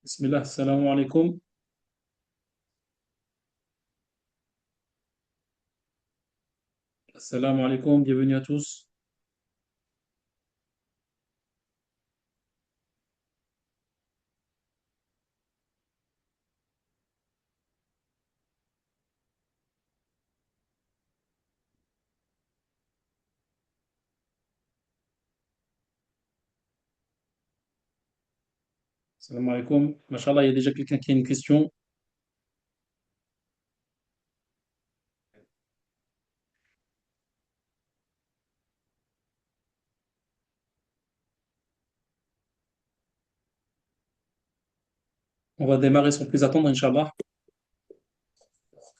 Bismillah, assalamu alaikum. Assalamu alaikum, bienvenue à tous. Assalamu alaikum. Mashallah, il y a déjà quelqu'un qui a une question. On va démarrer sans plus attendre, Inch'Allah,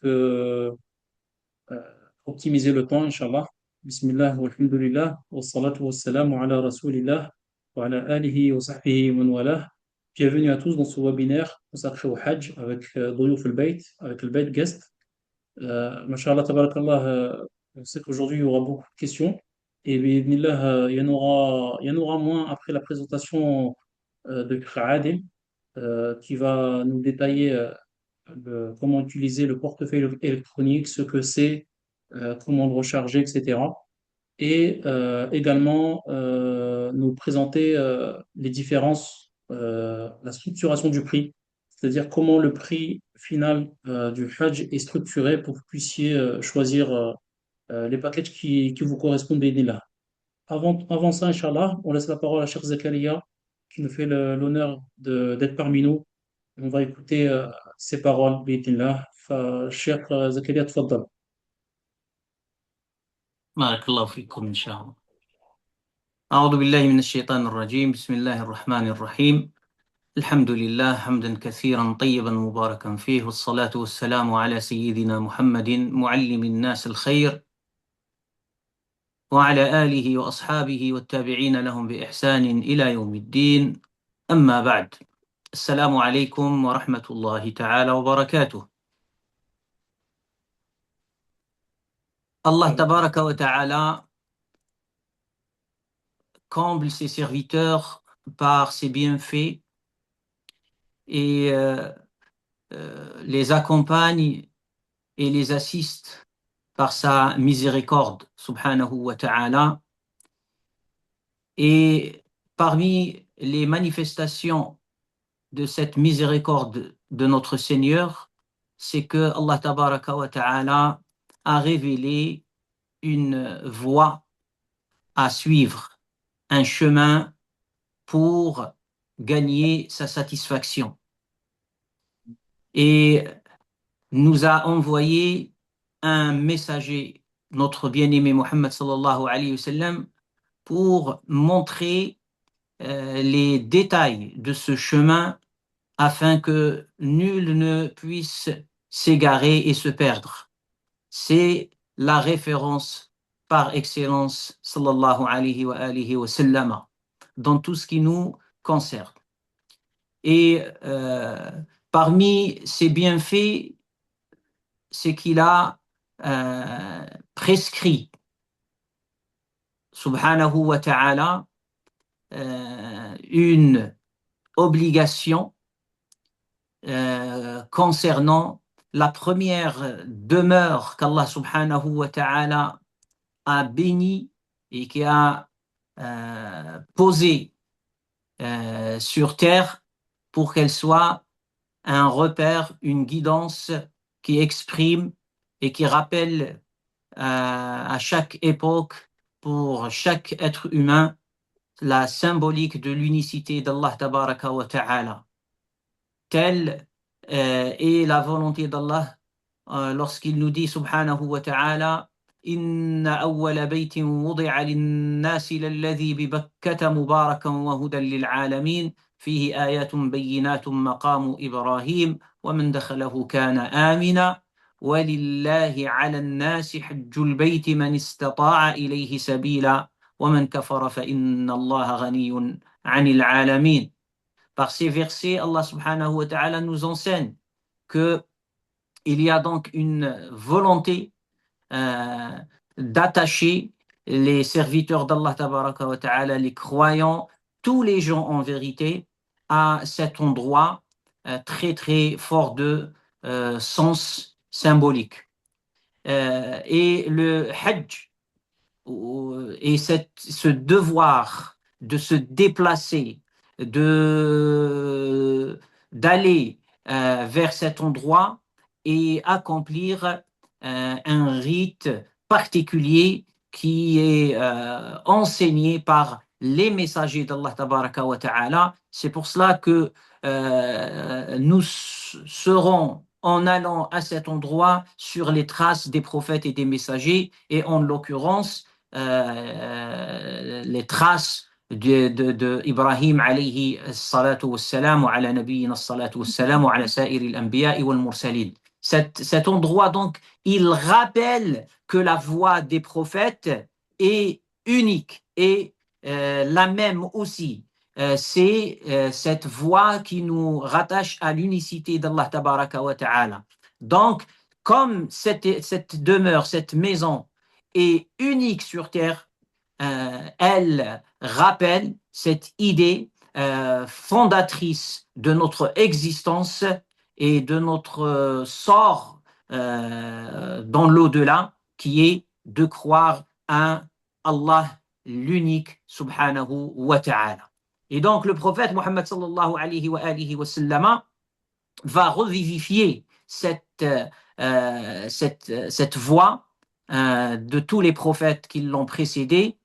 euh, optimiser le temps, Inch'Allah. Bismillah, walhamdulillah, wa salatu wa salamu ala rasulillah, wa ala alihi wa sahbihi wa man walah. Bienvenue à tous dans ce webinaire consacré au Hajj avec Doyouf al-Bayt, avec le Bayt Guest. Mashallah, tabarakallah, on sait qu'aujourd'hui il y aura beaucoup de questions et bi'idhnillah, il y en aura moins après la présentation de Adem qui va nous détailler comment utiliser le portefeuille électronique, ce que c'est, comment le recharger, etc. Et également nous présenter les différences, la structuration du prix, c'est-à-dire comment le prix final du Hajj est structuré pour que vous puissiez choisir les packages qui vous correspondent, là. Avant ça, Inch'Allah, on laisse la parole à Cheikh Zakaria qui nous fait l'honneur d'être parmi nous. On va écouter ses paroles, bi'idhnillah. Cheikh Zakaria, tfaddal. بارك الله فيكم إن شاء الله. أعوذ بالله من الشيطان الرجيم. بسم الله الرحمن الرحيم. الحمد لله حمدا كثيرا طيبا مباركا فيه، والصلاة والسلام على سيدنا محمد معلم الناس الخير وعلى آله وأصحابه والتابعين لهم بإحسان إلى يوم الدين. أما بعد، السلام عليكم ورحمة الله تعالى وبركاته. Allah tabaraka wa ta'ala comble ses serviteurs par ses bienfaits et les accompagne et les assiste par sa miséricorde, subhanahu wa ta'ala. Et parmi les manifestations de cette miséricorde de notre Seigneur, c'est que Allah tabaraka wa ta'ala a révélé une voie à suivre, un chemin pour gagner sa satisfaction. Et nous a envoyé un messager, notre bien-aimé Mohammed sallallahu alayhi wa sallam, pour montrer les détails de ce chemin afin que nul ne puisse s'égarer et se perdre. C'est la référence par excellence sallallahu alayhi wa sallam dans tout ce qui nous concerne. Et parmi ces bienfaits, c'est qu'il a prescrit, subhanahu wa ta'ala, une obligation concernant la première demeure qu'Allah subhanahu wa ta'ala a bénie et qui a posée sur terre pour qu'elle soit un repère, une guidance qui exprime et qui rappelle à chaque époque, pour chaque être humain, la symbolique de l'unicité d'Allah tabaraka wa ta'ala. Telle est la volonté d'Allah lorsqu'il nous dit subhanahu wa ta'ala: Inna awwala baytin wudi'a lin-nasi lalladhi bi Bakkata mubarakan wa hudan lil-alamin fihi ayatun bayyinatun maqamu Ibrahim wa man dakhalahu kana amina wa lillahi 'ala an-nasi hajjul bayti man istata'a ilayhi sabila wa man kafara fa inna Allaha ghaniyyun 'anil 'alamin. Par ces versets, Allah subhanahu wa ta'ala nous enseigne qu'il y a donc une volonté d'attacher les serviteurs d'Allah tabaraka wa ta'ala, les croyants, tous les gens en vérité, à cet endroit très très fort de sens symbolique. Et le Hajj et ce devoir de se déplacer, d'aller vers cet endroit et accomplir un rite particulier qui est enseigné par les messagers d'Allah tabaraka wa ta'ala. C'est pour cela que nous serons en allant à cet endroit sur les traces des prophètes et des messagers, et en l'occurrence les traces de Ibrahim alayhi salatu wassalam, wa ala nabiyyina salatu wassalam, wa ala sa'iri al-anbiya wal mursalin. Cet endroit, donc, il rappelle que la voix des prophètes est unique et la même aussi. C'est cette voix qui nous rattache à l'unicité d'Allah tabaraka wa ta'ala. Donc, comme cette demeure, cette maison est unique sur terre, elle rappelle cette idée fondatrice de notre existence et de notre sort dans l'au-delà, qui est de croire à Allah l'unique subhanahu wa ta'ala. Et donc le prophète Mohammed sallallahu alayhi wa sallam va revivifier cette voix de tous les prophètes qui l'ont précédé,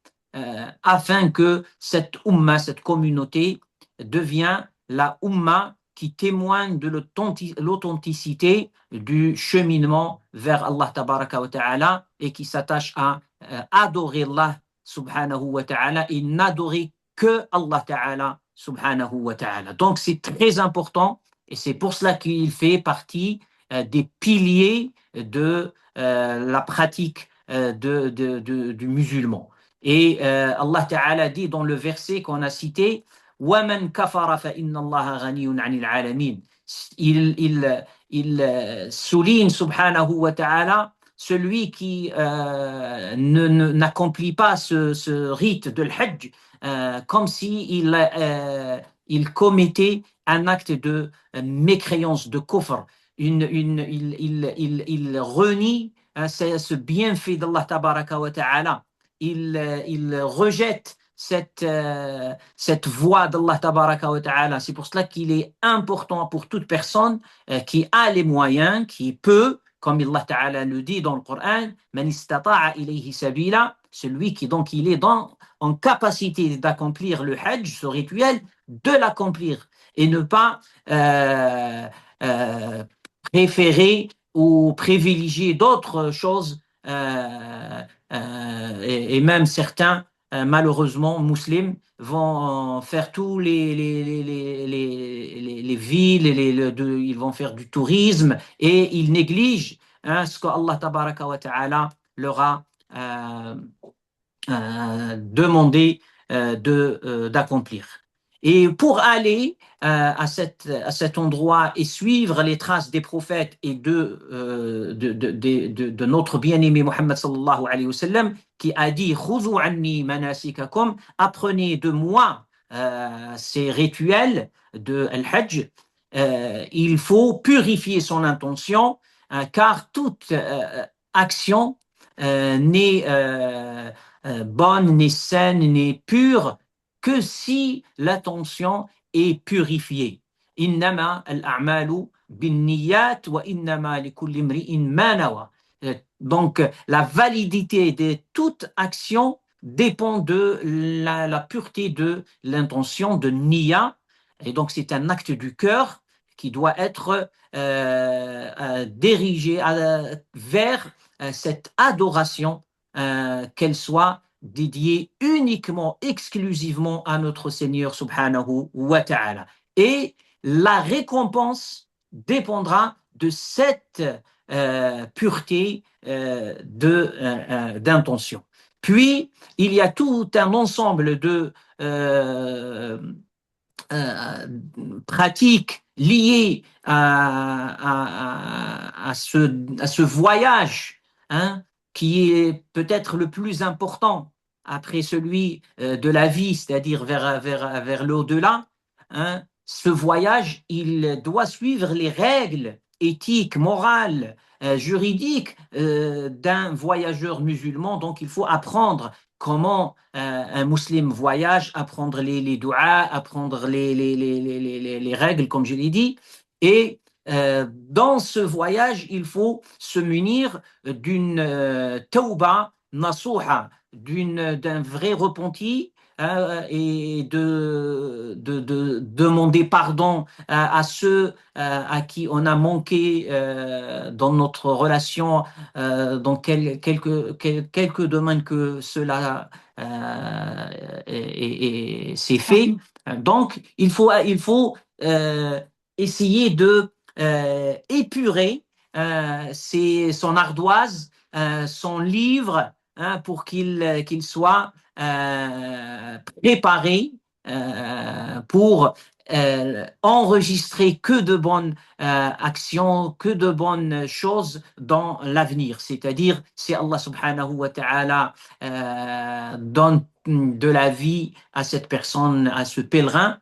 afin que cette umma, cette communauté, devienne la umma qui témoigne de l'authenticité du cheminement vers Allah tabaraka wa ta'ala, et qui s'attache à adorer Allah subhanahu wa ta'ala et n'adorer que Allah ta'ala subhanahu wa ta'ala. Donc c'est très important, et c'est pour cela qu'il fait partie des piliers de la pratique du musulman. Et Allah Ta'ala dit dans le verset qu'on a cité, وَمَنْ كَفَرَ فَإِنَّ اللَّهَ غَنِيٌّ عَنِ الْعَالَمِينَ. Il souligne subhanahu wa ta'ala celui qui n'accomplit pas ce rite de l'Hajj, comme s'il il commettait un acte de mécréance, de kufr. Il renie ce bienfait d'Allah tabaraka wa ta'ala. Il rejette cette voie d'Allah tabaraka wa ta'ala. C'est pour cela qu'il est important pour toute personne qui a les moyens, qui peut, comme Allah ta'ala le dit dans le Coran, man istata'a ilayhi sabila, celui qui donc il est en capacité d'accomplir le Hajj, ce rituel, de l'accomplir, et ne pas préférer ou privilégier d'autres choses, et même certains, malheureusement, musulmans, vont faire tous les villes, ils vont faire du tourisme, et ils négligent ce que Allah tabaraka wa ta'ala leur a demandé d'accomplir. Et pour aller à cet endroit et suivre les traces des prophètes et de notre bien-aimé Mohammed sallallahu alayhi wa sallam, qui a dit Khudhu anni manasikakum, apprenez de moi ces rituels de Al-Hajj. Il faut purifier son intention, car toute action n'est bonne, n'est saine, n'est pure que si l'attention est purifiée. Innama al-a'malu bin-niyyat wa innama likulli imri'in ma nawa. Donc la validité de toute action dépend de la pureté de l'intention, de niyya, et donc c'est un acte du cœur qui doit être dirigé vers cette adoration, qu'elle soit dédié uniquement, exclusivement à notre Seigneur subhanahu wa ta'ala. Et la récompense dépendra de cette pureté d'intention. Puis, il y a tout un ensemble de pratiques liées à ce voyage, qui est peut-être le plus important après celui de la vie, c'est-à-dire vers l'au-delà, ce voyage, il doit suivre les règles éthiques, morales, juridiques d'un voyageur musulman. Donc, il faut apprendre comment un musulman voyage, apprendre les douas, apprendre les règles, comme je l'ai dit. Et dans ce voyage, il faut se munir d'une tauba nasuha, d'un vrai repenti et de demander pardon à ceux à qui on a manqué dans notre relation, dans quelques domaines que cela s'est fait. Donc, il faut essayer de épurer son ardoise, son livre, hein, pour qu'il soit préparé pour enregistrer que de bonnes actions, que de bonnes choses dans l'avenir. C'est-à-dire, si Allah subhanahu wa ta'ala donne de la vie à cette personne, à ce pèlerin,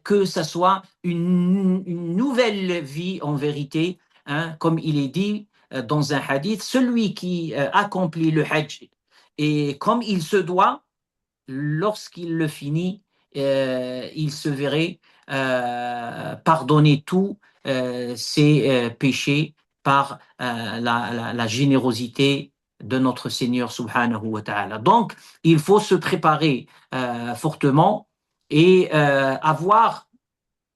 que ça soit une nouvelle vie en vérité, hein, comme il est dit dans un hadith, celui qui accomplit le hajj et comme il se doit, lorsqu'il le finit, il se verrait pardonner tous ses péchés par la générosité de notre Seigneur subhanahu wa ta'ala. Donc, il faut se préparer fortement et avoir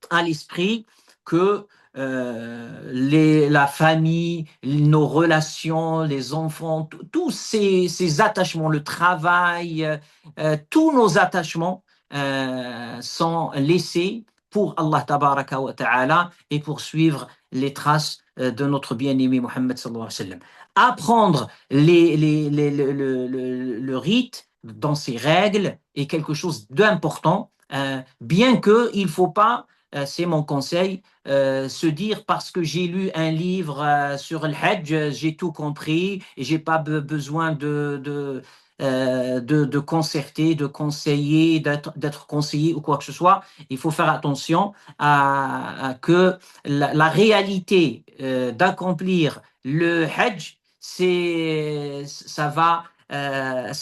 à l'esprit que la famille, nos relations, les enfants, tous ces attachements, le travail, tous nos attachements sont laissés pour Allah tabaraka wa ta'ala et pour suivre les traces de notre bien-aimé Mohammed sallallahu alayhi wa sallam. Apprendre le rite dans ses règles est quelque chose d'important, bien qu'il ne faut pas c'est mon conseil, se dire parce que j'ai lu un livre sur le Hajj, j'ai tout compris et j'ai pas besoin de concerter, de conseiller, d'être conseillé ou quoi que ce soit. Il faut faire attention à que la réalité d'accomplir le Hajj, ça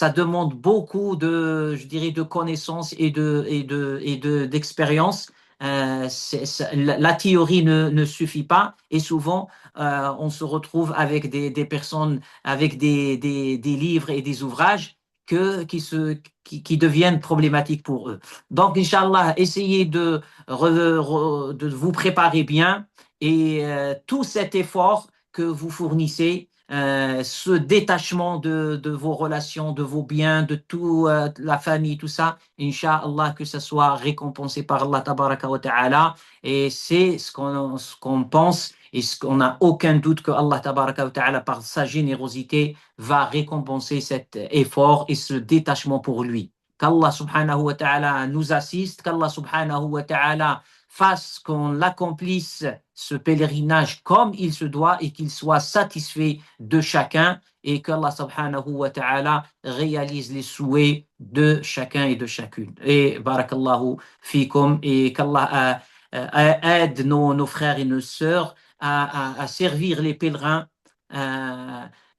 demande beaucoup je dirais, de connaissances d'expérience. La théorie ne suffit pas et souvent on se retrouve avec des personnes, avec des livres et des ouvrages qui deviennent problématiques pour eux. Donc, Inch'Allah, essayez de vous préparer bien et tout cet effort que vous fournissez, ce détachement de vos relations, de vos biens, de toute la famille, tout ça, Inch'Allah, que ça soit récompensé par Allah tabaraka wa ta'ala. Et c'est ce qu'on pense et ce qu'on n'a aucun doute que Allah tabaraka wa ta'ala, par sa générosité, va récompenser cet effort et ce détachement pour lui. Qu'Allah subhanahu wa ta'ala nous assiste, qu'Allah subhanahu wa ta'ala fasse qu'on accomplisse ce pèlerinage comme il se doit et qu'il soit satisfait de chacun et qu'Allah subhanahu wa ta'ala réalise les souhaits de chacun et de chacune. Et barakallahu fikum et qu'Allah aide nos frères et nos sœurs à servir les pèlerins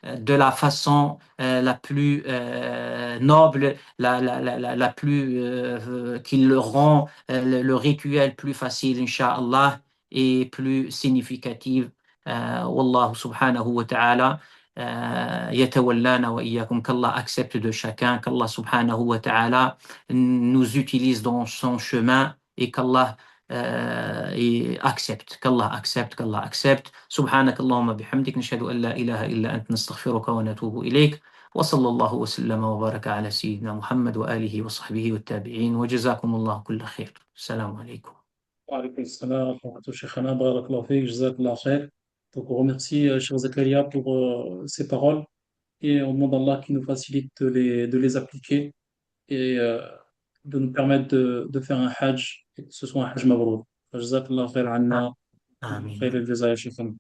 de la façon la plus noble, la plus qui leur rend le rituel plus facile, Inch'Allah, et plus significative. Wallahu subhanahu wa ta'ala. Yatawallana wa iyyakum, qu'Allah accepte de chacun, qu'Allah subhanahu wa ta'ala nous utilise dans son chemin et qu'Allah qu'Allah accepte. سبحانك اللهم بحمدك نشهد أن لا إله إلا أنت نستغفرك ونتوب إليك وصلى الله وسلم وبارك على سيدنا محمد وآله وصحبه والتابعين وجزاكم الله كل خير. السلام عليكم. Wa alaykoum salam wa rahmatullahi shaykhana, barakallahu fik, jazakallahu khair. Donc on remercie Cheikh Zakaria pour ces paroles et on demande à Allah qui nous facilite de les appliquer et de nous permettre de faire un hajj et que ce soit un hajj mabrour. Jazakallahu khair anna, Amin. khair al-jaza ya shaykhana.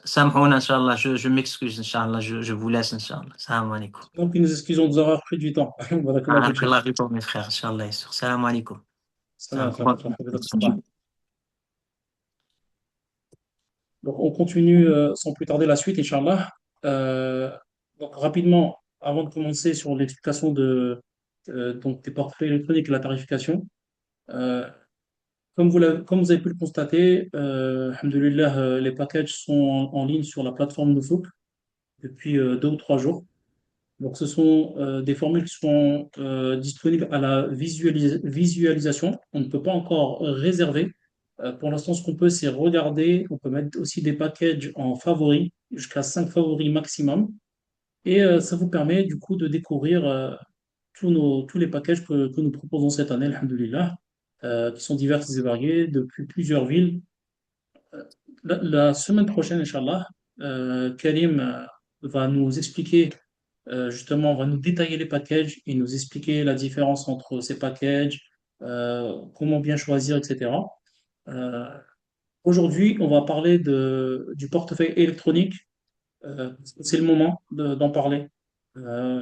Samhouna, Inch'Allah, je m'excuse, Inch'Allah, je vous laisse, Inch'Allah. Salam alaikum. Donc nous excusons de nous avoir pris du temps. Barakallahu fik, shaykh. Allah pour mes frères, Inch'Allah. Salam alaikum. Salam, wa rahmatullahi wa barakatuh. Donc, on continue sans plus tarder la suite, Inch'Allah. Euh, donc, rapidement, avant de commencer sur l'explication donc, des portefeuilles électroniques et la tarification, euh, comme vous avez pu le constater, alhamdoulilah, les packages sont en ligne sur la plateforme Nousouk depuis 2 ou 3 jours. Donc, ce sont des formules qui sont disponibles à la visualisation. On ne peut pas encore réserver. Pour l'instant, ce qu'on peut, c'est regarder. On peut mettre aussi des packages en favoris, jusqu'à 5 favoris maximum. Et ça vous permet du coup de découvrir tous les packages que nous proposons cette année, alhamdoulilah, qui sont divers et variés depuis plusieurs villes. La semaine prochaine, Inch'Allah, Karim va nous expliquer justement, on va nous détailler les packages et nous expliquer la différence entre ces packages, comment bien choisir, etc. Euh, Aujourd'hui, on va parler du portefeuille électronique. C'est le moment d'en parler. Euh,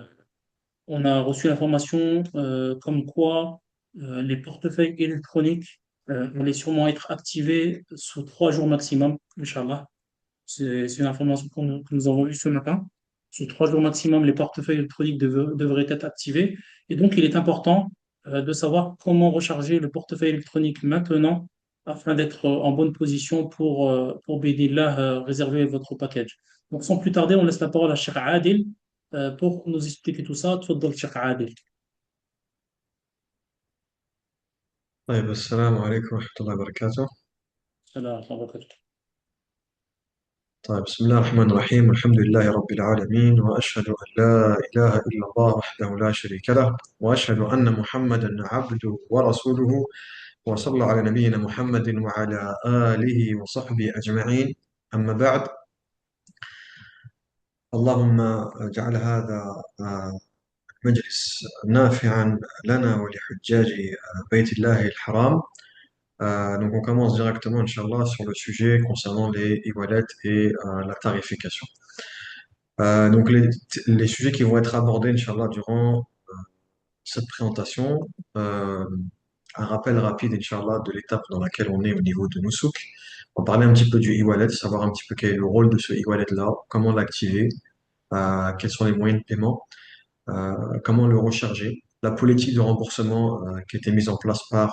on a reçu l'information comme quoi les portefeuilles électroniques allaient sûrement être activés sous 3 jours maximum, Inch'Allah. C'est une information que nous avons eue ce matin. Sous 3 jours maximum, les portefeuilles électroniques devraient être activés. Et donc, il est important de savoir comment recharger le portefeuille électronique maintenant afin d'être en bonne position pour Bidillah, réserver votre package. Donc, sans plus tarder, on laisse la parole à Cheikh Adil pour nous expliquer tout ça. Tfaddal, Cheikh Adil. طيب السلام عليكم ورحمة الله وبركاته. Salam wa rahmatullah. طيب بسم الله الرحمن الرحيم والحمد لله رب العالمين وأشهد أن لا إله إلا الله وحده لا شريك له وأشهد أن محمدا عبده ورسوله وصلى على نبينا محمد وعلى آله وصحبه أجمعين. أما بعد، اللهم اجعل هذا مجلس نافعا لنا ولحجاج بيت الله الحرام. Donc on commence directement, Inch'Allah, sur le sujet concernant les e-wallets et la tarification. Donc les sujets qui vont être abordés, Inch'Allah, durant cette présentation, un rappel rapide, Inch'Allah, de l'étape dans laquelle on est au niveau de Nousouk. On va parler un petit peu du e-wallet, savoir un petit peu quel est le rôle de ce e-wallet-là, comment l'activer, quels sont les moyens de paiement, comment le recharger, la politique de remboursement qui a été mise en place par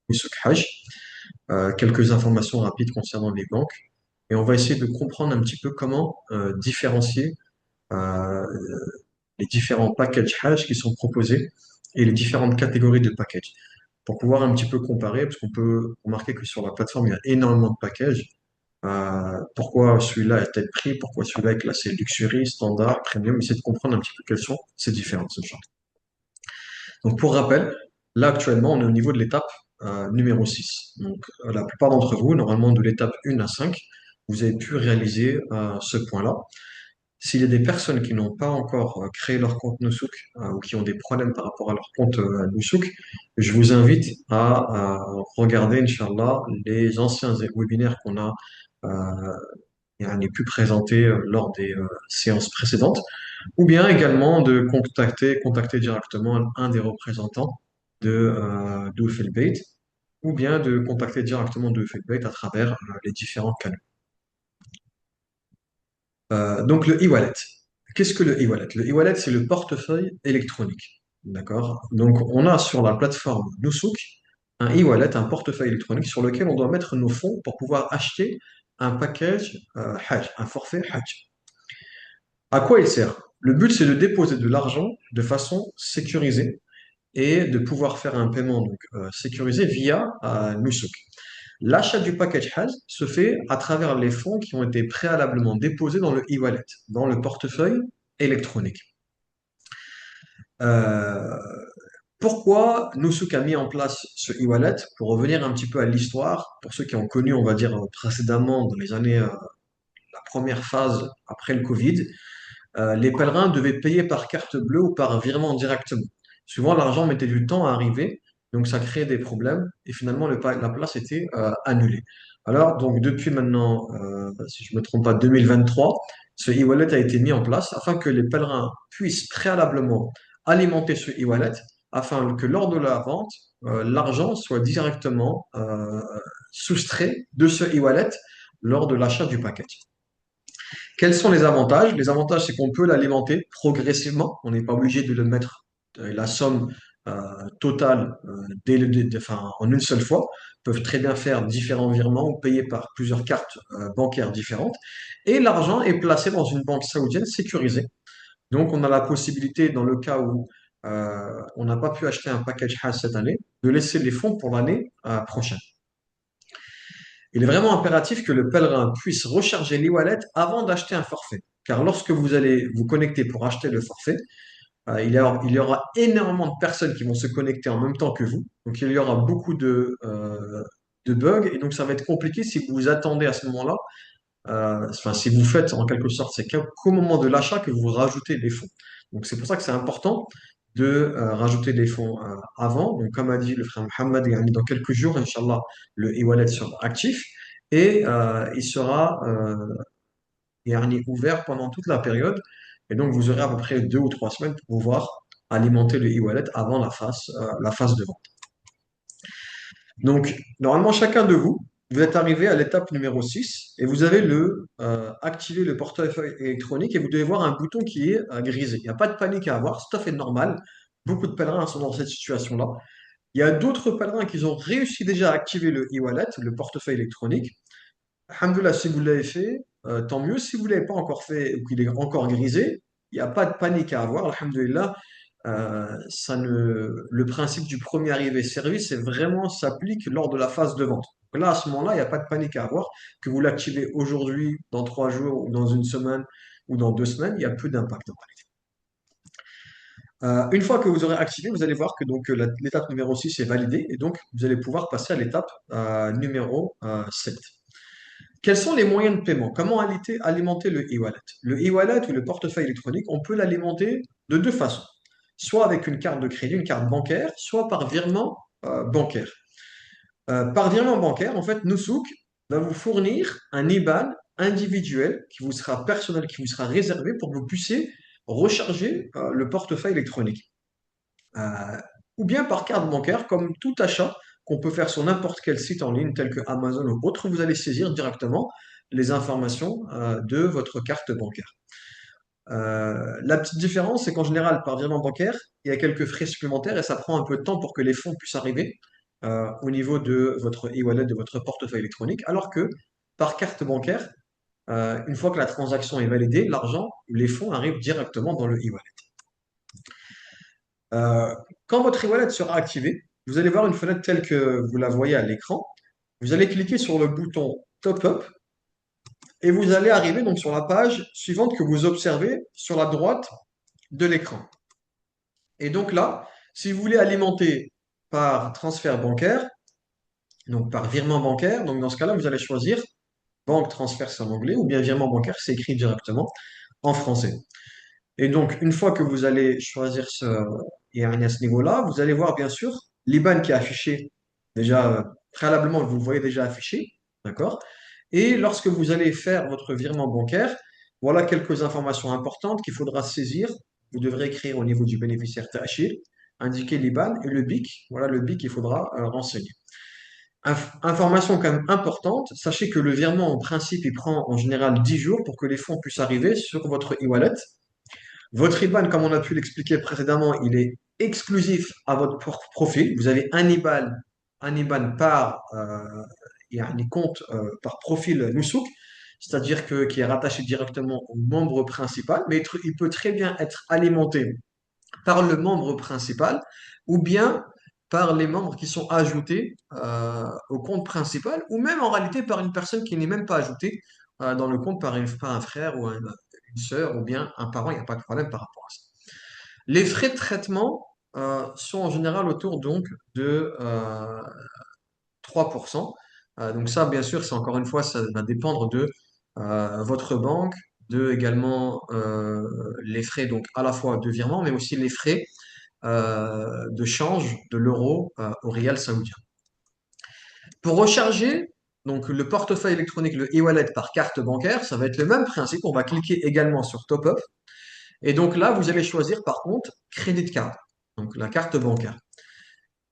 Nousouk Hajj. Quelques informations rapides concernant les banques et on va essayer de comprendre un petit peu comment différencier euh, les différents packages Hajj qui sont proposés et les différentes catégories de packages pour pouvoir un petit peu comparer parce qu'on peut remarquer que sur la plateforme il y a énormément de packages. Pourquoi celui-là est tel prix, pourquoi celui-là est classé luxury, standard, premium, essayer de comprendre un petit peu quelles sont ces différences. Donc, pour rappel, là, actuellement, on est au niveau de l'étape numéro 6. Donc, la plupart d'entre vous, normalement de l'étape 1 à 5, vous avez pu réaliser ce point-là. S'il y a des personnes qui n'ont pas encore créé leur compte Nousouk ou qui ont des problèmes par rapport à leur compte Nousouk, je vous invite à regarder, Inch'Allah, les anciens webinaires qu'on a pu présenter lors des séances précédentes ou bien également de contacter directement un des représentants de Felbait, ou bien de contacter directement de Felbait à travers les différents canaux. Donc le e-wallet. Qu'est-ce que le e-wallet? Le e-wallet, c'est le portefeuille électronique. D'accord? Donc on a sur la plateforme Nousouk un e-wallet, un portefeuille électronique sur lequel on doit mettre nos fonds pour pouvoir acheter un package Hajj, un forfait Hajj. À quoi il sert? Le but, c'est de déposer de l'argent de façon sécurisée et de pouvoir faire un paiement donc, sécurisé via Nusuk. L'achat du package Hajj se fait à travers les fonds qui ont été préalablement déposés dans le e-wallet, dans le portefeuille électronique. Euh, Pourquoi Nusuk a mis en place ce e-wallet? Pour revenir un petit peu à l'histoire, pour ceux qui ont connu, on va dire, précédemment, dans les années, la première phase après le Covid, les pèlerins devaient payer par carte bleue ou par virement directement. Souvent, l'argent mettait du temps à arriver, donc ça créait des problèmes et finalement la place était annulée. Alors, donc depuis maintenant, si je ne me trompe pas, 2023, ce e-wallet a été mis en place afin que les pèlerins puissent préalablement alimenter ce e-wallet afin que lors de la vente, l'argent soit directement soustrait de ce e-wallet lors de l'achat du package. Quels sont les avantages? Les avantages, c'est qu'on peut l'alimenter progressivement. On n'est pas obligé de le mettre la somme totale enfin, en une seule fois. Ils peuvent très bien faire différents virements ou payer par plusieurs cartes bancaires différentes. Et l'argent est placé dans une banque saoudienne sécurisée. Donc, on a la possibilité, dans le cas où on n'a pas pu acheter un package Hajj cette année, de laisser les fonds pour l'année prochaine. Il est vraiment impératif que le pèlerin puisse recharger l'e-wallet avant d'acheter un forfait. Car lorsque vous allez vous connecter pour acheter le forfait, il y aura énormément de personnes qui vont se connecter en même temps que vous. Donc il y aura beaucoup de bugs et donc ça va être compliqué si vous vous attendez à ce moment-là. Enfin, si vous faites en quelque sorte, c'est qu'au moment de l'achat que vous rajoutez les fonds. Donc c'est pour ça que c'est important de rajouter des fonds avant. Donc comme a dit le frère Mohammed, dans quelques jours, Inch'Allah, le e-wallet sera actif et il sera ouvert pendant toute la période. Et donc vous aurez à peu près 2 ou 3 semaines pour pouvoir alimenter le e-wallet avant la phase de vente. Donc, normalement, chacun de vous, vous êtes arrivé à l'étape numéro 6 et vous avez activé le portefeuille électronique et vous devez voir un bouton qui est grisé. Il n'y a pas de panique à avoir, c'est tout à fait normal. Beaucoup de pèlerins sont dans cette situation-là. Il y a d'autres pèlerins qui ont réussi déjà à activer le e-wallet, le portefeuille électronique. Alhamdoulilah, si vous l'avez fait, tant mieux. Si vous ne l'avez pas encore fait ou qu'il est encore grisé, il n'y a pas de panique à avoir. Alhamdoulilah, le principe du premier arrivé servi, c'est vraiment s'applique lors de la phase de vente. Donc là, à ce moment-là, il n'y a pas de panique à avoir. Que vous l'activez aujourd'hui, dans 3 jours, ou dans une semaine, ou dans 2 semaines, il y a peu d'impact en réalité. Une fois que vous aurez activé, vous allez voir que donc l'étape numéro 6 est validée et donc vous allez pouvoir passer à l'étape numéro 7. Quels sont les moyens de paiement? Comment alimenter le e-wallet? Le e-wallet ou le portefeuille électronique, on peut l'alimenter de 2 façons. Soit avec une carte de crédit, une carte bancaire, soit par virement bancaire. Par virement bancaire, en fait, Nusouk va vous fournir un IBAN individuel qui vous sera personnel, qui vous sera réservé pour que vous puissiez recharger le portefeuille électronique. Ou bien par carte bancaire, comme tout achat qu'on peut faire sur n'importe quel site en ligne tel que Amazon ou autre, vous allez saisir directement les informations de votre carte bancaire. La petite différence, c'est qu'en général, par virement bancaire, il y a quelques frais supplémentaires et ça prend un peu de temps pour que les fonds puissent arriver au niveau de votre e-wallet, de votre portefeuille électronique, alors que par carte bancaire, une fois que la transaction est validée, l'argent, les fonds arrivent directement dans le e-wallet. Quand votre e-wallet sera activé, vous allez voir une fenêtre telle que vous la voyez à l'écran. Vous allez cliquer sur le bouton Top Up et vous allez arriver donc sur la page suivante que vous observez sur la droite de l'écran. Et donc là, si vous voulez alimenter par transfert bancaire, donc par virement bancaire, donc dans ce cas-là, vous allez choisir banque transfert, c'est en anglais, ou bien virement bancaire, c'est écrit directement en français. Et donc, une fois que vous allez choisir et à ce niveau-là, vous allez voir bien sûr l'IBAN qui est affiché déjà préalablement, vous le voyez déjà affiché, d'accord? Et lorsque vous allez faire votre virement bancaire, voilà quelques informations importantes qu'il faudra saisir. Vous devrez écrire au niveau du bénéficiaire Ta'ashir, indiquer l'IBAN et le BIC. Voilà le BIC qu'il faudra renseigner. Information quand même importante, sachez que le virement en principe il prend en général 10 jours pour que les fonds puissent arriver sur votre e-wallet. Votre IBAN, comme on a pu l'expliquer précédemment, il est exclusif à votre profil. Vous avez un IBAN par compte par profil Nusouk, c'est-à-dire qui est rattaché directement au membre principal, mais il peut très bien être alimenté par le membre principal ou bien par les membres qui sont ajoutés au compte principal, ou même en réalité par une personne qui n'est même pas ajoutée dans le compte par un frère ou une sœur ou bien un parent, il n'y a pas de problème par rapport à ça. Les frais de traitement sont en général autour donc de 3%. Donc ça, bien sûr, c'est encore une fois, ça va dépendre de votre banque, de également les frais donc à la fois de virement, mais aussi les frais de change de l'euro au rial saoudien. Pour recharger donc le portefeuille électronique, le e-wallet par carte bancaire, ça va être le même principe. On va cliquer également sur Top Up. Et donc là, vous allez choisir par contre Credit Card, donc la carte bancaire.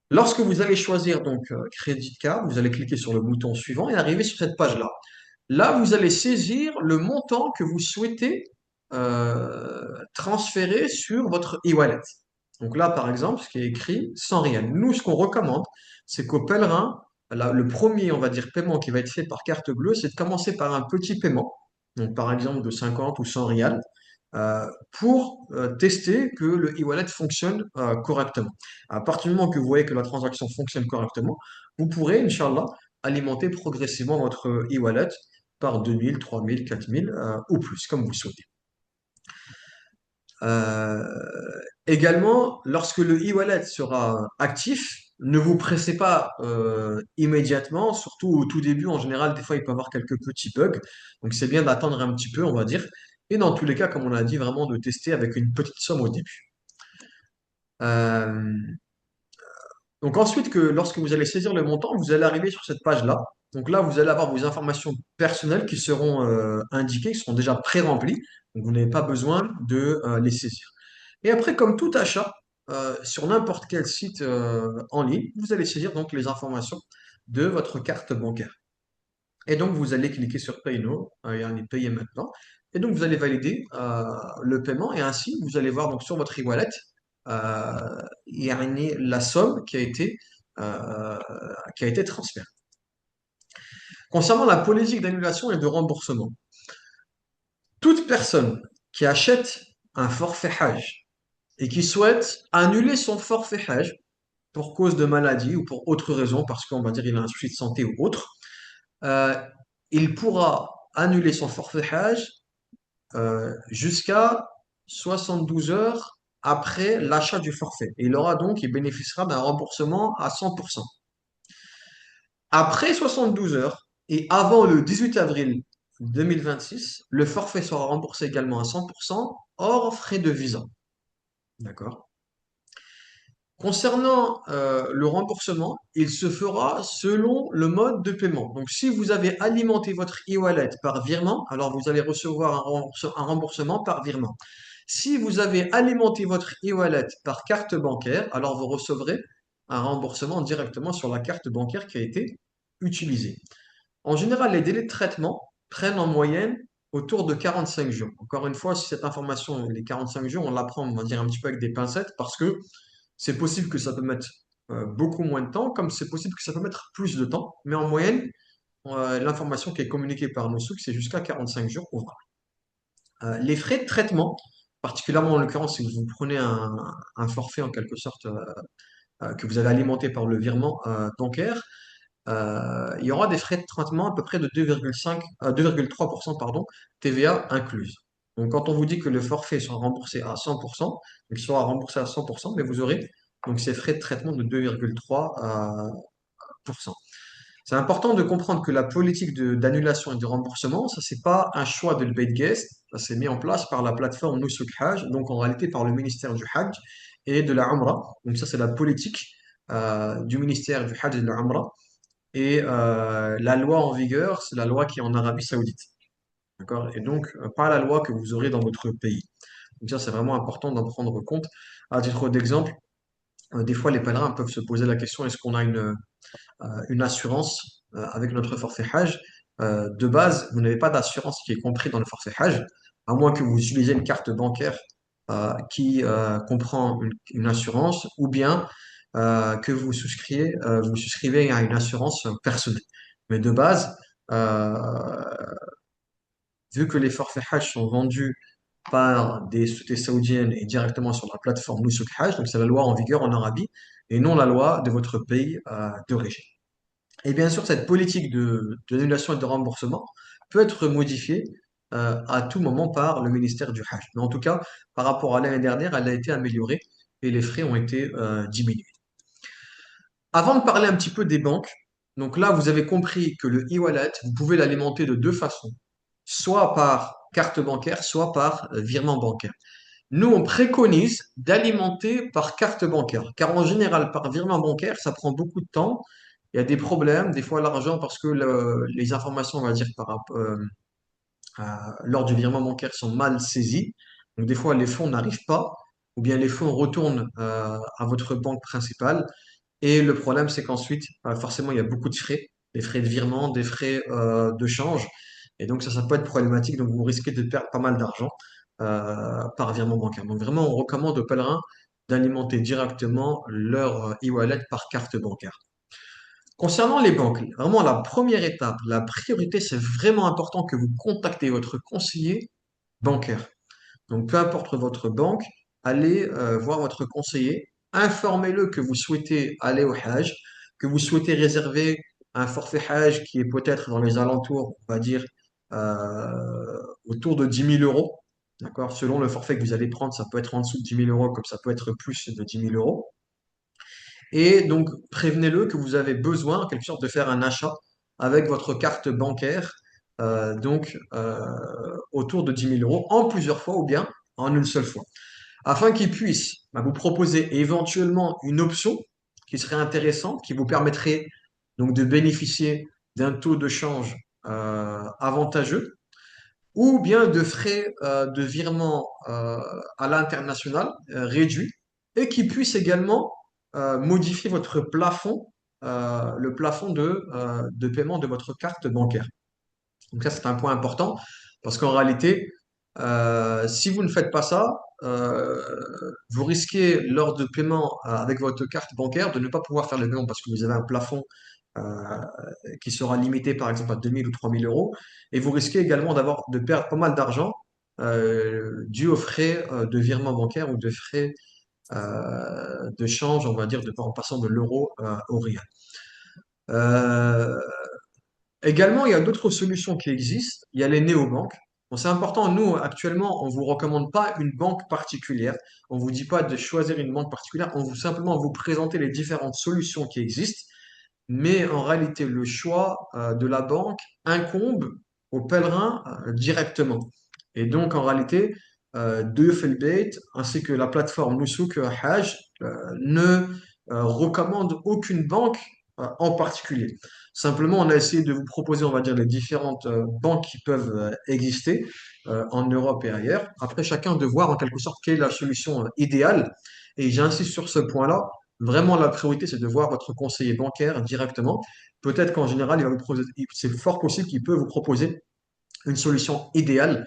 Lorsque vous allez choisir donc Credit Card, vous allez cliquer sur le bouton suivant et arriver sur cette page-là. là, vous allez saisir le montant que vous souhaitez transférer sur votre e-wallet. Donc là, par exemple, ce qui est écrit, 100 rials. Nous, ce qu'on recommande, c'est qu'au pèlerin, le premier, on va dire, paiement qui va être fait par carte bleue, c'est de commencer par un petit paiement, donc par exemple de 50 ou 100 rials, pour tester que le e-wallet fonctionne correctement. À partir du moment que vous voyez que la transaction fonctionne correctement, vous pourrez, Inch'Allah, alimenter progressivement votre e-wallet par 2000, 3000, 4000 ou plus, comme vous souhaitez. Euh, Également, lorsque le e-wallet sera actif, ne vous pressez pas immédiatement, surtout au tout début. En général, des fois, il peut y avoir quelques petits bugs. Donc, c'est bien d'attendre un petit peu, on va dire. Et dans tous les cas, comme on a dit, vraiment de tester avec une petite somme au début. Euh, donc ensuite, lorsque vous allez saisir le montant, vous allez arriver sur cette page-là. Donc là, vous allez avoir vos informations personnelles qui seront indiquées, qui seront déjà pré-remplies. Donc vous n'avez pas besoin de les saisir. Et après, comme tout achat, sur n'importe quel site en ligne, vous allez saisir donc les informations de votre carte bancaire. Et donc, vous allez cliquer sur Pay Now, et payer maintenant. Et donc, vous allez valider le paiement et ainsi, vous allez voir donc sur votre e-wallet la somme euh, qui a été transférée. Concernant la politique d'annulation et de remboursement, toute personne qui achète un forfait Hajj et qui souhaite annuler son forfait Hajj pour cause de maladie ou pour autre raison, parce qu'on va dire il a un souci de santé ou autre, euh, il pourra annuler son forfait Hajj jusqu'à 72 heures après l'achat du forfait. Et il bénéficiera d'un remboursement à 100%. Après 72 heures et avant le 18 avril 2026, le forfait sera remboursé également à 100% hors frais de visa. D'accord? Concernant le remboursement, il se fera selon le mode de paiement. Donc, si vous avez alimenté votre e-wallet par virement, alors vous allez recevoir un remboursement par virement. Si vous avez alimenté votre e-wallet par carte bancaire, alors vous recevrez un remboursement directement sur la carte bancaire qui a été utilisée. En général, les délais de traitement prennent en moyenne autour de 45 jours. Encore une fois, si cette information, les 45 jours, on la prend, on va dire un petit peu avec des pincettes parce que c'est possible que ça peut mettre beaucoup moins de temps, comme c'est possible que ça peut mettre plus de temps. Mais en moyenne, l'information qui est communiquée par nos souks, c'est jusqu'à 45 jours ouvrables. Les frais de traitement, particulièrement en l'occurrence si vous prenez un forfait en quelque sorte que vous allez alimenter par le virement bancaire, il y aura des frais de traitement à peu près de 2,5 à 2,3% pardon, TVA incluse. Donc quand on vous dit que le forfait sera remboursé à 100%, il sera remboursé à 100%, mais vous aurez donc ces frais de traitement de 2,3%. C'est important de comprendre que la politique d'annulation et de remboursement, ça c'est pas un choix de Beit Guest, ça s'est mis en place par la plateforme Nusuk Hajj, donc en réalité par le ministère du Hajj et de la Umrah. Donc ça c'est la politique du ministère du Hajj et de la Umrah. Et la loi en vigueur, c'est la loi qui est en Arabie Saoudite. D'accord? Et donc, pas la loi que vous aurez dans votre pays. Donc ça, c'est vraiment important d'en prendre compte. À titre d'exemple, des fois, les pèlerins peuvent se poser la question, est-ce qu'on a une assurance avec notre forfait Hajj? De base, vous n'avez pas d'assurance qui est compris dans le forfait Hajj, à moins que vous utilisiez une carte bancaire qui comprend une assurance, ou bien que vous souscrivez à une assurance personnelle. Mais de base, euh, vu que les forfaits Hajj sont vendus par des sociétés saoudiennes et directement sur la plateforme Nusuk Hajj, donc c'est la loi en vigueur en Arabie, et non la loi de votre pays d'origine. Et bien sûr, cette politique d'annulation et de remboursement peut être modifiée à tout moment par le ministère du Hajj. Mais en tout cas, par rapport à l'année dernière, elle a été améliorée et les frais ont été diminués. Avant de parler un petit peu des banques, donc là, vous avez compris que le e-wallet, vous pouvez l'alimenter de deux façons, soit par carte bancaire, soit par virement bancaire. Nous, on préconise d'alimenter par carte bancaire, car en général, par virement bancaire, ça prend beaucoup de temps. Il y a des problèmes, des fois l'argent, parce que les informations, on va dire, lors du virement bancaire sont mal saisies. Donc des fois, les fonds n'arrivent pas, ou bien les fonds retournent à votre banque principale. Et le problème, c'est qu'ensuite, forcément, il y a beaucoup de frais, des frais de virement, des frais de change. Et donc ça peut être problématique. Donc vous risquez de perdre pas mal d'argent par virement bancaire. Donc vraiment, on recommande aux pèlerins d'alimenter directement leur e-wallet par carte bancaire. Concernant les banques, vraiment la première étape, la priorité, c'est vraiment important que vous contactez votre conseiller bancaire. Donc, peu importe votre banque, allez voir votre conseiller, informez-le que vous souhaitez aller au Hajj, que vous souhaitez réserver un forfait Hajj qui est peut-être dans les alentours, on va dire, autour de 10 000 euros. D'accord? Selon le forfait que vous allez prendre, ça peut être en dessous de 10 000 euros, comme ça peut être plus de 10 000 euros. Et donc, prévenez-le que vous avez besoin, en quelque sorte, de faire un achat avec votre carte bancaire, autour de 10 000 euros, en plusieurs fois ou bien en une seule fois, afin qu'il puisse vous proposer éventuellement une option qui serait intéressante, qui vous permettrait donc de bénéficier d'un taux de change avantageux, ou bien de frais de virement à l'international réduits, et qui puisse également modifier votre plafond, le plafond de paiement de votre carte bancaire. Donc ça, c'est un point important, parce qu'en réalité, si vous ne faites pas ça, vous risquez lors de paiement avec votre carte bancaire de ne pas pouvoir faire le paiement parce que vous avez un plafond euh, qui sera limité par exemple à 2 000 ou 3 000 euros, et vous risquez également de perdre pas mal d'argent dû aux frais de virement bancaire ou de frais de change, on va dire, en passant de l'euro au rial. Euh, Également, il y a d'autres solutions qui existent. Il y a les néobanques. Bon, c'est important. Nous, actuellement, on vous recommande pas une banque particulière. On vous dit pas de choisir une banque particulière. On vous simplement vous présenter les différentes solutions qui existent. Mais en réalité, le choix de la banque incombe au pèlerin directement. Et donc, en réalité, Deufelbeit ainsi que la plateforme Nusuk Hajj ne recommandent aucune banque en particulier. Simplement, on a essayé de vous proposer, on va dire, les différentes banques qui peuvent exister en Europe et ailleurs. Après, chacun de voir en quelque sorte quelle est la solution idéale. Et j'insiste sur ce point-là. Vraiment, la priorité, c'est de voir votre conseiller bancaire directement. Peut-être qu'en général, c'est fort possible qu'il peut vous proposer une solution idéale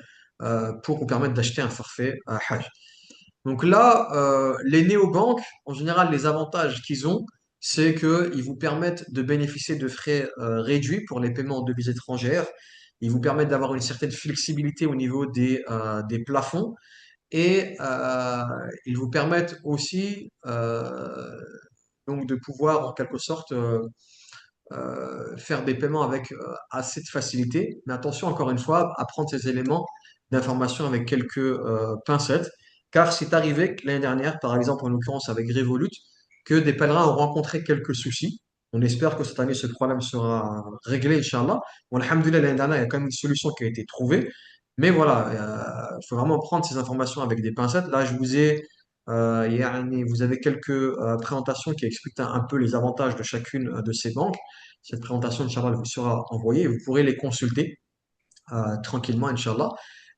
pour vous permettre d'acheter un forfait Hajj. Donc là, les néobanques, en général, les avantages qu'ils ont, c'est qu'ils vous permettent de bénéficier de frais réduits pour les paiements en devises étrangères. Ils vous permettent d'avoir une certaine flexibilité au niveau des plafonds. Et ils vous permettent aussi donc de pouvoir, en quelque sorte, faire des paiements avec assez de facilité. Mais attention, encore une fois, à prendre ces éléments d'information avec quelques pincettes. Car c'est arrivé que l'année dernière, par exemple, en l'occurrence avec Revolut, que des pèlerins ont rencontré quelques soucis. On espère que cette année, ce problème sera réglé, Inch'Allah. Bon, alhamdoulilah, l'année dernière, il y a quand même une solution qui a été trouvée. Mais voilà, il faut vraiment prendre ces informations avec des pincettes. Là, vous avez quelques présentations qui expliquent un peu les avantages de chacune de ces banques. Cette présentation, Inch'Allah, vous sera envoyée et vous pourrez les consulter tranquillement, Inch'Allah,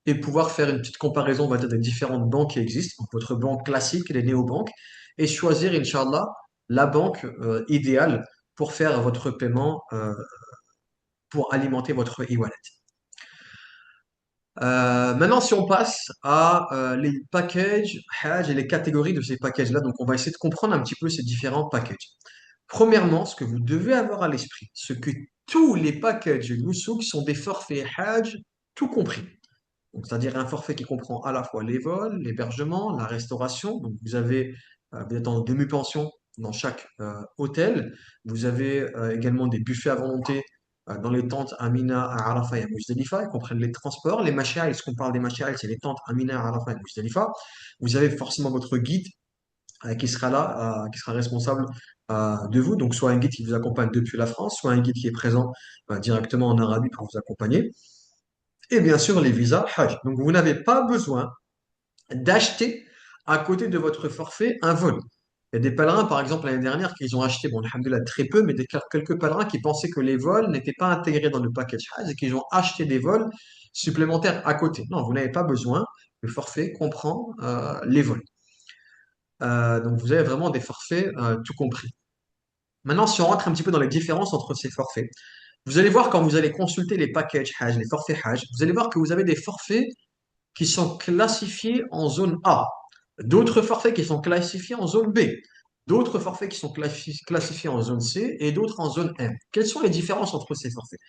et pouvoir faire une petite comparaison, on va dire, des différentes banques qui existent, donc votre banque classique et les néobanques, et choisir, Inch'Allah, la banque idéale pour faire votre paiement, pour alimenter votre e-wallet. Maintenant, si on passe à les packages Hajj et les catégories de ces packages-là, donc on va essayer de comprendre un petit peu ces différents packages. Premièrement, ce que vous devez avoir à l'esprit, c'est que tous les packages Nusuk sont des forfaits Hajj tout compris. Donc, c'est-à-dire un forfait qui comprend à la fois les vols, l'hébergement, la restauration. Donc, vous êtes en demi-pension dans chaque hôtel. Vous avez également des buffets à volonté dans les tentes à Mina, à Arafat et à Muzdalifa. Ils comprennent les transports. Les masha'il, ce qu'on parle des masha'il, c'est les tentes à Mina, à Arafat et à Muzdalifa. Vous avez forcément votre guide qui sera là, qui sera responsable de vous. Donc, soit un guide qui vous accompagne depuis la France, soit un guide qui est présent directement en Arabie pour vous accompagner. Et bien sûr, les visas Hajj. Donc, vous n'avez pas besoin d'acheter à côté de votre forfait un vol. Il y a des pèlerins, par exemple, l'année dernière, qui ont acheté, bon, alhamdoulilah, très peu, mais quelques pèlerins qui pensaient que les vols n'étaient pas intégrés dans le package Hajj et qui ont acheté des vols supplémentaires à côté. Non, vous n'avez pas besoin. Le forfait comprend les vols. Donc, vous avez vraiment des forfaits tout compris. Maintenant, si on rentre un petit peu dans les différences entre ces forfaits, vous allez voir quand vous allez consulter les packages Hajj, les forfaits Hajj, vous allez voir que vous avez des forfaits qui sont classifiés en zone A, d'autres forfaits qui sont classifiés en zone B, d'autres forfaits qui sont classifiés en zone C et d'autres en zone M. Quelles sont les différences entre ces forfaits?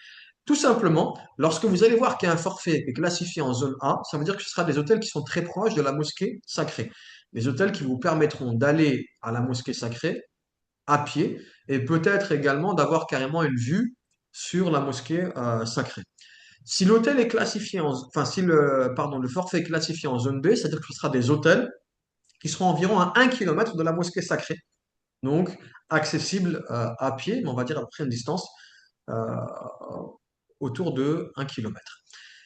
Tout simplement, lorsque vous allez voir qu'il y a un forfait qui est classifié en zone A, ça veut dire que ce sera des hôtels qui sont très proches de la mosquée sacrée. Des hôtels qui vous permettront d'aller à la mosquée sacrée à pied et peut-être également d'avoir carrément une vue sur la mosquée sacrée. Si l'hôtel est classifié enfin, si le forfait est classifié en zone B, c'est-à-dire que ce sera des hôtels qui seront environ à 1 kilomètre de la mosquée sacrée. Donc, accessibles à pied, mais on va dire à peu près une distance euh, autour de 1 kilomètre.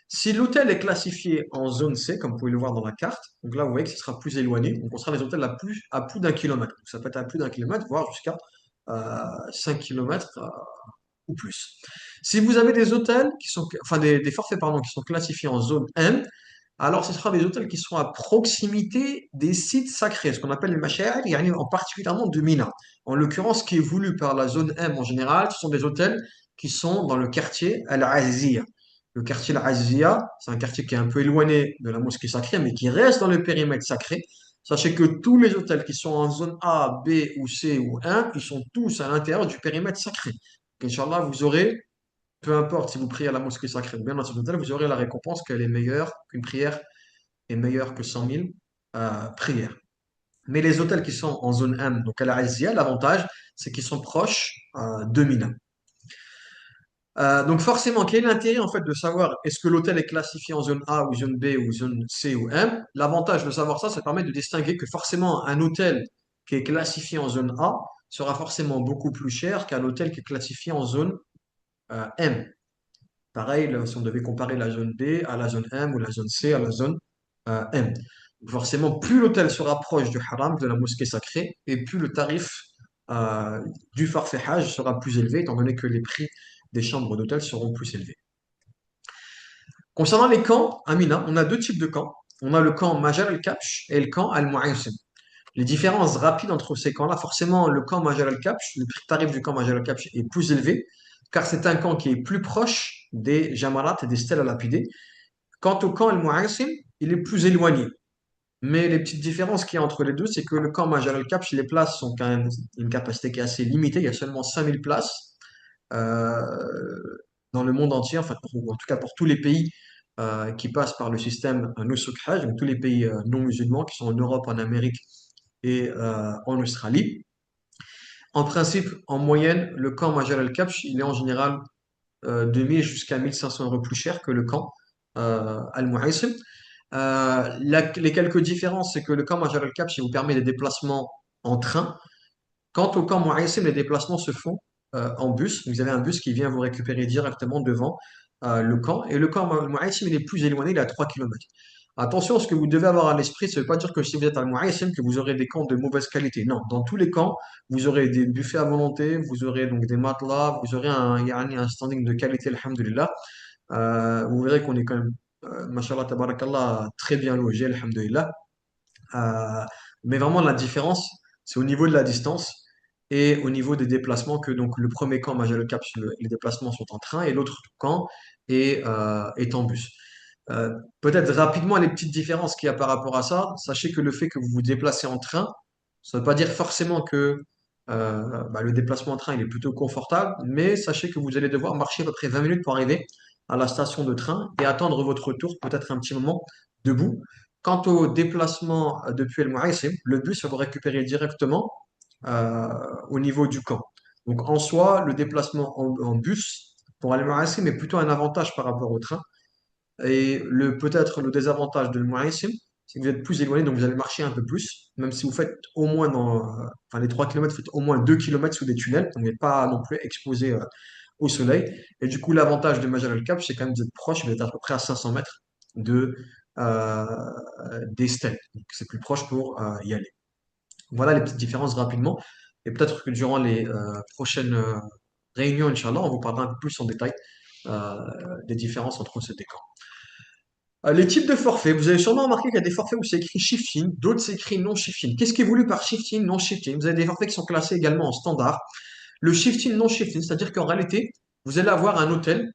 Si l'hôtel est classifié en zone C, comme vous pouvez le voir dans la carte, donc là, vous voyez que ce sera plus éloigné. Donc, on sera les hôtels à plus d'1 kilomètre. Donc, ça peut être à plus d'1 kilomètre, voire jusqu'à 5 kilomètres ou plus. Si vous avez des hôtels qui sont, enfin des forfaits pardon, qui sont classifiés en zone M, alors ce sera des hôtels qui sont à proximité des sites sacrés, ce qu'on appelle les masha'ir, en particulièrement de Mina. En l'occurrence, ce qui est voulu par la zone M en général, ce sont des hôtels qui sont dans le quartier Al-Azziya. Le quartier Al-Azziya, c'est un quartier qui est un peu éloigné de la mosquée sacrée, mais qui reste dans le périmètre sacré. Sachez que tous les hôtels qui sont en zone A, B ou C ou 1, ils sont tous à l'intérieur du périmètre sacré. Donc, Inch'Allah, vous aurez, peu importe si vous priez à la mosquée sacrée ou bien dans cet hôtel, vous aurez la récompense qu'elle est meilleure, qu'une prière est meilleure que 100 000 prières. Mais les hôtels qui sont en zone M, donc à la Azia, l'avantage, c'est qu'ils sont proches de Mina. Donc forcément, quel est l'intérêt en fait de savoir est-ce que l'hôtel est classifié en zone A ou zone B ou zone C ou M? L'avantage de savoir ça, ça permet de distinguer que forcément un hôtel qui est classifié en zone A sera forcément beaucoup plus cher qu'un hôtel qui est classifié en zone M. Pareil, si on devait comparer la zone B à la zone M ou la zone C à la zone M. Forcément, plus l'hôtel se rapproche du haram, de la mosquée sacrée, et plus le tarif euh, du forfait Hajj sera plus élevé, étant donné que les prix des chambres d'hôtel seront plus élevés. Concernant les camps, Amina, on a deux types de camps. On a le camp Majar al-Kabsh et le camp Al-Mu'aysim. Les différences rapides entre ces camps-là, forcément, le camp Majar al-Kabsh, le tarif du camp Majar al-Kabsh est plus élevé, car c'est un camp qui est plus proche des Jamarat et des stèles à lapider. Quant au camp Al-Mu'aysim, il est plus éloigné. Mais les petites différences qu'il y a entre les deux, c'est que le camp Majar al-Kabsh, les places sont quand même une capacité qui est assez limitée. Il y a seulement 5000 places euh, dans le monde entier, enfin, en tout cas pour tous les pays qui passent par le système Nusuk Hajj, donc tous les pays non musulmans qui sont en Europe, en Amérique et en Australie. En principe, en moyenne, le camp Majar al-Kabsh, il est en général 2000 jusqu'à 1500 euros plus cher que le camp Al-Mu'aysim. Les quelques différences, c'est que le camp Majar al-Kabsh, il vous permet des déplacements en train. Quant au camp Mu'aysim, les déplacements se font en bus. Vous avez un bus qui vient vous récupérer directement devant le camp. Et le camp Mu'aysim, il est plus éloigné, il est à 3 km. Attention, ce que vous devez avoir à l'esprit, ça ne veut pas dire que si vous êtes à Mu'aysim, que vous aurez des camps de mauvaise qualité. Non, dans tous les camps, vous aurez des buffets à volonté, vous aurez donc des matelas, vous aurez un standing de qualité, alhamdulillah. Vous verrez qu'on est quand même, mashallah, tabarakallah, très bien logé, alhamdulillah. Euh, mais vraiment, la différence, c'est au niveau de la distance et au niveau des déplacements que donc le premier camp, Major Cap, les déplacements sont en train et l'autre camp est en bus. Peut-être rapidement les petites différences qu'il y a par rapport à ça. Sachez que le fait que vous vous déplacez en train, ça ne veut pas dire forcément que le déplacement en train il est plutôt confortable, mais sachez que vous allez devoir marcher à peu près 20 minutes pour arriver à la station de train et attendre votre retour, peut-être un petit moment debout. Quant au déplacement depuis El Mouaïsim, le bus va vous récupérer directement euh, au niveau du camp. Donc en soi, le déplacement en bus pour El Mouaïsim est plutôt un avantage par rapport au train. Et peut-être le désavantage de El Mouaïsim, c'est que vous êtes plus éloigné, donc vous allez marcher un peu plus, même si vous faites au moins enfin les 3 km, vous faites au moins 2 km sous des tunnels, donc vous n'êtes pas non plus exposé au soleil. Et du coup, l'avantage de Majal al-Cap, c'est quand même d'être proche, vous êtes à peu près à 500 mètres de, euh, des stèles. Donc c'est plus proche pour y aller. Voilà les petites différences rapidement. Et peut-être que durant les prochaines réunions, Inch'Allah, on vous parlera un peu plus en détail euh, des différences entre ces deux camps. Les types de forfaits, vous avez sûrement remarqué qu'il y a des forfaits où c'est écrit shifting, d'autres c'est écrit non shifting. Qu'est-ce qui est voulu par shifting, non shifting? Vous avez des forfaits qui sont classés également en standard. Le shifting, non shifting, c'est-à-dire qu'en réalité, vous allez avoir un hôtel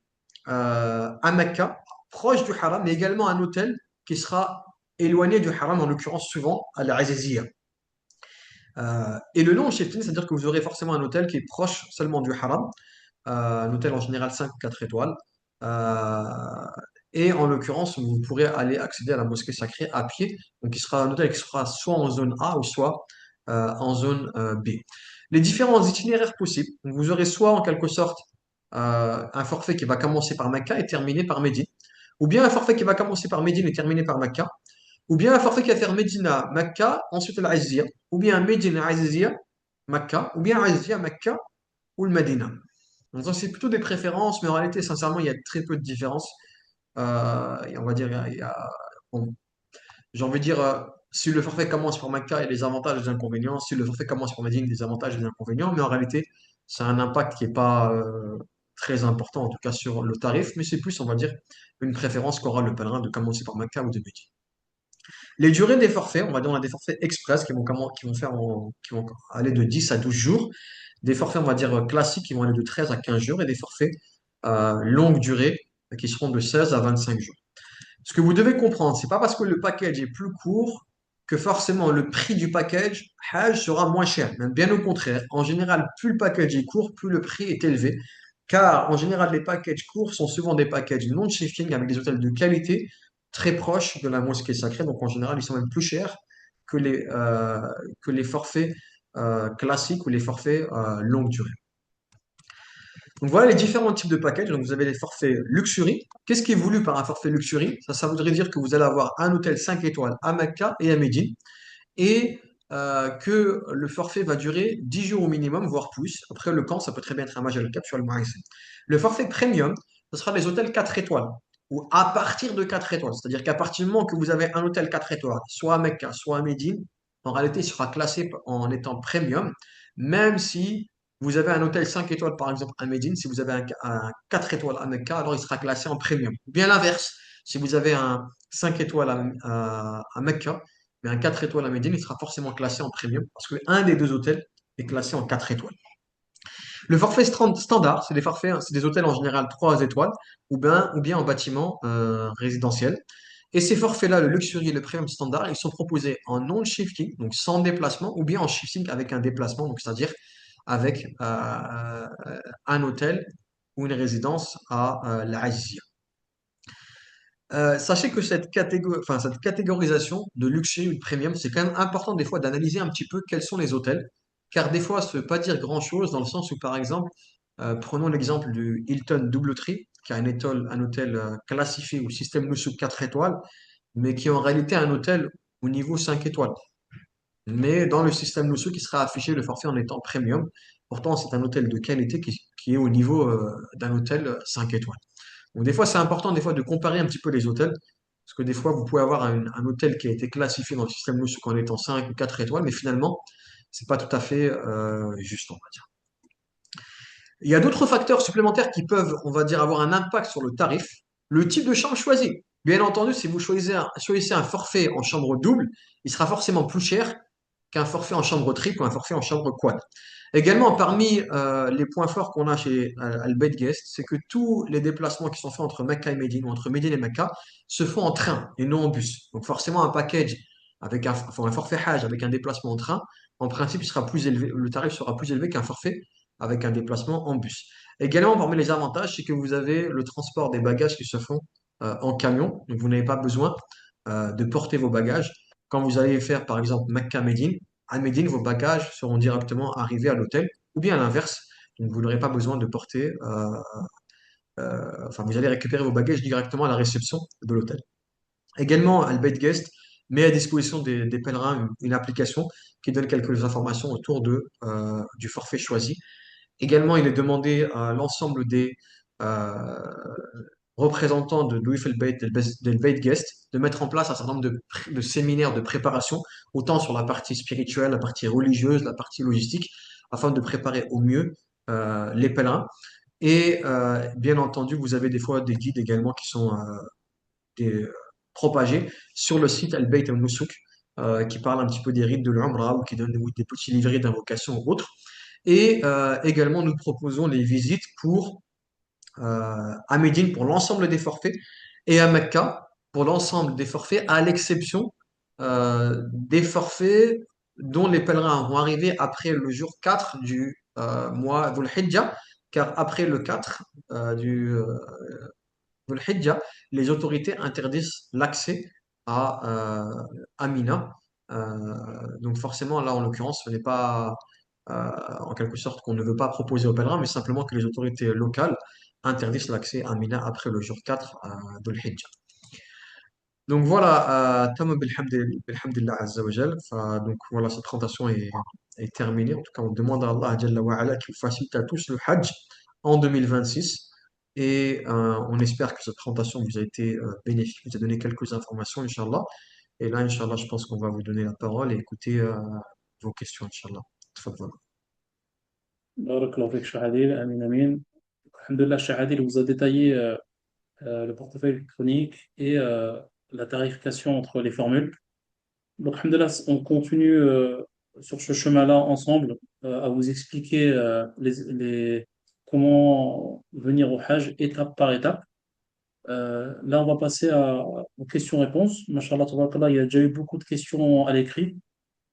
à Mecca, proche du haram, mais également un hôtel qui sera éloigné du haram, en l'occurrence souvent à la Aziziyya. Et le nom shifting, c'est-à-dire que vous aurez forcément un hôtel qui est proche seulement du haram, un hôtel en général 5 ou 4 étoiles. Euh, et en l'occurrence, vous pourrez aller accéder à la mosquée sacrée à pied. Donc, il sera un hôtel qui sera soit en zone A ou soit en zone B. Les différents itinéraires possibles. Donc, vous aurez soit en quelque sorte un forfait qui va commencer par Mecca et terminer par Médine, ou bien un forfait qui va commencer par Médine et terminer par Mecca, ou bien un forfait qui va faire Médina, Mecca, ensuite l'Azizia, ou bien Médina, Azizia, Mecca, ou bien Azizia, Mecca, ou le Medina. Donc, ça, c'est plutôt des préférences, mais en réalité, sincèrement, il y a très peu de différences. Et on va dire, bon, j'ai envie de dire, si le forfait commence par Mecca, il y a des avantages et des inconvénients. Si le forfait commence par Médine, il y a des avantages et des inconvénients. Mais en réalité, c'est un impact qui n'est pas très important, en tout cas sur le tarif, mais c'est plus, on va dire, une préférence qu'aura le pèlerin de commencer par Mecca ou de Médine. Les durées des forfaits, on va dire, on a des forfaits express qui vont aller de 10 à 12 jours. Des forfaits, on va dire, classiques qui vont aller de 13 à 15 jours et des forfaits longue durée qui seront de 16 à 25 jours. Ce que vous devez comprendre, c'est pas parce que le package est plus court que forcément le prix du package Hajj sera moins cher. Même bien au contraire. En général, plus le package est court, plus le prix est élevé. Car en général, les packages courts sont souvent des packages non-shifting avec des hôtels de qualité très proches de la mosquée sacrée. Donc en général, ils sont même plus chers que les forfaits classiques ou les forfaits longue durée. Donc voilà les différents types de packages. Donc vous avez les forfaits luxury. Qu'est-ce qui est voulu par un forfait luxury? Ça voudrait dire que vous allez avoir un hôtel 5 étoiles à Mecca et à Médine et que le forfait va durer 10 jours au minimum, voire plus. Après, le camp, ça peut très bien être un Majal Cap sur le Maïs. Le forfait premium, ce sera des hôtels 4 étoiles ou à partir de 4 étoiles. C'est-à-dire qu'à partir du moment que vous avez un hôtel 4 étoiles, soit à Mecca, soit à Médine, en réalité, il sera classé en étant premium, même si vous avez un hôtel 5 étoiles, par exemple, à Médine, si vous avez un 4 étoiles à Mecca, alors il sera classé en premium. Ou bien l'inverse, si vous avez un 5 étoiles à Mecca, mais un 4 étoiles à Médine, il sera forcément classé en premium parce qu'un des deux hôtels est classé en 4 étoiles. Le forfait standard, c'est des forfaits, c'est des hôtels en général 3 étoiles ou bien en bâtiment résidentiel. Et ces forfaits-là, le luxury et le premium standard, ils sont proposés en non-shifting, donc sans déplacement, ou bien en shifting avec un déplacement, donc c'est-à-dire avec un hôtel ou une résidence à la Azizia. Sachez que cette catégorisation de luxury ou de premium, c'est quand même important des fois d'analyser un petit peu quels sont les hôtels, car des fois, ça ne veut pas dire grand-chose dans le sens où, par exemple, prenons l'exemple du Hilton Doubletree, qui a un hôtel classifié au système Nusuk 4 étoiles, mais qui est en réalité un hôtel au niveau 5 étoiles. Mais dans le système Nusuk, qui sera affiché le forfait en étant premium. Pourtant, c'est un hôtel de qualité qui est au niveau d'un hôtel 5 étoiles. Donc des fois, c'est important des fois de comparer un petit peu les hôtels, parce que des fois, vous pouvez avoir un hôtel qui a été classifié dans le système Loussouk en étant 5 ou 4 étoiles, mais finalement, c'est pas tout à fait juste, on va dire. Il y a d'autres facteurs supplémentaires qui peuvent, on va dire, avoir un impact sur le tarif. Le type de chambre choisi. Bien entendu, si vous choisissez un forfait en chambre double, il sera forcément plus cher qu'un forfait en chambre triple ou un forfait en chambre quad. Également, parmi les points forts qu'on a chez Al Bayt Guest, c'est que tous les déplacements qui sont faits entre Mecca et Médine ou entre Médine et Mecca se font en train et non en bus. Donc forcément, un package avec un forfait Hajj avec un déplacement en train, en principe, il sera plus élevé, le tarif sera plus élevé qu'un forfait avec un déplacement en bus. Également, parmi les avantages, c'est que vous avez le transport des bagages qui se font en camion. Donc vous n'avez pas besoin de porter vos bagages. Quand vous allez faire, par exemple, Mecca-Médine, à Médine, vos bagages seront directement arrivés à l'hôtel, ou bien à l'inverse. Donc, vous n'aurez pas besoin de porter, enfin, vous allez récupérer vos bagages directement à la réception de l'hôtel. Également, Albeit Guest met à disposition des pèlerins une application qui donne quelques informations autour du forfait choisi. Également, il est demandé à l'ensemble des représentants de Louis Felbeit del Beit Guest de mettre en place un certain nombre de séminaires de préparation, autant sur la partie spirituelle, la partie religieuse, la partie logistique, afin de préparer au mieux les pèlerins. Et bien entendu, vous avez des fois des guides également qui sont propagés sur le site Al-Bayt al-Nusuk, qui parlent un petit peu des rites de l'Umrah ou qui donnent des petits livrets d'invocation ou autres. Et également, nous proposons les visites pour à Médine pour l'ensemble des forfaits et à Mecca pour l'ensemble des forfaits, à l'exception des forfaits dont les pèlerins vont arriver après le jour 4 du mois Dhul Hijjah, car après le 4 du Dhul Hijjah, les autorités interdisent l'accès à Mina. Donc forcément, là, en l'occurrence, ce n'est pas en quelque sorte qu'on ne veut pas proposer aux pèlerins, mais simplement que les autorités locales interdisent l'accès à Mina après le jour 4 Dhul Hijjah. Donc voilà, tamam bilhamdillah azza wa jal. Donc voilà, cette présentation est terminée. En tout cas, on demande à Allah Jalla wa ala qu'il facilite à tous le Hajj en 2026. Et on espère que cette présentation vous a été bénéfique, vous a donné quelques informations, Inch'Allah. Et là, Inch'Allah, je pense qu'on va vous donner la parole et écouter vos questions, Inch'Allah. Tfadhal. Barakallahu fik, Cheikh Adil. Amin, amin. Alhamdulillah, Cheikh Adil vous a détaillé le portefeuille électronique et la tarification entre les formules. Donc, alhamdulillah, on continue sur ce chemin-là ensemble à vous expliquer comment venir au Hajj étape par étape. Là, on va passer aux questions-réponses. Mashallah, tabarakallah, il y a déjà eu beaucoup de questions à l'écrit.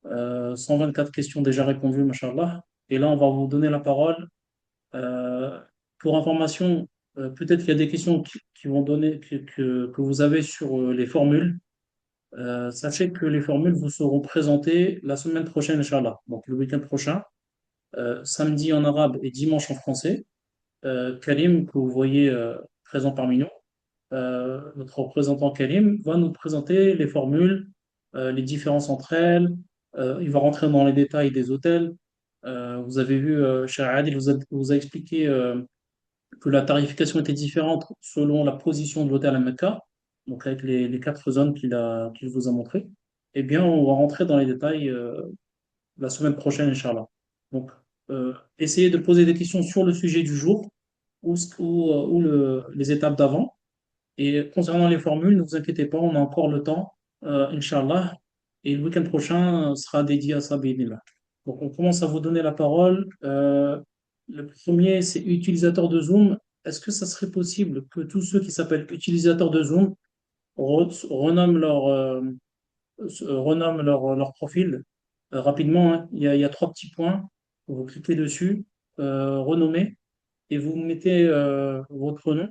124 questions déjà répondues, mashallah. Et là, on va vous donner la parole. Euh, pour information, peut-être qu'il y a des questions qui vont donner, que vous avez sur les formules. Sachez que les formules vous seront présentées la semaine prochaine, Inch'Allah. Donc le week-end prochain, samedi en arabe et dimanche en français. Karim, que vous voyez présent parmi nous, notre représentant Karim, va nous présenter les formules, les différences entre elles. Il va rentrer dans les détails des hôtels. Vous avez vu, Cheikh Adil vous a expliqué que la tarification était différente selon la position de l'hôtel à Mecca, donc avec les quatre zones qu'il vous a montrées. Eh bien, on va rentrer dans les détails la semaine prochaine, Inch'Allah. Donc, essayez de poser des questions sur le sujet du jour ou les étapes d'avant. Et concernant les formules, ne vous inquiétez pas, on a encore le temps, Inch'Allah. Et le week-end prochain sera dédié à ça, bi'idhnillah. Donc, on commence à vous donner la parole. Le premier, c'est utilisateur de Zoom. Est-ce que ça serait possible que tous ceux qui s'appellent utilisateurs de Zoom renomment leur profil rapidement, hein. Il y a trois petits points. Vous cliquez dessus, renommer, et vous mettez votre nom.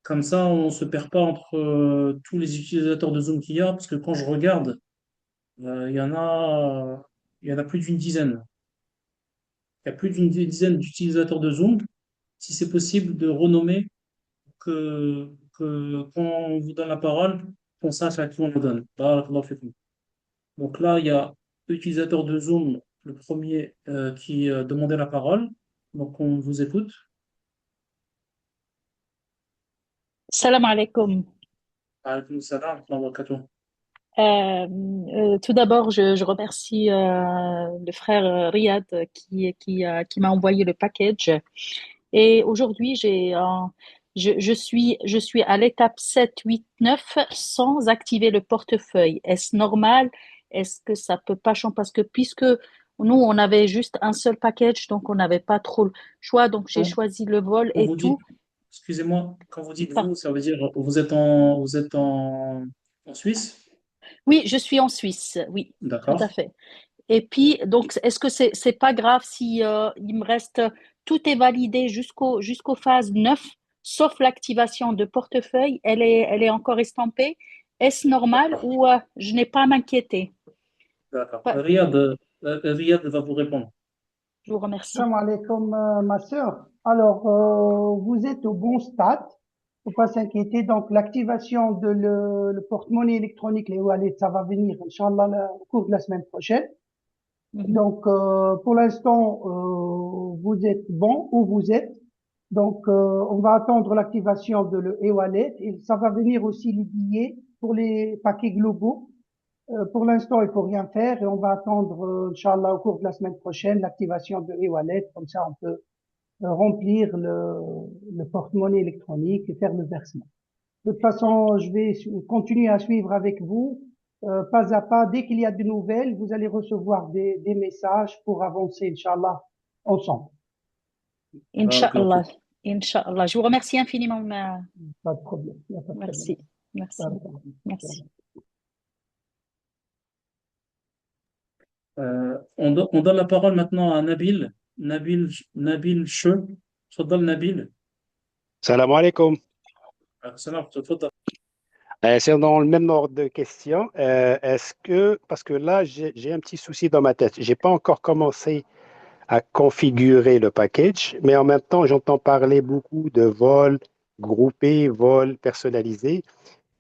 Comme ça, on ne se perd pas entre tous les utilisateurs de Zoom qu'il y a, parce que quand je regarde, il y en a plus d'une dizaine. Il y a plus d'une dizaine d'utilisateurs de Zoom. Si c'est possible de renommer, que quand on vous donne la parole, qu'on sache à qui on le donne. Barakallahu fikum. Donc là, il y a utilisateur de Zoom, le premier qui demandait la parole. Donc on vous écoute. Salam alaikum. Alaykoum salam wa rahmatullahi wa barakatuh. Tout d'abord, je remercie le frère Riyad qui m'a envoyé le package. Et aujourd'hui, je suis à l'étape 7, 8, 9 sans activer le portefeuille. Est-ce normal? Est-ce que ça peut pas changer? Parce que puisque nous, on avait juste un seul package, donc on n'avait pas trop le choix. Donc j'ai Quand, choisi le vol quand et vous dites, tout. excusez-moi, quand vous dites Enfin, vous, ça veut dire vous êtes en Suisse? oui, je suis en Suisse. Oui, tout à D'accord. fait. Et puis, donc, est-ce que c'est pas grave si il me reste, tout est validé jusqu'aux phases 9 sauf l'activation de portefeuille, elle est encore estampée. Est-ce normal ou je n'ai pas à m'inquiéter? D'accord. Pas- Riyad va vous répondre. Je vous remercie. Salam alaikum, ma sœur. Alors, vous êtes au bon stade. Faut pas s'inquiéter. Donc, l'activation de le porte-monnaie électronique, les wallets, ça va venir, Inch'Allah, au cours de la semaine prochaine. Mhm. Donc, pour l'instant, vous êtes bon où vous êtes. Donc, on va attendre l'activation de le e-wallet et ça va venir aussi les billets pour les paquets globaux. Pour l'instant, il faut rien faire et on va attendre, Inch'Allah, au cours de la semaine prochaine, l'activation de e-wallet. Comme ça, on peut remplir le porte-monnaie électronique et faire le versement. De toute façon, je vais continuer à suivre avec vous, pas à pas. Dès qu'il y a de nouvelles, vous allez recevoir des messages pour avancer, Inch'Allah, ensemble. Barakallahu Inch'Allah. fik. Inch'Allah. Je vous remercie infiniment. Pas de problème. Il n'y a pas de problème. Merci. Merci. Pas de problème. Merci. On donne la parole maintenant à Nabil. Nabil Che. تفضل Nabil. Salam alaikum. Salam, تفضل. C'est dans le même ordre de questions. Parce que là, j'ai un petit souci dans ma tête. J'ai pas encore commencé à configurer le package, mais en même temps, j'entends parler beaucoup de vols groupés, vols personnalisés.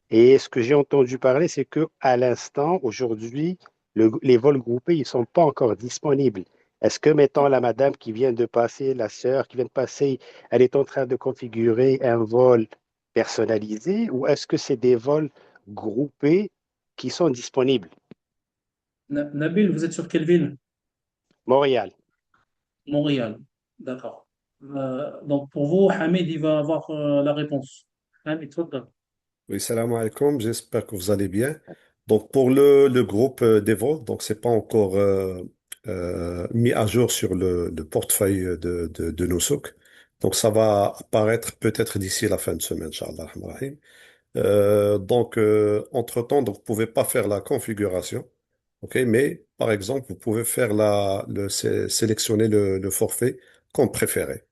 Et ce que j'ai entendu parler, c'est que à l'instant, aujourd'hui, les vols groupés, ils sont pas encore disponibles. Est-ce que, mettons, la madame qui vient de passer, la sœur qui vient de passer, elle est en train de configurer un vol personnalisé ou est-ce que c'est des vols groupés qui sont disponibles? Nabil, vous êtes sur quelle ville? Montréal. Montréal. D'accord. Donc pour vous, Hamid, il va avoir la réponse. Hamid, تفضل. Oui, salam alaikum, j'espère que vous allez bien. Donc pour le groupe Devo, donc c'est pas encore mis à jour sur le portefeuille de Nusuk. Donc ça va apparaître peut-être d'ici la fin de semaine, Inch'Allah. Rahim. Entre-temps, donc, vous pouvez pas faire la configuration, ok, mais par exemple, vous pouvez faire sélectionner le forfait comme préféré.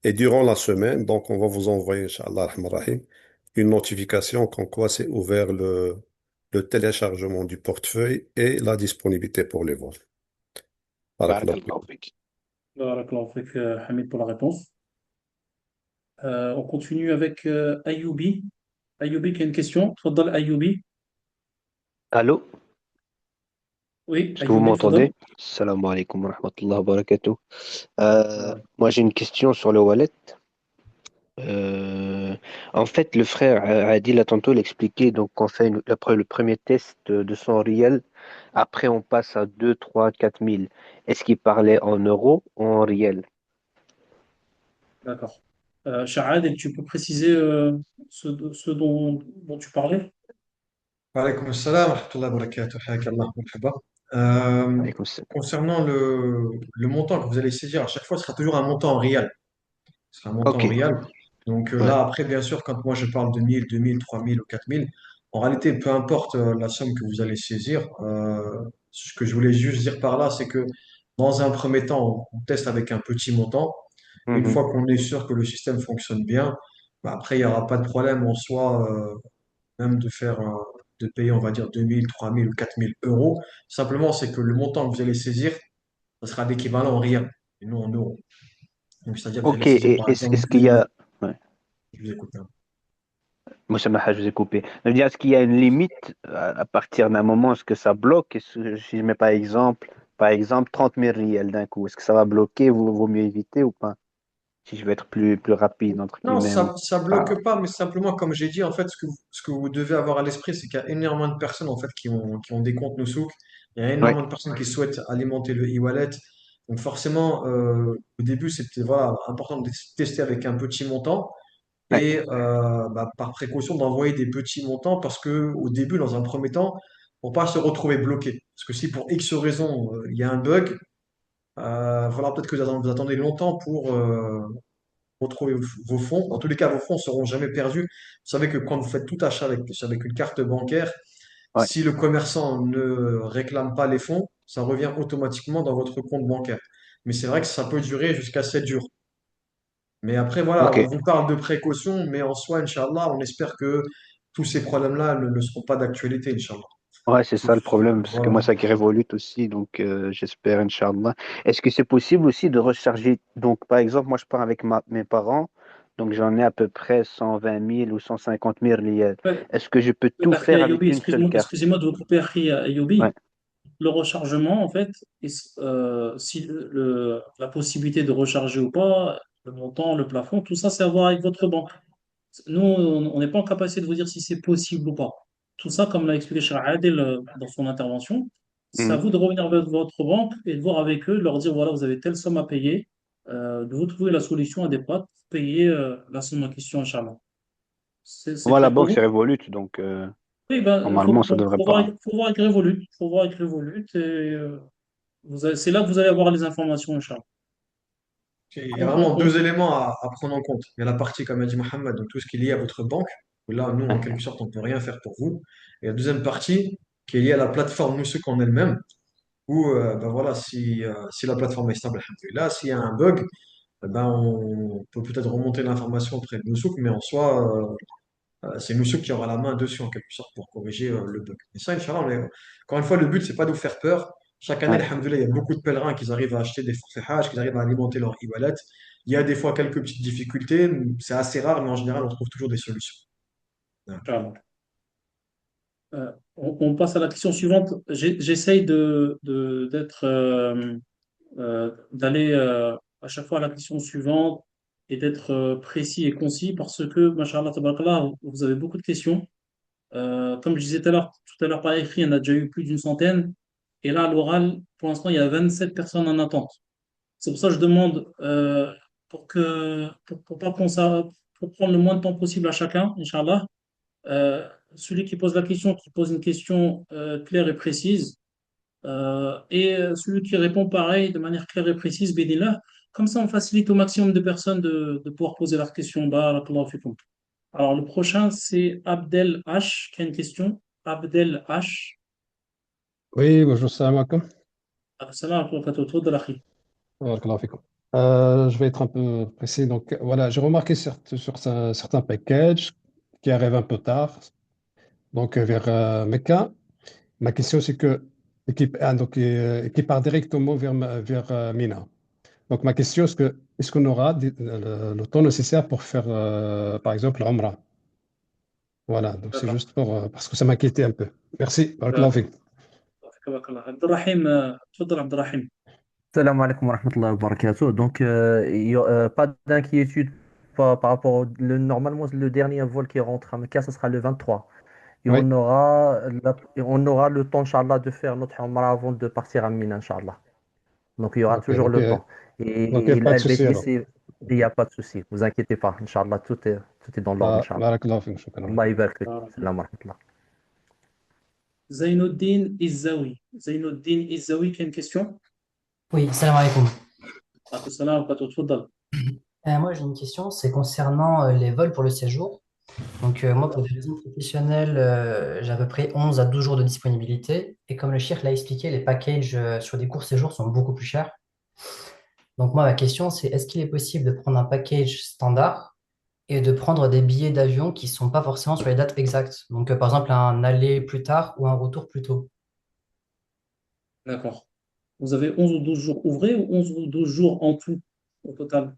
Et durant la semaine, donc, on va vous envoyer, Inch'Allah, Rahman Rahim, une notification comme quoi c'est ouvert le téléchargement du portefeuille et la disponibilité pour les vols. Barakallahu fik. Barakallahu fik. Barakallahu fik, Hamid, pour la réponse. On continue avec Ayoubi. Ayoubi qui a une question. تفضل Ayoubi. Allô, Oui, est-ce que vous Ayoubi, تفضل. m'entendez? Salam alaikum wa rahmatullahi wa barakatuh. Moi, j'ai une question sur le wallet. En fait, le frère Adil a tantôt l'expliqué. Donc, on fait après le premier test de son réel. Après, on passe à 2, 3, 4 000. Est-ce qu'il parlait en euros ou en réel? D'accord. Shahad, tu peux préciser ce dont tu parlais? Alaykoum salam wa rahmatullahi wa barakatuh. Hayyak Allah, marhaba. Euh, Alaykoum salam. Concernant le montant que vous allez saisir, à chaque fois, ce sera toujours un montant en rial. Ce sera un montant en Ok, rial. Donc ouais, là, après, bien sûr, quand moi je parle de 1000, 2000, 3000 ou 4000, en réalité, peu importe la somme que vous allez saisir, ce que je voulais juste dire par là, c'est que dans un premier temps, on teste avec un petit montant. Une mhm. fois qu'on est sûr que le système fonctionne bien, bah, après, il n'y aura pas de problème en soi, même de payer, on va dire, 2000, 3000 ou 4000 euros. Simplement, c'est que le montant que vous allez saisir, ça sera d'équivalent en rien, et non en euros. Donc, c'est-à-dire que vous allez Ok, saisir, et par est-ce exemple, est-ce qu'il y a... Ouais. je vous écoute, hein. Moi, ça m'a je vous ai coupé. Je veux dire, est-ce qu'il y a une limite à partir d'un moment, est-ce que ça bloque? Si je mets par exemple 30 000 riels d'un coup, est-ce que ça va bloquer? Vaut mieux éviter ou pas? Si je veux être plus rapide, entre Non, guillemets. ça Ah, bloque pas, mais simplement, comme j'ai dit, en fait, ce que vous devez avoir à l'esprit, c'est qu'il y a énormément de personnes, en fait, qui ont des comptes Nousouk. Il y a ouais, énormément de personnes qui souhaitent alimenter le e-wallet. Donc, forcément, au début, c'était voilà, important de tester avec un petit montant ouais. et bah, par précaution d'envoyer des petits montants parce que au début, dans un premier temps, pour pas se retrouver bloqué. Parce que si pour X raison, il y a un bug, voilà, peut-être que vous attendez longtemps pour retrouver vos fonds. En tous les cas, vos fonds ne seront jamais perdus. Vous savez que quand vous faites tout achat avec une carte bancaire, Ouais. si le commerçant ne réclame pas les fonds, ça revient automatiquement dans votre compte bancaire. Mais c'est vrai que ça peut durer jusqu'à 7 jours. Mais après, voilà, Ok. on vous parle de précaution, mais en soi, Inch'Allah, on espère que tous ces problèmes-là ne seront pas d'actualité, Inch'Allah. Ouais, c'est ça le problème, parce que Voilà. moi, ça qui révolute aussi, donc j'espère, Inch'Allah. Est-ce que c'est possible aussi de recharger? Donc, par exemple, moi, je pars avec mes parents, donc j'en ai à peu près 120 000 ou 150 000 riels. Ouais, Est-ce que je peux ouais, tout Akhi faire avec Ayoubi, une seule carte? excusez-moi de vous couper, Akhi Ouais. Ayoubi. Le rechargement, en fait, si la possibilité de recharger ou pas, le montant, le plafond, tout ça, c'est à voir avec votre banque. Nous, on n'est pas en capacité de vous dire si c'est possible ou pas. Tout ça, comme l'a expliqué Cheikh Adel dans son intervention, c'est à Mhm. vous de revenir vers votre banque et de voir avec eux, de leur dire, voilà, vous avez telle somme à payer, de vous trouver la solution adéquate pour payer la somme en question, Inch'Allah. C'est Moi, la clair pour banque, vous? c'est Revolut, donc Oui, ben, normalement, ça devrait pas. faut voir avec Revolut. Faut voir avec Revolut et c'est là que vous allez avoir les informations, Inch'Allah. Il y a vraiment deux éléments à prendre en compte. Il y a la partie, comme a dit Mohamed, donc tout ce qui est lié à votre banque, où là, nous, en quelque sorte, on ne peut rien faire pour vous. Et la deuxième partie, qui est liée à la plateforme Moussuk en elle-même, où, ben voilà, si la plateforme est stable, alhamdoulilah, s'il y a un bug, ben on peut peut-être remonter l'information auprès de Moussuk, mais en soi, c'est Moussuk qui aura la main dessus, en quelque sorte, pour corriger le bug. Et ça, Inch'Allah, encore une fois, le but, c'est pas de vous faire peur. Chaque année, Ouais. alhamdoulilah, il y a beaucoup de pèlerins qui arrivent à acheter des forfaits Hajj, qui arrivent à alimenter leur e-wallet. Il y a des fois quelques petites difficultés, c'est assez rare, mais en général, on trouve toujours des solutions. Voilà. Inch'Allah. On passe à la question suivante. J'essaye d'aller à chaque fois à la question suivante et d'être précis et concis parce que, machallah, tabarakallah, vous avez beaucoup de questions. Comme je disais tout à l'heure par écrit, il y en a déjà eu plus d'une centaine. Et là, à l'oral, pour l'instant, il y a 27 personnes en attente. C'est pour ça que je demande pour pas qu'on pour prendre le moins de temps possible à chacun, Inch'Allah. Celui qui pose la question, qui pose une question claire et précise, celui qui répond pareil, de manière claire et précise, bénillah. Comme ça, on facilite au maximum de personnes de pouvoir poser leurs questions. Barakallahu fikum. Alors, le prochain, c'est Abdel H qui a une question. Abdel H. Oui, bonjour, salam alaikum. Salam alaikum wa rahmatullahi wa barakatuh. Barakallahu fikum. Je vais être un peu précis. Donc, voilà, j'ai remarqué sur certains packages qui arrivent un peu tard, donc vers Mecca. Ma question, c'est que qui part directement vers Mina. Donc, ma question, est-ce qu'on aura le temps nécessaire pour faire, par exemple, l'Umrah? Voilà, donc c'est D'accord. juste parce que ça m'inquiétait un peu. Merci. Barakallahu D'accord. fikum. Barakallah. Abdelrahim, تفضل Abdelrahim. Salam alaikum wa rahmatullahi wa barakatuh. Donc, pas d'inquiétude par rapport normalement, le dernier vol qui rentre à Mecca, ce sera le 23. Et Oui, on aura le temps, Inch'Allah, de faire notre Umrah avant de partir à Mina, Inch'Allah. Donc, il y aura ok, toujours le temps. donc il n'y a Et pas de Al-Bayt, souci alors. il n'y a pas de souci. Vous inquiétez pas, Inch'Allah. Tout est dans l'ordre, Inch'Allah. Barakallahu fikum. Shukran. Allah yabarak fik. Barakallah. Salam wa rahmatullah. Zainuddin Izzaoui. Zainuddin Izzaoui qui a une question. Oui, salam alaikum. Alaykoum salam wa rahmatullahi, tfaddal. Moi, j'ai une question, c'est concernant les vols pour le séjour. Donc, moi, pour des raisons professionnelles, j'ai à peu près 11 à 12 jours de disponibilité. Et comme le Cheikh l'a expliqué, les packages sur des courts séjours sont beaucoup plus chers. Donc, moi, ma question, c'est est-ce qu'il est possible de prendre un package standard et de prendre des billets d'avion qui ne sont pas forcément sur les dates exactes? Donc, par exemple, un aller plus tard ou un retour plus tôt. D'accord. Vous avez 11 ou 12 jours ouvrés ou 11 ou 12 jours en tout au total?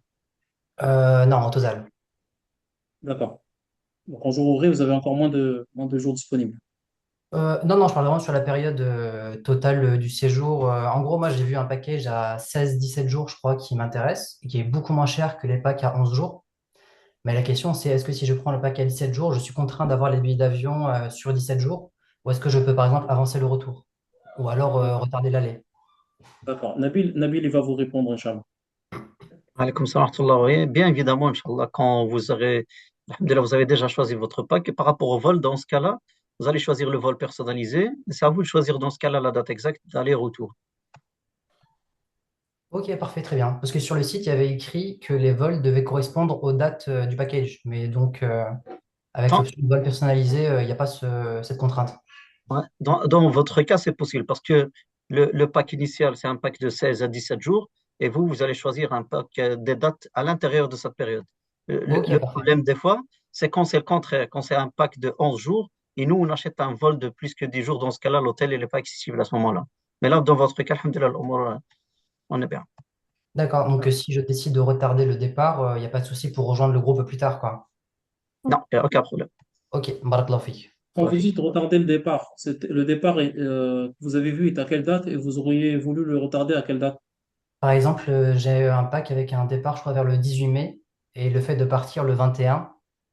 Non, en total. D'accord. Donc en jours ouvrés, vous avez encore moins de jours disponibles. Non, non, je parle vraiment sur la période totale du séjour. En gros, moi, j'ai vu un package à 16-17 jours, je crois, qui m'intéresse et qui est beaucoup moins cher que les packs à 11 jours. Mais la question, c'est est-ce que si je prends le pack à 17 jours, je suis contraint d'avoir les billets d'avion sur 17 jours ou est-ce que je peux, par exemple, avancer le retour ou alors retarder l'aller? D'accord. Nabil, il va vous répondre, Inch'Allah. Alaykoum salam wa rahmatullah. Oui, bien évidemment, Inch'Allah, quand vous aurez, alhamdoulilah, vous avez déjà choisi votre pack, et par rapport au vol, dans ce cas-là, vous allez choisir le vol personnalisé. C'est à vous de choisir dans ce cas-là la date exacte d'aller-retour. Ok, parfait, très bien. Parce que sur le site, il y avait écrit que les vols devaient correspondre aux dates du package. Mais donc, avec Dans, l'option de vol personnalisé, il n'y a pas cette contrainte. ouais, dans votre cas, c'est possible parce que le pack initial, c'est un pack de 16 à 17 jours et vous allez choisir un pack des dates à l'intérieur de cette période. Ok, Le parfait. problème, des fois, c'est quand c'est le contraire, quand c'est un pack de 11 jours et nous, on achète un vol de plus que 10 jours. Dans ce cas-là, l'hôtel, il n'est pas accessible à ce moment-là. Mais là, dans votre cas, alhamdoulilah, on est bien. D'accord, donc si je décide de retarder le départ, il n'y a pas de souci pour rejoindre le groupe plus tard, quoi. Non, il n'y a aucun problème. Ok, barakallahu fik. Quand vous dites retarder le départ, le départ vous avez vu est à quelle date et vous auriez voulu le retarder à quelle date? Par exemple, j'ai un pack avec un départ, je crois, vers le 18 mai, et le fait de partir le 21,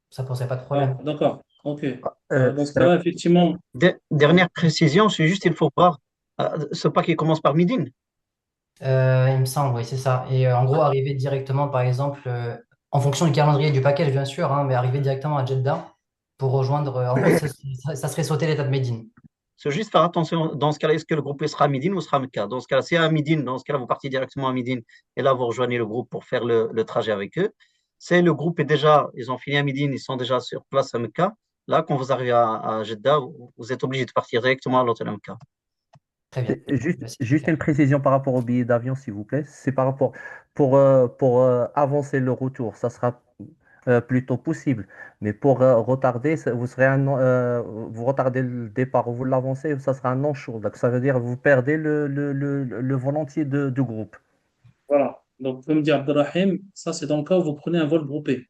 ça posait pas de Ah, problème. d'accord. Ok. Euh, Dans ce euh, cas-là, effectivement, Dernière précision, c'est juste, il faut voir, ce pack, il commence par Midin. Il me semble, oui, c'est ça. Et en gros, arriver directement, par exemple, en fonction du calendrier du package, bien sûr, hein, mais arriver directement à Jeddah pour rejoindre. En gros, ça serait sauter l'étape de Médine. C'est juste faire attention, dans ce cas-là, est-ce que le groupe sera à Médine ou sera à Mecca? Dans ce cas-là, c'est à Médine, dans ce cas-là, vous partez directement à Médine et là, vous rejoignez le groupe pour faire le trajet avec eux. C'est le groupe est déjà, ils ont fini à Médine, ils sont déjà sur place à Mecca. Là, quand vous arrivez à Jeddah, vous êtes obligé de partir directement à l'hôtel à Mecca. Très bien. Juste une précision par rapport au billet d'avion, s'il vous plaît. C'est par rapport pour avancer le retour, ça sera plutôt possible. Mais pour retarder, vous serez vous retardez le départ ou vous l'avancez, ça sera un non-show. Donc ça veut dire que vous perdez le volontiers du groupe. Voilà. Donc, comme dit Abdelrahim, ça c'est dans le cas où vous prenez un vol groupé.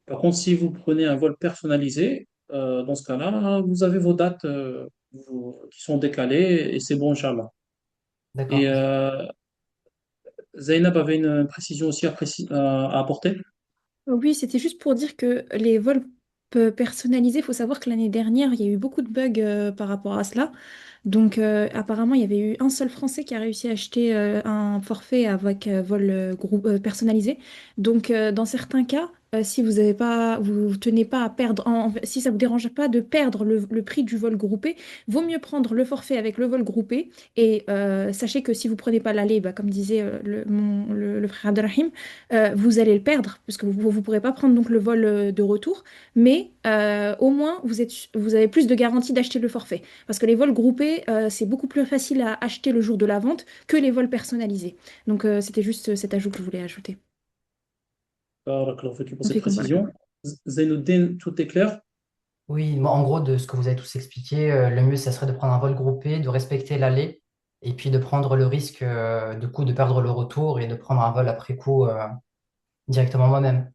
Par contre, si vous prenez un vol personnalisé, dans ce cas-là, vous avez vos dates qui sont décalées et c'est bon, Inch'Allah. D'accord. Et Zainab avait une précision aussi à apporter. Oui, c'était juste pour dire que les vols personnalisés, il faut savoir que l'année dernière, il y a eu beaucoup de bugs par rapport à cela. Donc, apparemment, il y avait eu un seul Français qui a réussi à acheter un forfait avec vol personnalisé. Donc, dans certains cas, si vous avez pas, vous tenez pas à perdre, si ça vous dérange pas de perdre le prix du vol groupé, vaut mieux prendre le forfait avec le vol groupé. Et sachez que si vous prenez pas l'aller, bah, comme disait le frère Abdelrahim, vous allez le perdre, parce que vous ne pourrez pas prendre donc le vol de retour, mais au moins vous avez plus de garantie d'acheter le forfait. Parce que les vols groupés, c'est beaucoup plus facile à acheter le jour de la vente que les vols personnalisés. Donc c'était juste cet ajout que je voulais ajouter. Barakallahu fik pour On cette fait comme ça. précision. Zainuddin, tout est clair? Oui, moi, en gros, de ce que vous avez tous expliqué, le mieux, ça serait de prendre un vol groupé, de respecter l'aller, et puis de prendre le risque, du coup, de perdre le retour et de prendre un vol après coup, directement moi-même.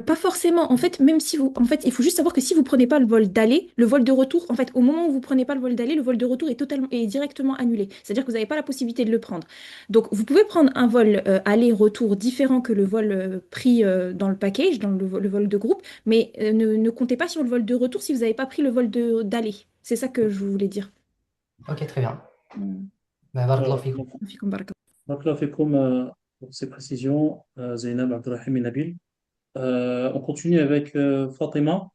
Pas forcément. En fait, même si vous, en fait, il faut juste savoir que si vous prenez pas le vol d'aller, le vol de retour, en fait, au moment où vous prenez pas le vol d'aller, le vol de retour est directement annulé. C'est-à-dire que vous n'avez pas la possibilité de le prendre. Donc, vous pouvez prendre un vol aller-retour différent que le vol pris dans le package, dans le vol de groupe, mais ne comptez pas sur le vol de retour si vous n'avez pas pris le vol d'aller. C'est ça que je voulais dire. Ok, très bien. Mm. Ben, barakallahu Voilà. fikum. Fikum baraka. Barakallahu fikum pour ces précisions, Zainab, Abdelrahim et Nabil. On continue avec Fatima.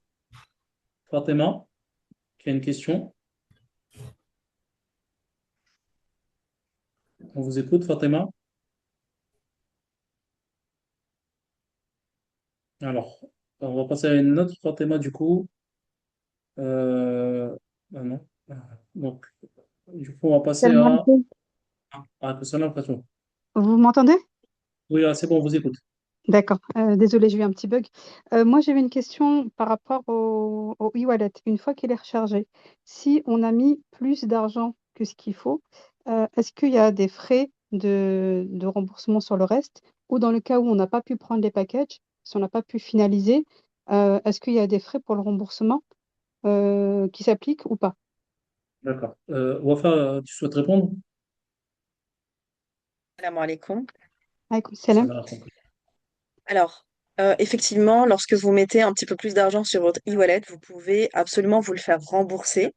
Fatima, qui a une question. On vous écoute, Fatima. Alors, on va passer à une autre Fatima du coup. Ah non. Donc, du coup, on va passer Salam à. alaikum. Ah, salam, Fatima. Vous m'entendez? Oui, là, c'est bon, on vous écoute. D'accord. Désolée, j'ai eu un petit bug. Moi, j'avais une question par rapport au e-wallet. Une fois qu'il est rechargé, si on a mis plus d'argent que ce qu'il faut, est-ce qu'il y a des frais de remboursement sur le reste? Ou dans le cas où on n'a pas pu prendre les packages, si on n'a pas pu finaliser, est-ce qu'il y a des frais pour le remboursement qui s'appliquent ou pas? D'accord. Wafa, tu souhaites répondre? Salam alaikum. Alaykoum salam. Salam. Alors, effectivement, lorsque vous mettez un petit peu plus d'argent sur votre e-wallet, vous pouvez absolument vous le faire rembourser.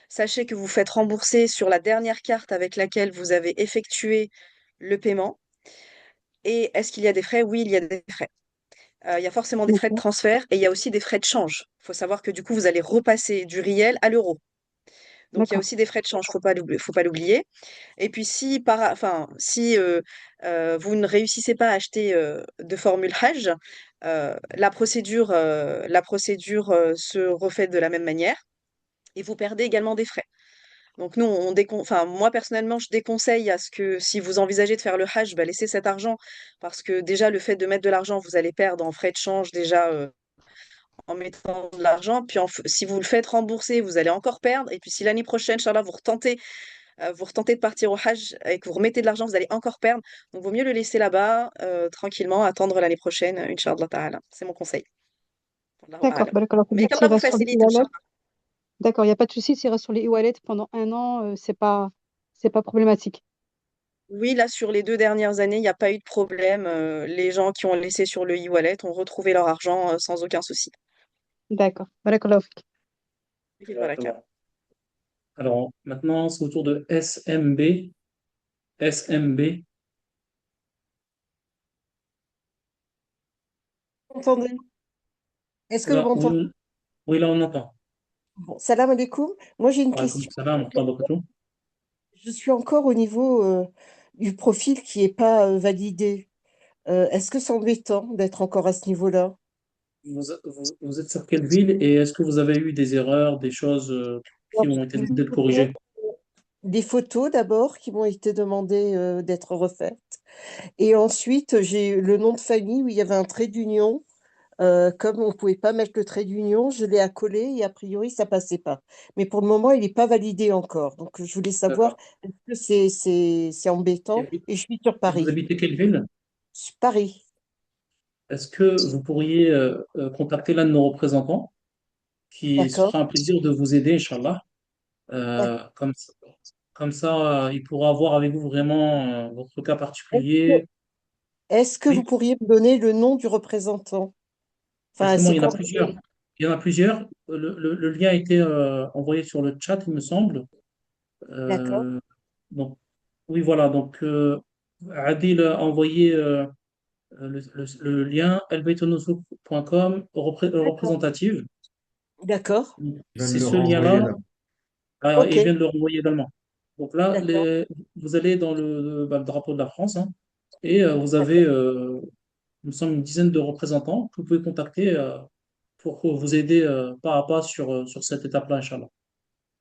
Sachez que vous faites rembourser sur la dernière carte avec laquelle vous avez effectué le paiement. Et est-ce qu'il y a des frais? Oui, il y a des frais. Il y a forcément des frais de D'accord. transfert et il y a aussi des frais de change. Il faut savoir que du coup, vous allez repasser du réel à l'euro. Donc, il y a D'accord. aussi des frais de change, faut pas l'oublier. Et puis, si vous ne réussissez pas à acheter de formule Hajj, la procédure se refait de la même manière et vous perdez également des frais. Donc, moi, personnellement, je déconseille à ce que si vous envisagez de faire le Hajj, bah, laissez cet argent parce que déjà, le fait de mettre de l'argent, vous allez perdre en frais de change déjà en mettant de l'argent. Puis si vous le faites rembourser, vous allez encore perdre. Et puis si l'année prochaine, Inch'Allah, vous retentez de partir au Hajj et que vous remettez de l'argent, vous allez encore perdre. Donc, vaut mieux le laisser là-bas, tranquillement, attendre l'année prochaine, Inch'Allah ta'ala. C'est mon conseil. Wallahu D'accord. a'lam. Barakallahu fik. Mais Donc, s'il qu'Allah vous reste sur le facilite, e-wallet, Inch'Allah. d'accord, il n'y a pas de souci, s'il reste sur les e-wallets pendant un an, c'est pas problématique. Oui, là, sur les 2 dernières années, il n'y a pas eu de problème. Les gens qui ont laissé sur le e-wallet ont retrouvé leur argent sans aucun souci. D'accord. Barakallahu fik. Baraka. Alors, maintenant, c'est au tour de SMB. SMB. Entendez? Est-ce que vous Là, m'entendez? oui, oui, là, on entend. Bon, salam alaikum. Moi, j'ai une Wa alaykoum question. salam wa rahmatullahi wa barakatuh. Je suis encore au niveau du profil qui n'est pas validé. Est-ce que c'est embêtant d'être encore à ce niveau-là? Vous êtes sur quelle ville et est-ce que vous avez eu des erreurs, des choses qui Alors, ont j'ai été eu demandées de corriger? des photos d'abord qui m'ont été demandées d'être refaites. Et ensuite, j'ai eu le nom de famille où il y avait un trait d'union. Comme on ne pouvait pas mettre le trait d'union, je l'ai accolé et a priori, ça passait pas. Mais pour le moment, il n'est pas validé encore. Donc, je voulais savoir, D'accord. est-ce que c'est embêtant? Et je suis sur Et vous Paris. habitez quelle ville? Paris. Est-ce que vous pourriez contacter l'un de nos représentants qui se D'accord. fera un plaisir de vous aider, Inch'Allah. D'accord. Comme ça, il pourra voir avec vous vraiment votre cas Est-ce que, particulier. est-ce que vous Oui, pourriez me donner le nom du représentant? Enfin, justement, c'est il y en a quoi? plusieurs. Il y en a plusieurs. Le lien a été envoyé sur le chat, il me semble. D'accord. Euh, donc, oui, voilà. Donc, Adil a envoyé le lien elbeytenoussouk.com D'accord. représentative. D'accord. Je vais C'est le ce renvoyer lien-là. là. Ah, Ok. il vient de le renvoyer également. Donc là, D'accord. vous allez dans le drapeau de la France, hein, et vous avez, il me semble, une dizaine de représentants que vous pouvez contacter pour vous aider pas à pas sur cette étape-là, Inch'Allah.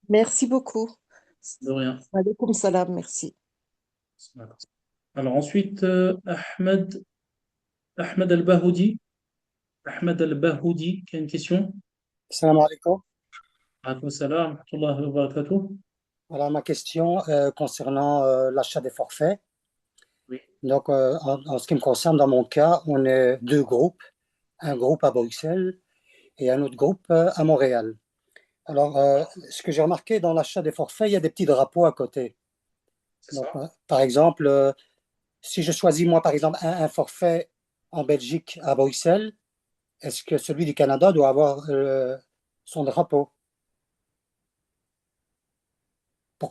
Merci beaucoup. De rien. Alaikum salam. Merci. D'accord. Alors ensuite, Ahmed Al-Bahoudi. Ahmed Al-Bahoudi, qui a une question. Salam alaikum. Alaykoum salam, wa rahmatullahi wa barakatuh. Voilà ma question concernant l'achat des forfaits. Oui. Donc, en ce qui me concerne, dans mon cas, on est deux groupes, un groupe à Bruxelles et un autre groupe à Montréal. Alors, ce que j'ai remarqué dans l'achat des forfaits, il y a des petits drapeaux à côté. C'est Donc, ça. par exemple, si je choisis, moi, par exemple, un forfait en Belgique à Bruxelles, est-ce que celui du Canada doit avoir son drapeau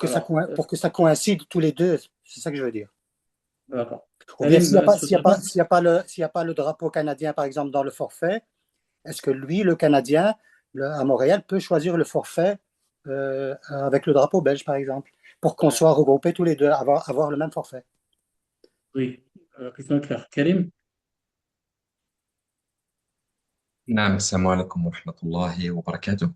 Alors, pour que ça coïncide tous les deux? C'est ça que je veux dire. d'accord. Ou bien Karim, s'il n'y a pas, ce drapeau, s'il y a pas le drapeau canadien, par exemple, dans le forfait, est-ce que lui, le Canadien, à Montréal, peut choisir le forfait avec le drapeau belge, par exemple, pour qu'on soit regroupés tous les deux, avoir le même forfait? oui, question est claire. Karim, Naam, assalamu alaikum wa rahmatullahi wa barakatuh.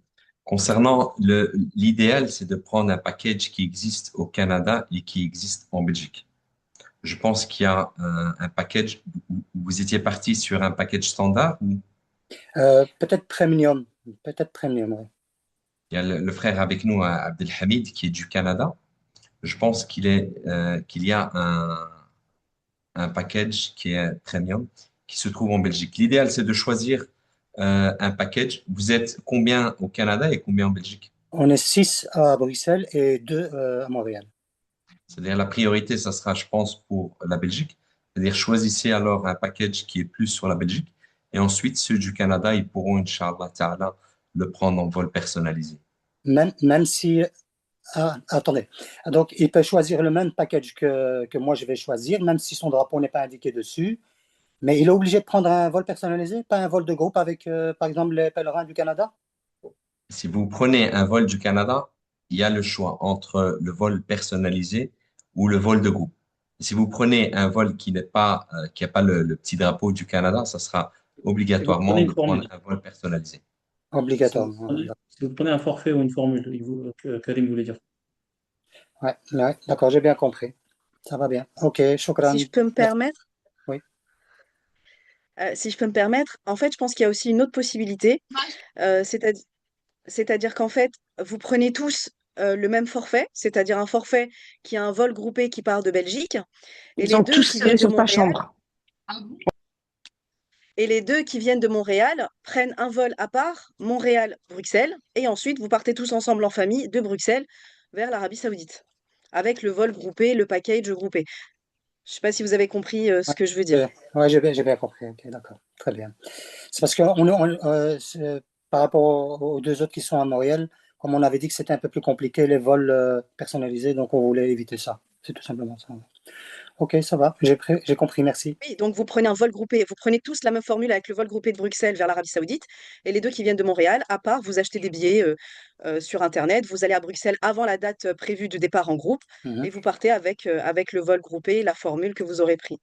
Concernant l'idéal, c'est de prendre un package qui existe au Canada et qui existe en Belgique. Je pense qu'il y a un package, vous étiez parti sur un package standard ou Peut-être premium, oui. il y a le frère avec nous, Abdelhamid, qui est du Canada. Je pense qu'il y a un package qui est premium, qui se trouve en Belgique. L'idéal, c'est de choisir un package. Vous êtes combien au Canada et combien en Belgique? On est 6 à Bruxelles et 2 à Montréal. C'est-à-dire la priorité, ça sera, je pense, pour la Belgique. C'est-à-dire choisissez alors un package qui est plus sur la Belgique. Et ensuite, ceux du Canada, ils pourront, Inch'Allah Ta'ala, le prendre en vol personnalisé. Même si... Ah, attendez. Donc, il peut choisir le même package que moi je vais choisir, même si son drapeau n'est pas indiqué dessus. Mais il est obligé de prendre un vol personnalisé, pas un vol de groupe avec, par exemple, les pèlerins du Canada? Si vous prenez un vol du Canada, il y a le choix entre le vol personnalisé ou le vol de groupe. Si vous prenez un vol qui n'est pas, qui n'a pas le petit drapeau du Canada, ça sera si vous prenez obligatoirement une de prendre formule, un vol personnalisé. Obligatoirement. si vous prenez un forfait ou une formule, Karim voulait dire. Ouais, d'accord, j'ai bien compris. Ça va bien. Ok, shukran. Si je peux me permettre, Oui. si je peux me permettre, en fait, je pense qu'il y a aussi une autre possibilité, c'est-à-dire qu'en fait, vous prenez tous le même forfait, c'est-à-dire un forfait qui a un vol groupé qui part de Belgique, et Ils les ont deux tous qui serré viennent de sur ta Montréal, chambre. prennent un vol à part, Montréal-Bruxelles, et ensuite vous partez tous ensemble en famille de Bruxelles vers l'Arabie Saoudite, avec le vol groupé, le package groupé. Je ne sais pas si vous avez compris ce que je veux dire. Ouais, j'ai bien compris. Ok, d'accord. Très bien. C'est parce que par rapport aux deux autres qui sont à Montréal, comme on avait dit que c'était un peu plus compliqué, les vols personnalisés, donc on voulait éviter ça. C'est tout simplement ça. Ok, ça va, j'ai compris, merci. Oui, donc vous prenez un vol groupé, vous prenez tous la même formule avec le vol groupé de Bruxelles vers l'Arabie Saoudite et les deux qui viennent de Montréal, à part vous achetez des billets sur Internet, vous allez à Bruxelles avant la date prévue de départ en groupe et vous partez avec le vol groupé, la formule que vous aurez pris.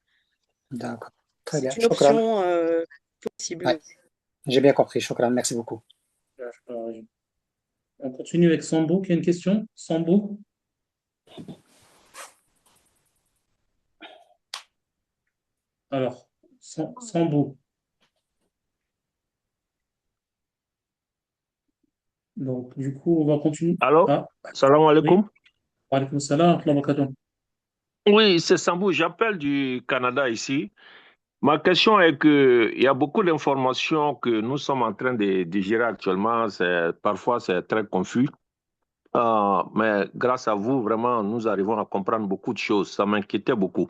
D'accord, très bien. C'est une Shukran. option possible. Ouais, j'ai bien compris, shukran, merci beaucoup. On continue avec Sambo qui a une question. Sambo. Alors, Sambo. Donc, du coup, on va continuer. Allô? Ah, Salam oui. alaikum. Wa alaykoum salam wa rahmatullahi wa barakatuh. Oui, c'est Sambou, j'appelle du Canada ici. Ma question est que il y a beaucoup d'informations que nous sommes en train de gérer actuellement. Parfois, c'est très confus. Mais grâce à vous, vraiment, nous arrivons à comprendre beaucoup de choses. Ça m'inquiétait beaucoup.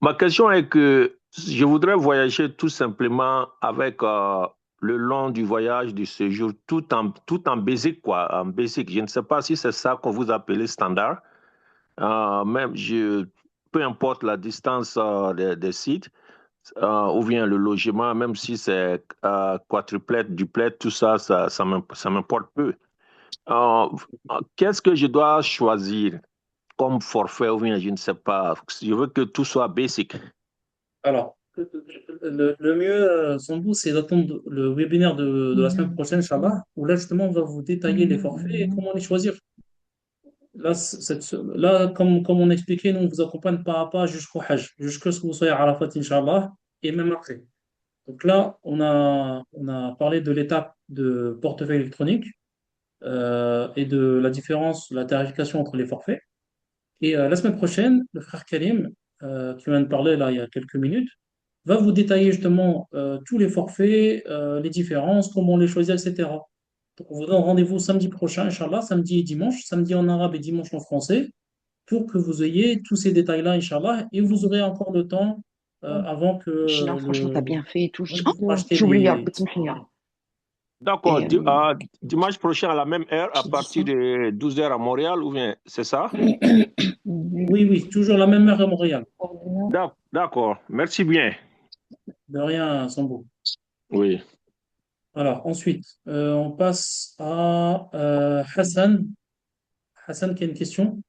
Ma question est que je voudrais voyager tout simplement avec le long du voyage, du séjour, tout en basic, quoi, en basic. Je ne sais pas si c'est ça que vous appelez standard. Même peu importe la distance des sites ou bien le logement, même si c'est quadruplette, duplette, tout ça, ça m'importe peu. Euh, Qu'est-ce que je dois choisir comme forfait ou bien je ne sais pas. Je veux que tout soit basic. Alors, le mieux, Sambou, c'est d'attendre le webinaire de la semaine prochaine, Inch'Allah, où là, justement, on va vous détailler les forfaits et comment les choisir. Là, comme on expliquait, nous, on vous accompagne pas à pas jusqu'au Hajj, jusqu'à ce que vous soyez à Arafat, Inch'Allah, et même après. Donc là, on a parlé de l'étape de portefeuille électronique et de la différence, la tarification entre les forfaits. Et la semaine prochaine, le frère Karim, qui vient de parler là il y a quelques minutes, va vous détailler justement tous les forfaits, les différences, comment les choisir, etc. Donc, on vous donne rendez-vous samedi prochain, Inch'Allah, samedi et dimanche, samedi en arabe et dimanche en français, pour que vous ayez tous ces détails-là, Inch'Allah, et vous aurez encore le temps avant que Non, franchement, t'as bien fait et tout. pour acheter J'ai oublié un les. petit peu. D'accord. Et Dimanche prochain à la même heure, à partir de 12 heures à Montréal, ou bien, c'est ça? Oui, oui, toujours la même heure à Montréal. D'accord. Merci bien. De rien, Sambo. Oui. Alors, ensuite, on passe à Hassan. Hassan qui a une question.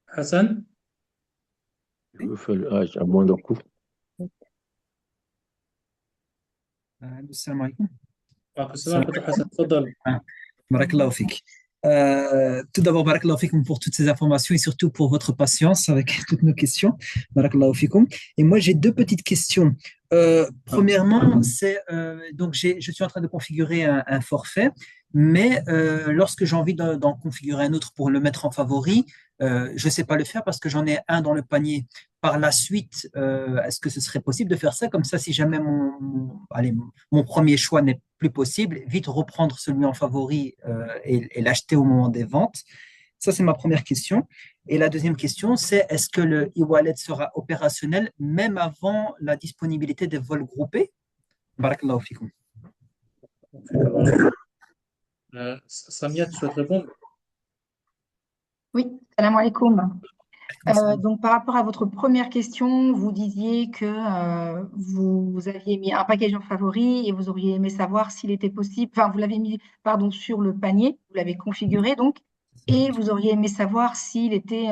Hassan? Je veux faire le Hajj à moindre coût. السلام عليكم. السلام عليكم Hassan. تفضل. بارك الله فيك. Tout d'abord, barakallahu fikoum pour toutes ces informations et surtout pour votre patience avec toutes nos questions. Barakallahu fikoum. Et moi, j'ai deux petites questions. Premièrement, donc je suis en train de configurer un forfait, mais lorsque j'ai envie d'en configurer un autre pour le mettre en favori, je ne sais pas le faire parce que j'en ai un dans le panier. Par la suite, est-ce que ce serait possible de faire ça? Comme ça, si jamais mon premier choix n'est plus possible, vite reprendre celui en favori et l'acheter au moment des ventes. Ça, c'est ma première question. Et la deuxième question, c'est est-ce que le e-wallet sera opérationnel même avant la disponibilité des vols groupés? Barakallahu fikoum. Samia, tu souhaites répondre? Oui, salam alaikum. Donc, par rapport à votre première question, vous disiez que vous aviez mis un package en favori et vous auriez aimé savoir s'il était possible, enfin, vous l'avez mis, pardon, sur le panier, vous l'avez configuré donc, et vous auriez aimé savoir s'il était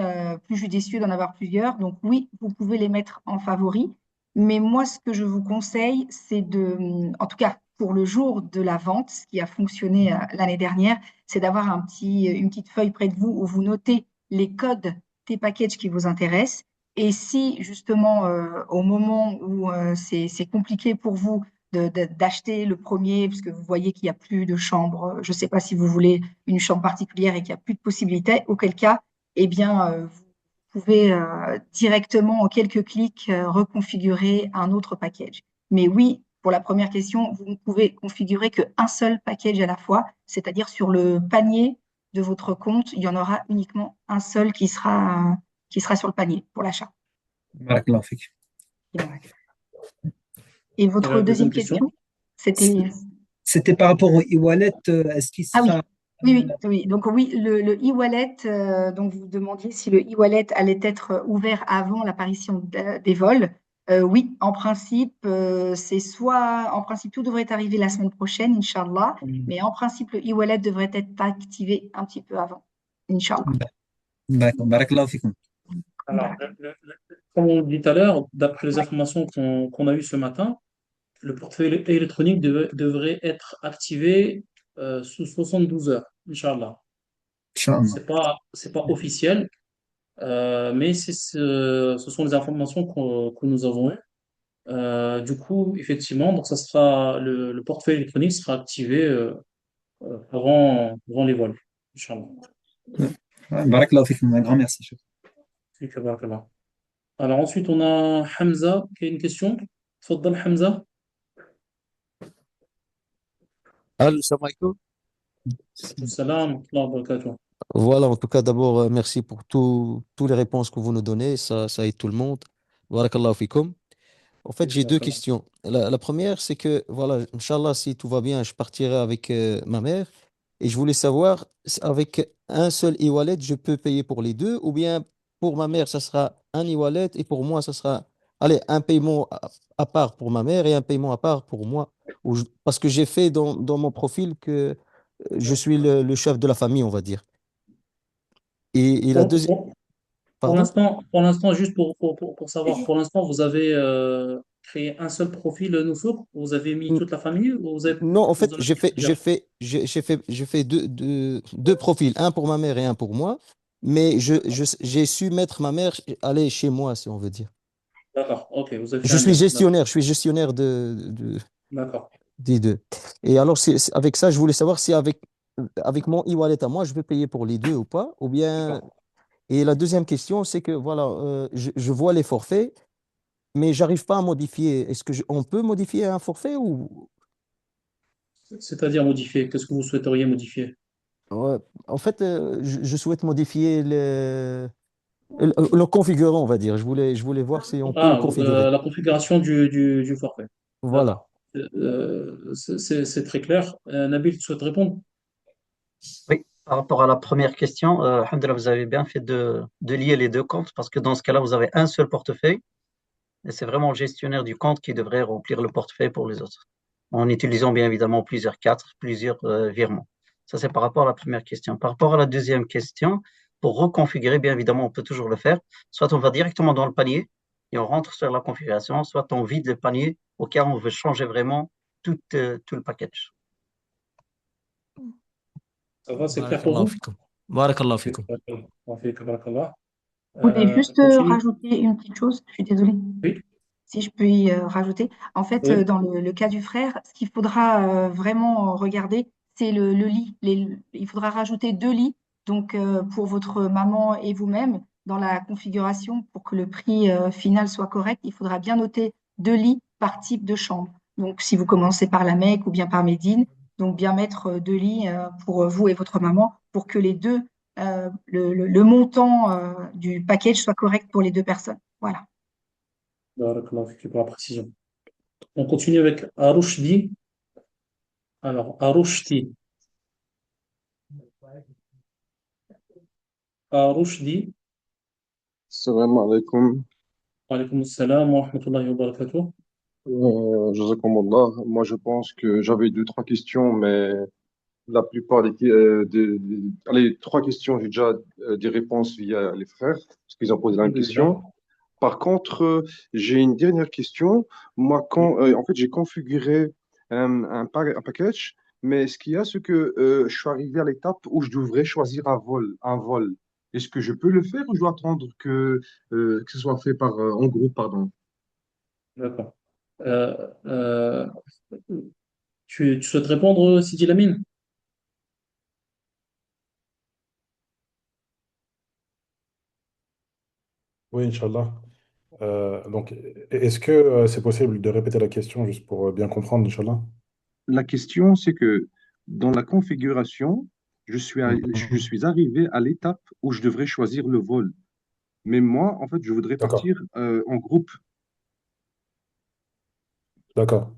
plus judicieux d'en avoir plusieurs. Donc, oui, vous pouvez les mettre en favori, mais moi, ce que je vous conseille, c'est en tout cas, pour le jour de la vente, ce qui a fonctionné l'année dernière, c'est d'avoir une petite feuille près de vous où vous notez les codes des packages qui vous intéressent. Et si justement, au moment où c'est compliqué pour vous d'acheter le premier, parce que vous voyez qu'il n'y a plus de chambre, je ne sais pas si vous voulez une chambre particulière et qu'il n'y a plus de possibilités, auquel cas, eh bien, vous pouvez directement, en quelques clics, reconfigurer un autre package. Mais oui, pour la première question, vous ne pouvez configurer qu'un seul package à la fois, c'est-à-dire sur le panier de votre compte, il y en aura uniquement un seul qui sera sur le panier pour l'achat. Barakallahu fik. Et votre deuxième question, c'était par rapport au e-wallet. Est-ce qu'il sera Oui. Donc oui, le e-wallet, donc vous demandiez si le e-wallet allait être ouvert avant l'apparition des vols. Oui, en principe, c'est soit, en principe, tout devrait arriver la semaine prochaine, Inch'Allah, mais en principe, le e-wallet devrait être activé un petit peu avant, Inch'Allah. D'accord, barakallahu fikum. Alors, comme on dit tout à l'heure, d'après les informations qu'on a eues ce matin, le portefeuille électronique devrait être activé sous 72 heures, Inch'Allah. Inch'Allah. C'est pas officiel, mais ce sont les informations que nous avons eues. Du coup, effectivement, donc ça sera le portefeuille électronique sera activé avant les vols, Inch'Allah. Barakallahu fikum, un grand merci, chef. Barakallah. Alors ensuite, on a Hamza qui a une question. Tfaddal Hamza. Allô, salam alaikum. Salam, wa rahmatullahi wa barakatuh. Voilà, en tout cas, d'abord, merci pour toutes les réponses que vous nous donnez. Ça aide tout le monde. Barakallahu fikum. En fait, j'ai deux questions. La première, c'est que, voilà, Inch'Allah, si tout va bien, je partirai avec ma mère. Et je voulais savoir, avec un seul e-wallet, je peux payer pour les deux, ou bien pour ma mère, ça sera un e-wallet, et pour moi, ça sera, allez, un paiement à part pour ma mère et un paiement à part pour moi. Parce que j'ai fait dans mon profil que je suis le chef de la famille, on va dire. Et la Pour, deuxième, pour- pardon? pour l'instant, juste pour savoir, pour l'instant, vous avez créé un seul profil Nousouk, vous avez mis toute la famille ou Non, en vous fait, en avez mis plusieurs? j'ai fait deux profils, un pour ma mère et un pour moi, mais j'ai su mettre ma mère aller chez moi, si on veut dire. D'accord, ok, vous avez fait un mix. Je suis gestionnaire D'accord. des deux. Et alors, avec ça, je voulais savoir si avec mon e-wallet à moi, je peux payer pour les deux ou pas, ou bien. Et la deuxième question, c'est que voilà, je vois les forfaits, mais j'arrive pas à modifier. On peut modifier un forfait ou. C'est-à-dire modifier, qu'est-ce que vous souhaiteriez modifier? Ouais, en fait, je souhaite modifier le configurant, on va dire. Je voulais voir si on peut le configurer. La configuration du forfait. Voilà. D'accord. C'est très clair. Nabil, tu souhaites répondre? Oui, par rapport à la première question, alhamdoulilah, vous avez bien fait de lier les deux comptes parce que dans ce cas-là, vous avez un seul portefeuille et c'est vraiment le gestionnaire du compte qui devrait remplir le portefeuille pour les autres en utilisant bien évidemment plusieurs cartes, plusieurs virements. Ça, c'est par rapport à la première question. Par rapport à la deuxième question, pour reconfigurer, bien évidemment, on peut toujours le faire. Soit on va directement dans le panier et on rentre sur la configuration, soit on vide le panier au cas où on veut changer vraiment tout le package. Ça va, c'est clair pour vous? Barakallahu fikum. Barakallah. Je voulais juste Continue. rajouter une petite chose, je suis désolée. Oui. Si je peux y rajouter. En fait, Oui. dans le cas du frère, ce qu'il faudra vraiment regarder, c'est le lit. Il faudra rajouter 2 lits, donc pour votre maman et vous-même, dans la configuration, pour que le prix final soit correct, il faudra bien noter 2 lits par type de chambre. Donc, si vous commencez par la Mecque ou bien par Médine, donc bien mettre 2 lits pour vous et votre maman, pour que les deux, le montant du package soit correct pour les deux personnes. Voilà. Barakallah, fiki pour la précision. On continue avec Arushdi. Alors, Arushdi. Arushdi. Salam alaikum. Wa alaykoum salam wa rahmatullahi wa barakatuh. Jazakumullah. Moi, je pense que j'avais deux, trois questions, mais la plupart allez, trois questions, j'ai déjà des réponses via les frères, parce qu'ils ont posé la même question. Par contre, j'ai une dernière question. Moi, en fait, j'ai configuré un package, mais ce qu'il y a, c'est que je suis arrivé à l'étape où je devrais choisir un vol. Est-ce que je peux le faire ou je dois attendre que ce soit fait en groupe, pardon? D'accord. Euh, euh, tu souhaites répondre, Sidi Lamine? Oui, Inch'Allah. Donc, est-ce que c'est possible de répéter la question juste pour bien comprendre, Inch'Allah? La question, c'est que dans la configuration, je Mhm. suis arrivé à l'étape où je devrais choisir le vol. Mais moi, en fait, je voudrais D'accord, partir en groupe. d'accord.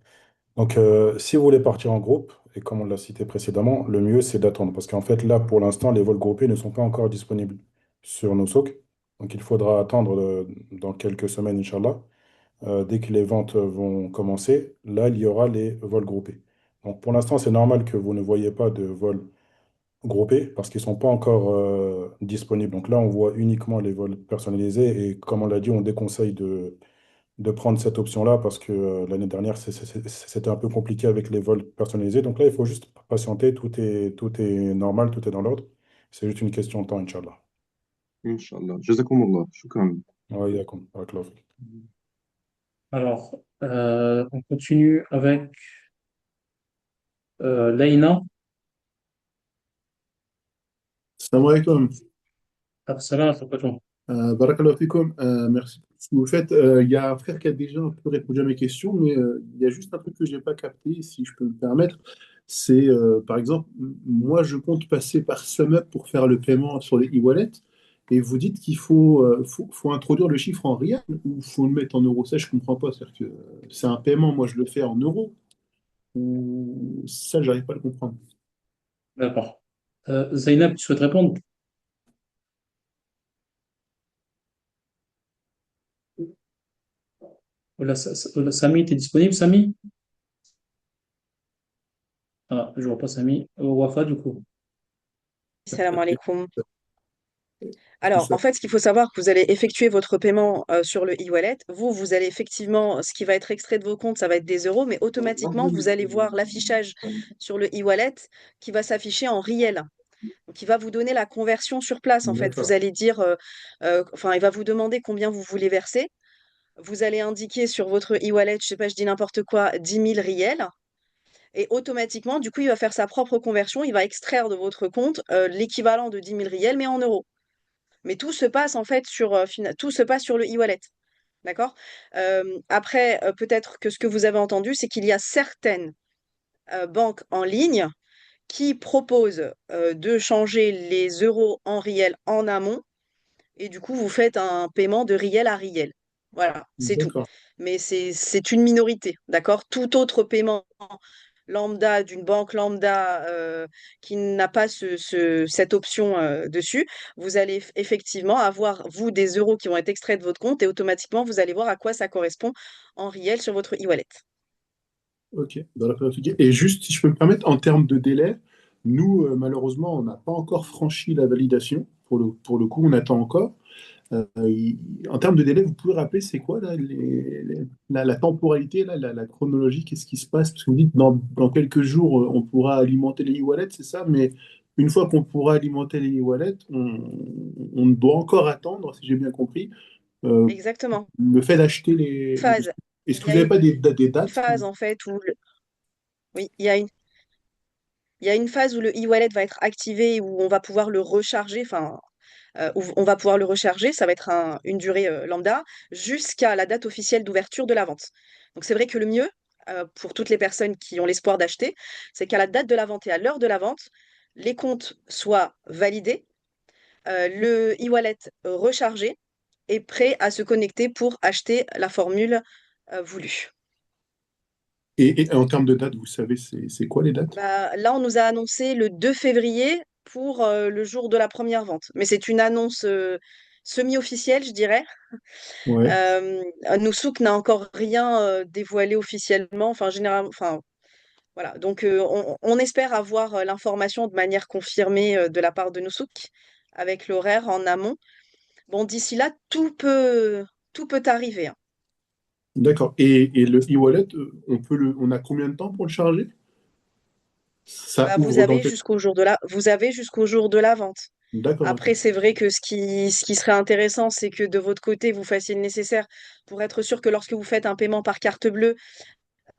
Donc, si vous voulez partir en groupe, et comme on l'a cité précédemment, le mieux c'est d'attendre. Parce qu'en fait, là, pour l'instant, les vols groupés ne sont pas encore disponibles sur nos SOC. Donc il faudra attendre dans quelques semaines, Inch'Allah. Dès que les ventes vont commencer, là, il y aura les vols groupés. Donc pour l'instant, c'est normal que vous ne voyez pas de vols groupés parce qu'ils ne sont pas encore disponibles. Donc là, on voit uniquement les vols personnalisés et comme on l'a dit, on déconseille de prendre cette option-là parce que l'année dernière, c'était un peu compliqué avec les vols personnalisés. Donc là, il faut juste patienter, tout est normal, tout est dans l'ordre. C'est juste une question de temps, Inch'Allah. Inch'Allah. Jazakumullah. Shukran. Ouais, yakum. Barakallahu fik. Alors, on continue avec Leïna. Salam alaikum. Absalam, c'est pas toi. Barakallahu fikoum. Merci pour ce que vous faites. Il y a un frère qui a déjà un peu répondu à mes questions, mais il y a juste un truc que je n'ai pas capté, si je peux me permettre. C'est, par exemple, moi, je compte passer par SumUp pour faire le paiement sur les e-wallets, et vous dites qu'il faut introduire le chiffre en rial ou il faut le mettre en euros. Ça, je ne comprends pas. C'est-à-dire que c'est un paiement, moi, je le fais en euros, ou ça, j'arrive pas à le comprendre. D'accord. Zainab, tu souhaites répondre? Samy, t'es disponible, Samy? Ah, je vois pas Samy. Wafa, du coup. Salam alaikum. Alors, en fait, ce qu'il faut savoir, que vous allez effectuer votre paiement sur le e-wallet. Vous allez effectivement, ce qui va être extrait de vos comptes, ça va être des euros, mais automatiquement, vous allez voir l'affichage sur le e-wallet qui va s'afficher en riel. Donc, il va vous donner la conversion sur place, en fait. Vous D'accord. allez dire, enfin, il va vous demander combien vous voulez verser. Vous allez indiquer sur votre e-wallet, je sais pas, je dis n'importe quoi, 10 000 riels. Et automatiquement, du coup, il va faire sa propre conversion. Il va extraire de votre compte l'équivalent de 10 000 riels, mais en euros. Mais tout se passe en fait tout se passe sur le e-wallet. D'accord? Après, peut-être que ce que vous avez entendu, c'est qu'il y a certaines banques en ligne qui proposent de changer les euros en riel en amont et du coup, vous faites un paiement de riel à riel. Voilà, c'est tout. D'accord. Mais c'est une minorité, d'accord? Tout autre paiement lambda d'une banque lambda qui n'a pas cette option dessus, vous allez effectivement avoir, vous, des euros qui vont être extraits de votre compte et automatiquement, vous allez voir à quoi ça correspond en réel sur votre e-wallet. Ok, dans la clarification. Et juste, si je peux me permettre, en termes de délai, nous, malheureusement, on n'a pas encore franchi la validation. Pour le coup, on attend encore. En termes de délai, vous pouvez rappeler, c'est quoi là, la temporalité, là, la chronologie, qu'est-ce qui se passe? Parce que vous dites, dans quelques jours, on pourra alimenter les e-wallets, c'est ça? Mais une fois qu'on pourra alimenter les e-wallets, on doit encore attendre, si j'ai bien compris, euh, Exactement. le fait d'acheter les... Phase. Est-ce Il que y vous a n'avez une pas des dates? phase en fait où oui, il y a une phase où le e-wallet va être activé, où on va pouvoir le recharger, enfin, où on va pouvoir le recharger, ça va être une durée lambda, jusqu'à la date officielle d'ouverture de la vente. Donc c'est vrai que le mieux, pour toutes les personnes qui ont l'espoir d'acheter, c'est qu'à la date de la vente et à l'heure de la vente, les comptes soient validés, le e-wallet rechargé et prêt à se connecter pour acheter la formule voulue. Et en termes de date, vous savez, c'est quoi les dates? Bah, là, on nous a annoncé le 2 février pour le jour de la première vente. Mais c'est une annonce semi-officielle, je dirais. Ouais. Noussouk n'a encore rien dévoilé officiellement. Enfin, généralement, enfin, voilà. Donc, on espère avoir l'information de manière confirmée de la part de Noussouk avec l'horaire en amont. Bon, d'ici là, tout peut arriver, hein. D'accord. Et le e-wallet, on a combien de temps pour le charger? Ça Bah, ouvre dans quel... vous avez jusqu'au jour de la vente. D'accord, ok. Après, c'est vrai que ce qui serait intéressant, c'est que de votre côté, vous fassiez le nécessaire pour être sûr que lorsque vous faites un paiement par carte bleue,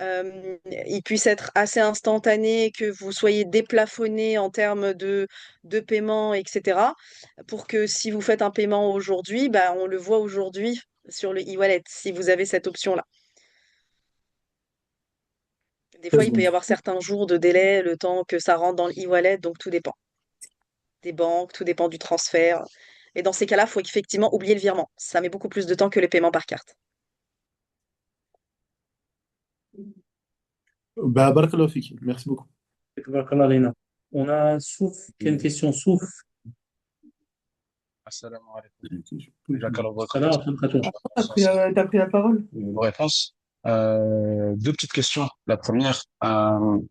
il puisse être assez instantané, que vous soyez déplafonné en termes de paiement, etc. Pour que si vous faites un paiement aujourd'hui, bah, on le voit aujourd'hui sur le e-wallet, si vous avez cette option-là. Des fois, il peut y avoir certains jours de délai, le temps que ça rentre dans le e-wallet, donc tout dépend des banques, tout dépend du transfert. Et dans ces cas-là, il faut effectivement oublier le virement. Ça met beaucoup plus de temps que les paiements par carte. Bah, barakallahu fiki. Merci beaucoup. Barakallah Lena. On a Souf, qui a une question. Souf. Assalamu alaikum. Jazakallah votre Salam, question. Khatou. T'as pris la parole? Vos réponses. Deux petites questions. La première, on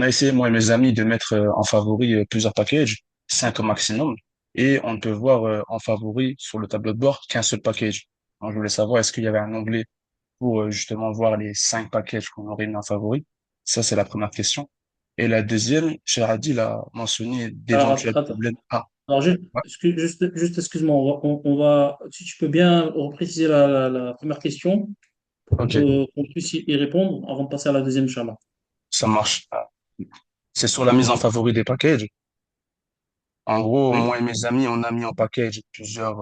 a essayé, moi et mes amis, de mettre en favori plusieurs packages, 5 au maximum, et on ne peut voir en favori sur le tableau de bord qu'un seul package. Alors, je voulais savoir, est-ce qu'il y avait un onglet pour justement voir les 5 packages qu'on aurait mis en favori? Ça, c'est la première question. Et la deuxième, Cher Adil a mentionné Alors, d'éventuels attends. problèmes. Ah, Alors, ouais. juste excuse-moi, on va, si tu peux bien repréciser la première question pour Ok, qu'on puisse y répondre avant de passer à la deuxième, Inch'Allah. ça marche. C'est sur la mise en favori des packages. En gros, Oui, moi et mes amis, on a mis en package plusieurs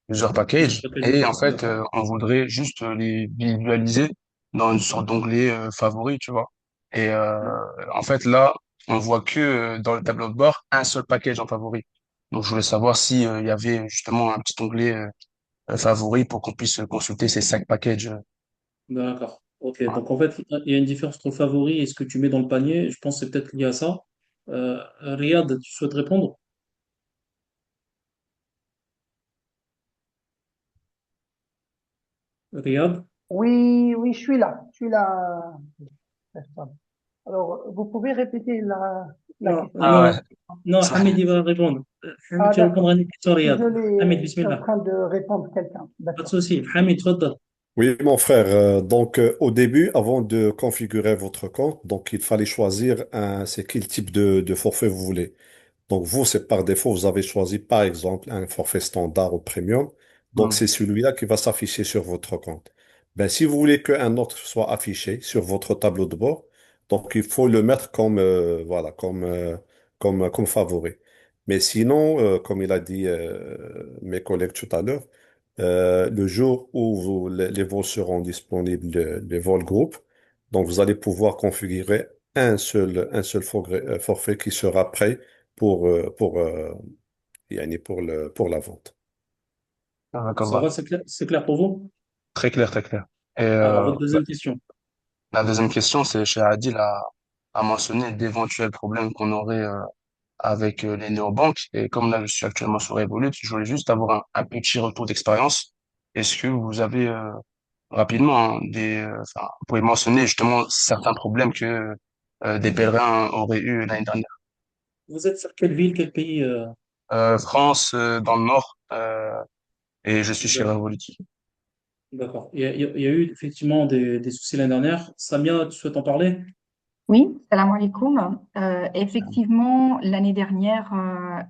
plusieurs packages packages. et en fait, D'accord. on voudrait juste les visualiser dans une sorte d'onglet favori, tu vois. Et en fait, là, on voit que dans le tableau de bord, un seul package en favori. Donc, je voulais savoir si il y avait justement un petit onglet favori pour qu'on puisse consulter ces 5 packages. D'accord. Ok, Voilà. donc en fait, il y a une différence entre le favori et ce que tu mets dans le panier. Je pense que c'est peut-être lié à ça. Riyad, tu souhaites répondre? Riyad? Oui, oui, je suis là. Je suis là. Alors, vous pouvez répéter la Non, question? Ah non, ouais, non, ça- Hamid, il va répondre. Hamid, Ah, tu vas répondre d'accord. à une question, Riyad. Hamid, Désolé, je suis en bismillah. train de répondre à quelqu'un. Pas de D'accord. souci. Hamid, tfaddal. Oui, mon frère. Au début, avant de configurer votre compte, donc il fallait choisir c'est quel type de forfait vous voulez. Donc vous, c'est par défaut, vous avez choisi par exemple un forfait standard ou premium. Donc Hmm. c'est celui-là qui va s'afficher sur votre compte. Ben, si vous voulez qu'un autre soit affiché sur votre tableau de bord, donc il faut le mettre comme voilà, comme favori. Mais sinon, comme il a dit mes collègues tout à l'heure, le jour où les vols seront disponibles, les vols groupes, donc vous allez pouvoir configurer un seul forfait qui sera prêt يعني pour la vente. Ah, d'accord, Ça bah. va, c'est clair pour vous? Très clair, très clair. Et Alors, votre deuxième question. la deuxième question, c'est chez Adil a mentionné d'éventuels problèmes qu'on aurait avec les néobanques. Et comme là, je suis actuellement sur Revolut, je voulais juste avoir un petit retour d'expérience. Est-ce que vous avez rapidement enfin, vous pouvez mentionner justement certains problèmes que des pèlerins auraient eu l'année dernière? Vous êtes sur quelle ville, quel pays? France, dans le Nord, et je suis chez D'accord. Revolut. D'accord. Il y a eu effectivement des soucis l'année dernière. Samia, tu souhaites en parler? Oui, salam alaikum. Effectivement, l'année dernière,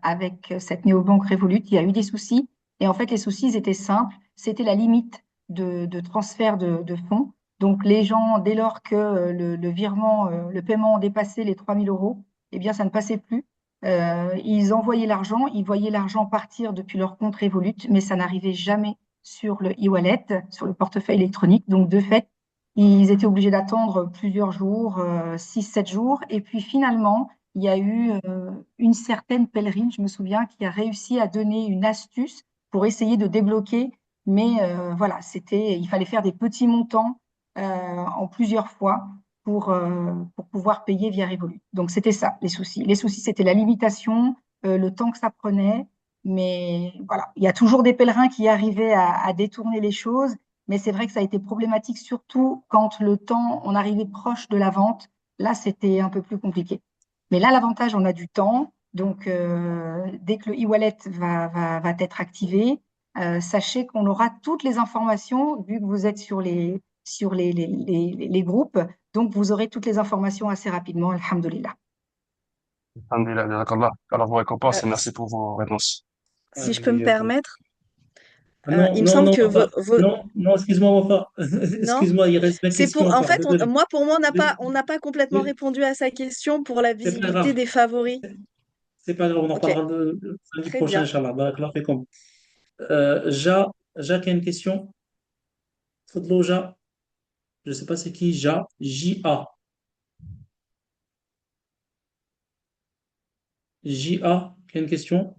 avec cette néobanque Revolut, il y a eu des soucis. Et en fait, les soucis ils étaient simples. C'était la limite de transfert de fonds. Donc, les gens, dès lors que le virement, le paiement dépassait les 3 000 euros, eh bien, ça ne passait plus. Ils envoyaient l'argent, ils voyaient l'argent partir depuis leur compte Revolut, mais ça n'arrivait jamais sur le e-wallet, sur le portefeuille électronique. Donc, de fait, ils étaient obligés d'attendre plusieurs jours, 6, 7 jours. Et puis finalement, il y a eu une certaine pèlerine, je me souviens, qui a réussi à donner une astuce pour essayer de débloquer. Mais voilà, il fallait faire des petits montants en plusieurs fois pour pouvoir payer via Revolut. Donc c'était ça, les soucis. Les soucis, c'était la limitation, le temps que ça prenait. Mais voilà, il y a toujours des pèlerins qui arrivaient à détourner les choses. Mais c'est vrai que ça a été problématique, surtout quand le temps, on arrivait proche de la vente. Là, c'était un peu plus compliqué. Mais là, l'avantage, on a du temps. Donc, dès que le e-wallet va être activé, sachez qu'on aura toutes les informations, vu que vous êtes sur les groupes. Donc, vous aurez toutes les informations assez rapidement, alhamdoulilah. Alhamdulillah, jazakallah. Alors, vos récompenses et Euh, merci pour vos réponses. si je peux me permettre, Non, il me non, semble non, que non, non, excuse-moi, Wafa. non, Excuse-moi, il reste 20 c'est questions pour, en encore. fait, Désolé. pour moi, on n'a pas complètement Oui, répondu à sa question pour la c'est pas visibilité grave. des favoris. C'est pas grave, on en Ok, parlera lundi très prochain, bien. Inch'Allah. Barakallah fikum. Jacques a une question. Fadlo, Ja. Je sais pas c'est qui, J-A. J-A, qui a une question.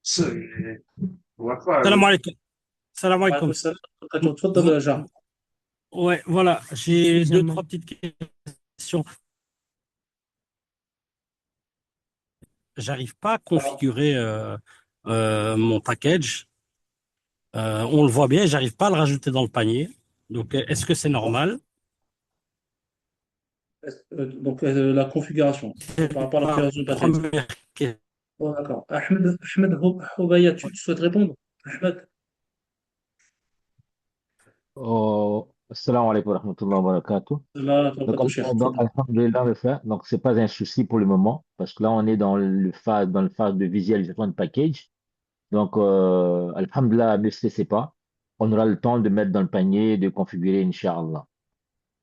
Salam alaikum. Salam Wa alaykoum alaikum. salam wa barakatuh. Tfaddal, Ja. Ouais, voilà, j'ai deux, trois petites questions. j'arrive pas à configurer mon package. On le voit bien, j'arrive pas à le rajouter dans le panier. Donc, est-ce que c'est normal? Donc, la configuration, par rapport à la Ma configuration de package. première question. Bon, d'accord. Ahmed Houbaya, tu souhaites répondre? Ahmed, Assalamu alaikum wa rahmatullahi wa barakatuh. là, tu vas pas Donc, toucher. alhamdulillah, mes frères. Donc, c'est pas un souci pour le moment, parce que là, on est dans le phase de visualisation de package. Donc, alhamdulillah, ne stressez pas. On aura le temps de mettre dans le panier, de configurer, Inch'Allah.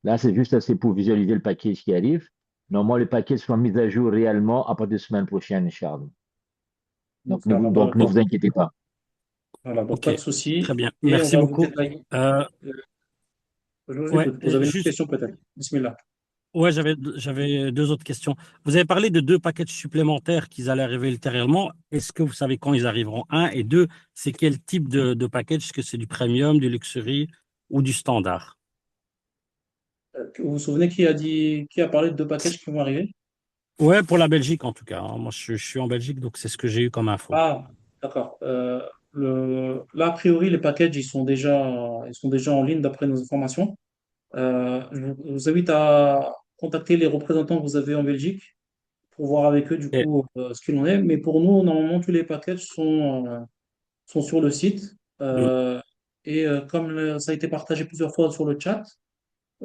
Là, c'est juste assez pour visualiser le package qui arrive. Normalement, le package sera mis à jour réellement à partir de la semaine prochaine, Inch'Allah. Donc, ne vous inquiétez pas. Voilà, donc pas Ok, de souci. très bien. Et on Merci va vous beaucoup. détailler. Je vous Ouais, écoute. Vous avez une juste, question peut-être? Bismillah. ouais, j'avais deux autres questions. Vous avez parlé de deux packages supplémentaires qui allaient arriver ultérieurement. Est-ce que vous savez quand ils arriveront? Un et deux, c'est quel type de package? Est-ce que c'est du premium, du luxury ou du standard? Vous vous souvenez qui a parlé de deux packages qui vont arriver? Ouais, pour la Belgique en tout cas, hein. Moi, je suis en Belgique, donc c'est ce que j'ai eu comme info. Ah, d'accord. Là, a priori, les packages, ils sont déjà en ligne d'après nos informations. Je vous invite à contacter les représentants que vous avez en Belgique pour voir avec eux, du Et, coup, ce qu'il en est. Mais pour nous, normalement, tous les packages sont sur le site. mm, Comme ça a été partagé plusieurs fois sur le chat,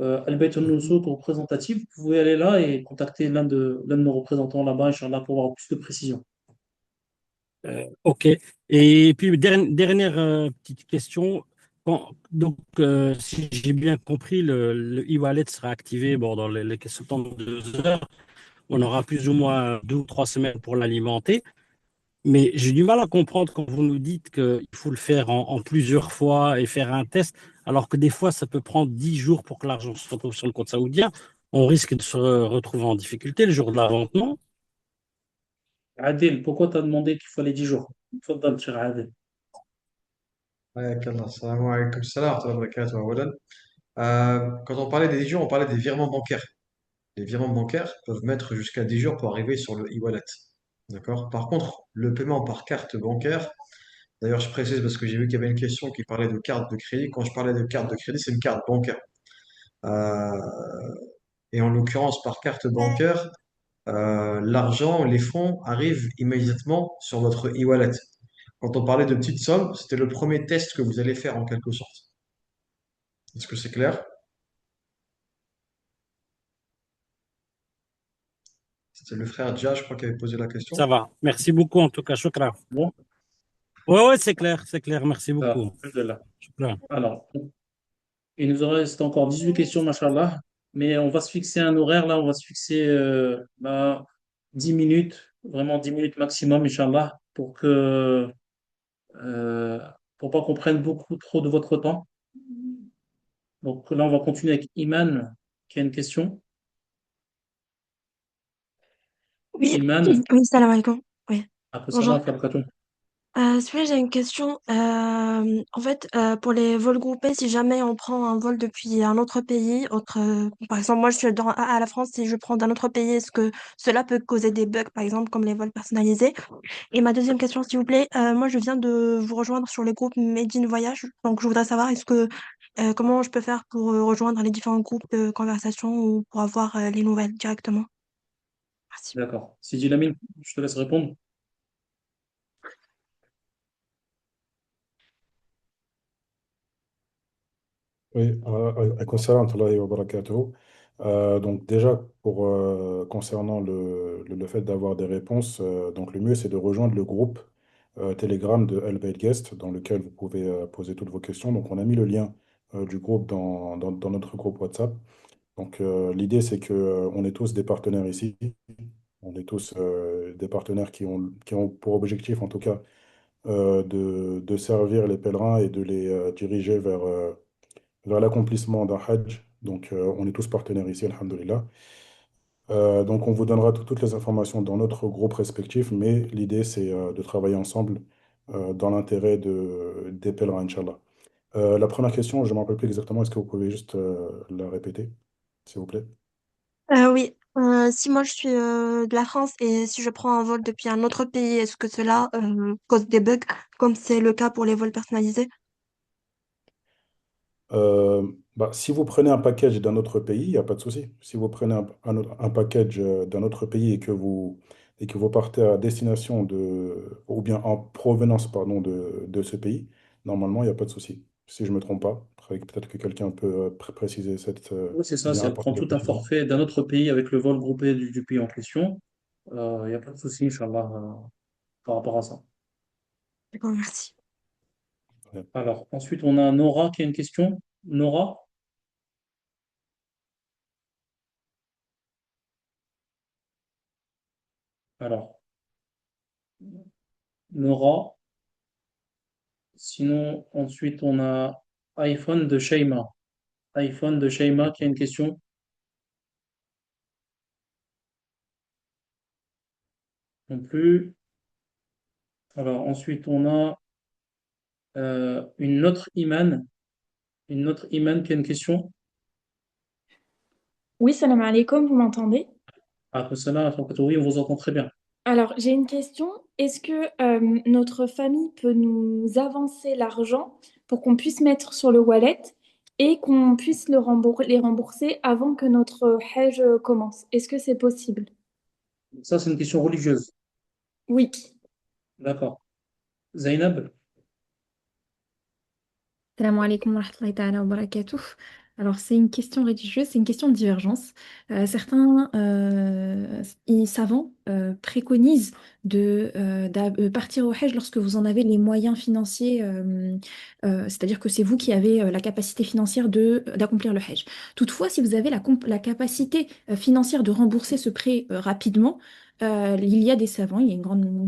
Al-Bayt al-Nusuk représentatif, vous pouvez aller là et contacter l'un de nos représentants là-bas, Inch'Allah, pour avoir plus de précision. ok. Et puis, dernière petite question. Si j'ai bien compris, le e-wallet sera activé bon, dans les questions de 2 heures. On aura plus ou moins 2 ou 3 semaines pour l'alimenter. Mais j'ai du mal à comprendre quand vous nous dites qu'il faut le faire en plusieurs fois et faire un test, alors que des fois, ça peut prendre 10 jours pour que l'argent se retrouve sur le compte saoudien. On risque de se retrouver en difficulté le jour de la vente, non? Adil, pourquoi tu as demandé qu'il fallait 10 jours? Tfaddal, cher Adil. Avec Allah. Salam alaykum salam wa rahmatullahi wa barakatuh, awalan. Quand on parlait des 10 jours, on parlait des virements bancaires. Les virements bancaires peuvent mettre jusqu'à 10 jours pour arriver sur le e-wallet. D'accord? Par contre, le paiement par carte bancaire, d'ailleurs, je précise parce que j'ai vu qu'il y avait une question qui parlait de carte de crédit. Quand je parlais de carte de crédit, c'est une carte bancaire. Euh, et en l'occurrence, par carte bancaire, l'argent, les fonds arrivent immédiatement sur votre e-wallet. Quand on parlait de petites sommes, c'était le premier test que vous allez faire en quelque sorte. Est-ce que c'est clair? C'était le frère Dia, je crois, qui avait posé la Ça question. va. Merci beaucoup en tout cas. Shukran. Bon, Ouais, ouais, c'est clair, c'est clair. Merci ça, beaucoup. alhamdulillah. Shukran. Alors, il nous en reste encore 18 questions, machallah. Mais on va se fixer un horaire là, on va se fixer 10 minutes, vraiment 10 minutes maximum, Inch'Allah, euh, pour pas qu'on prenne beaucoup trop de votre temps. Donc là, on va continuer avec Iman, qui a une question. Oui, Iman, oui, salam alaikum. Oui, après ça, bonjour. là, Fabrikatou. S'il vous plaît, j'ai une question. En fait, pour les vols groupés, si jamais on prend un vol depuis un autre pays, par exemple, moi je suis à la France, si je prends d'un autre pays, est-ce que cela peut causer des bugs, par exemple, comme les vols personnalisés? Et ma deuxième question, s'il vous plaît, moi je viens de vous rejoindre sur le groupe Made in Voyage, donc je voudrais savoir comment je peux faire pour rejoindre les différents groupes de conversation ou pour avoir les nouvelles directement. Merci. D'accord. Sidi Lamine, je te laisse répondre. Oui, alaykoum salam wa rahmatullahi wa barakatuh. Donc déjà, concernant le fait d'avoir des réponses, donc le mieux c'est de rejoindre le groupe Telegram de Elbait Guest dans lequel vous pouvez poser toutes vos questions. Donc on a mis le lien du groupe dans notre groupe WhatsApp. Donc l'idée c'est que on est tous des partenaires ici. On est tous des partenaires qui ont pour objectif en tout cas de servir les pèlerins et de les diriger vers l'accomplissement d'un Hajj. Donc, on est tous partenaires ici, alhamdoulilah. Donc, on vous donnera toutes les informations dans notre groupe respectif, mais l'idée, c'est de travailler ensemble dans l'intérêt des pèlerins, Inch'Allah. La première question, je ne me rappelle plus exactement, est-ce que vous pouvez juste la répéter, s'il vous plaît? Oui. Si moi je suis de la France et si je prends un vol depuis un autre pays, est-ce que cela cause des bugs comme c'est le cas pour les vols personnalisés? Euh, si vous prenez un package d'un autre pays, il n'y a pas de souci. Si vous prenez un package d'un autre pays et que vous partez à destination ou bien en provenance, pardon, de ce pays, normalement, il n'y a pas de souci. Si je ne me trompe pas. Après, peut-être que quelqu'un peut préciser cette, Oui, c'est ça, bien si elle prend apporter la tout un précision. forfait d'un autre pays avec le vol groupé du pays en question, il n'y a pas de souci, Inch'Allah, par rapport à ça. D'accord, merci. Ouais. Alors, ensuite, on a Nora qui a une question. Nora? Alors, Nora. Sinon, ensuite, on a iPhone de Sheima. iPhone de Sheima qui a une question. Non plus. Alors, ensuite, on a une autre Iman. Une autre Iman qui a une question. Oui, salam alaikum, vous m'entendez? Après cela, oui, on vous entend très bien. Alors, j'ai une question. Est-ce que notre famille peut nous avancer l'argent pour qu'on puisse mettre sur le wallet et qu'on puisse les rembourser avant que notre Hajj commence? Est-ce que c'est possible? Ça, c'est une question religieuse. Oui. D'accord. Zainab? Salam alaikum wa rahmatullahi ta'ala wa barakatuh. Alors, c'est une question religieuse, c'est une question de divergence. Certains savants préconisent de partir au Hajj lorsque vous en avez les moyens financiers, c'est-à-dire que c'est vous qui avez la capacité financière d'accomplir le Hajj. Toutefois, si vous avez la capacité financière de rembourser ce prêt rapidement, il y a des savants, il y a une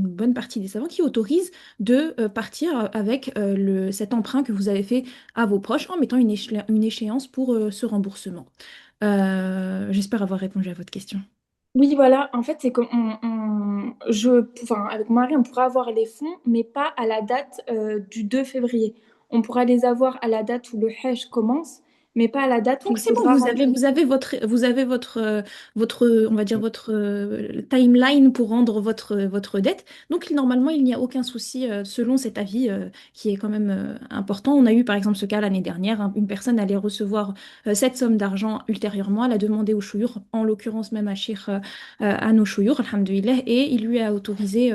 bonne partie des savants qui autorisent de partir avec cet emprunt que vous avez fait à vos proches en mettant une échéance pour ce remboursement. J'espère avoir répondu à votre question. Oui, voilà. En fait, c'est que enfin, avec mon mari, on pourra avoir les fonds, mais pas à la date du 2 février. On pourra les avoir à la date où le Hajj commence, mais pas à la date où Donc il c'est bon, faudra rendre. on va dire votre timeline pour rendre votre dette. Donc normalement, il n'y a aucun souci selon cet avis qui est quand même important. On a eu par exemple ce cas l'année dernière, hein, une personne allait recevoir cette somme d'argent ultérieurement, elle a demandé au chouyour, en l'occurrence même à Shir à nos chouyours, alhamdoulilah, et il lui a autorisé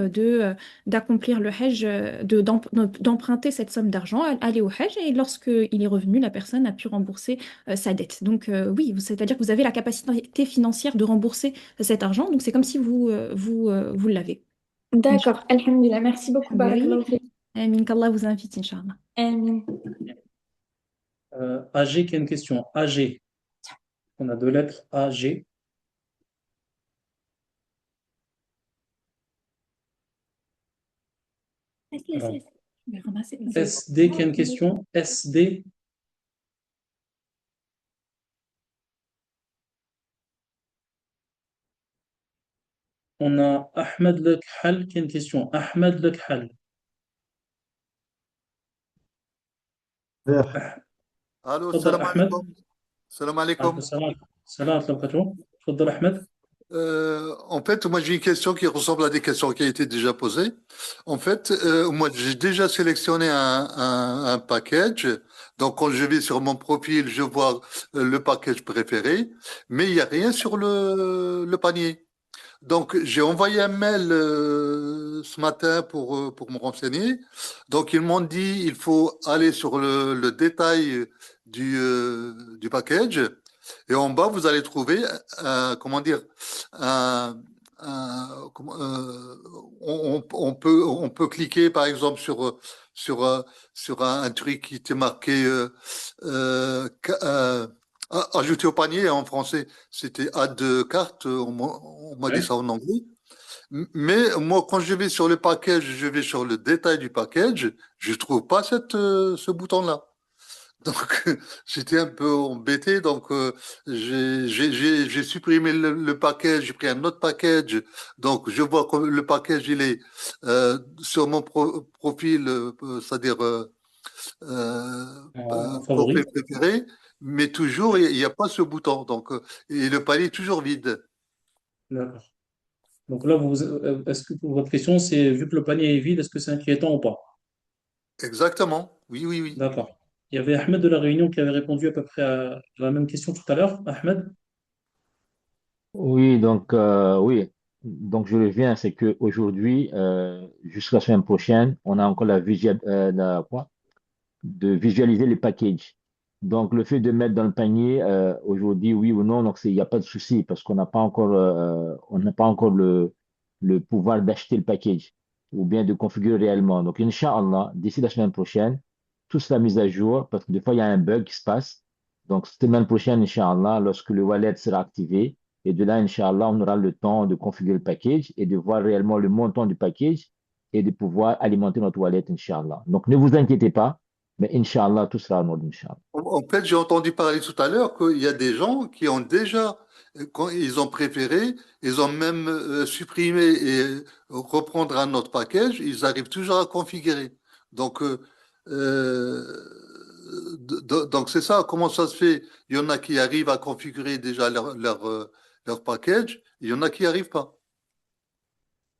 d'accomplir le Hajj, d'emprunter cette somme d'argent, aller au Hajj, et lorsqu'il est revenu, la personne a pu rembourser sa dette. Donc oui, c'est-à-dire que vous avez la capacité financière de rembourser cet argent, donc c'est comme si vous l'avez. D'accord, alhamdulillah. Merci beaucoup, Alhamdoulilah. barakallahu fik. Amin, qu'Allah vous invite, Inch'Allah. Amin. AG qui a une question. AG. On a deux lettres AG. Alors, Je vais ramasser. SD qui a une question. SD. On a Ahmed Lekhal qui a une question. Ahmed Lekhal. الو تفضل السلام أحمد. عليكم السلام عليكم عليكم السلام. السلام ورحمة الله وبركاته. تفضل أحمد. En fait, moi j'ai une question qui ressemble à des questions qui ont été déjà posées. En fait, moi j'ai déjà sélectionné un package. Donc quand je vais sur mon profil, je vois le package préféré, mais il n'y a rien sur le panier. Donc j'ai envoyé un mail ce matin pour me renseigner. Donc ils m'ont dit il faut aller sur le détail du package. Et en bas, vous allez trouver, comment dire, un, on peut cliquer, par exemple, sur un truc qui était marqué ajouter au panier. En français, c'était add carte. On m'a dit Ouais. ça en anglais. Mais moi, quand je vais sur le package, je vais sur le détail du package, je trouve pas ce bouton-là. Donc, j'étais un peu embêté. Donc, j'ai supprimé le package, j'ai pris un autre package. Donc, je vois que le package, il est sur mon profil, c'est-à-dire En favori. profil préféré, mais toujours, il n'y a pas ce bouton. Donc, et le palier est toujours vide. D'accord. Donc là, est-ce que votre question, c'est vu que le panier est vide, est-ce que c'est inquiétant ou pas? Exactement. Oui, oui, oui. D'accord. Il y avait Ahmed de la Réunion qui avait répondu à peu près à la même question tout à l'heure. Ahmed? Oui, oui. Donc je reviens, c'est qu'aujourd'hui, jusqu'à la semaine prochaine, on a encore de visualiser les packages. Donc, le fait de mettre dans le panier aujourd'hui, oui ou non, donc il n'y a pas de souci parce on n'a pas encore le pouvoir d'acheter le package ou bien de configurer réellement. Donc, Inch'Allah, d'ici la semaine prochaine, tout sera mis à jour parce que des fois, il y a un bug qui se passe. Donc, semaine prochaine, Inch'Allah, lorsque le wallet sera activé, et de là, Inch'Allah, on aura le temps de configurer le package et de voir réellement le montant du package et de pouvoir alimenter notre wallet, Inch'Allah. Donc, ne vous inquiétez pas. Mais Inch'Allah, tout sera en ordre, Inch'Allah. En fait, j'ai entendu parler tout à l'heure qu'il y a des gens qui ont déjà, quand ils ont préféré, ils ont même supprimé et reprendre un autre package, ils arrivent toujours à configurer. Donc, donc c'est ça. Comment ça se fait? Il y en a qui arrivent à configurer déjà leur package, il y en a qui n'y arrivent pas.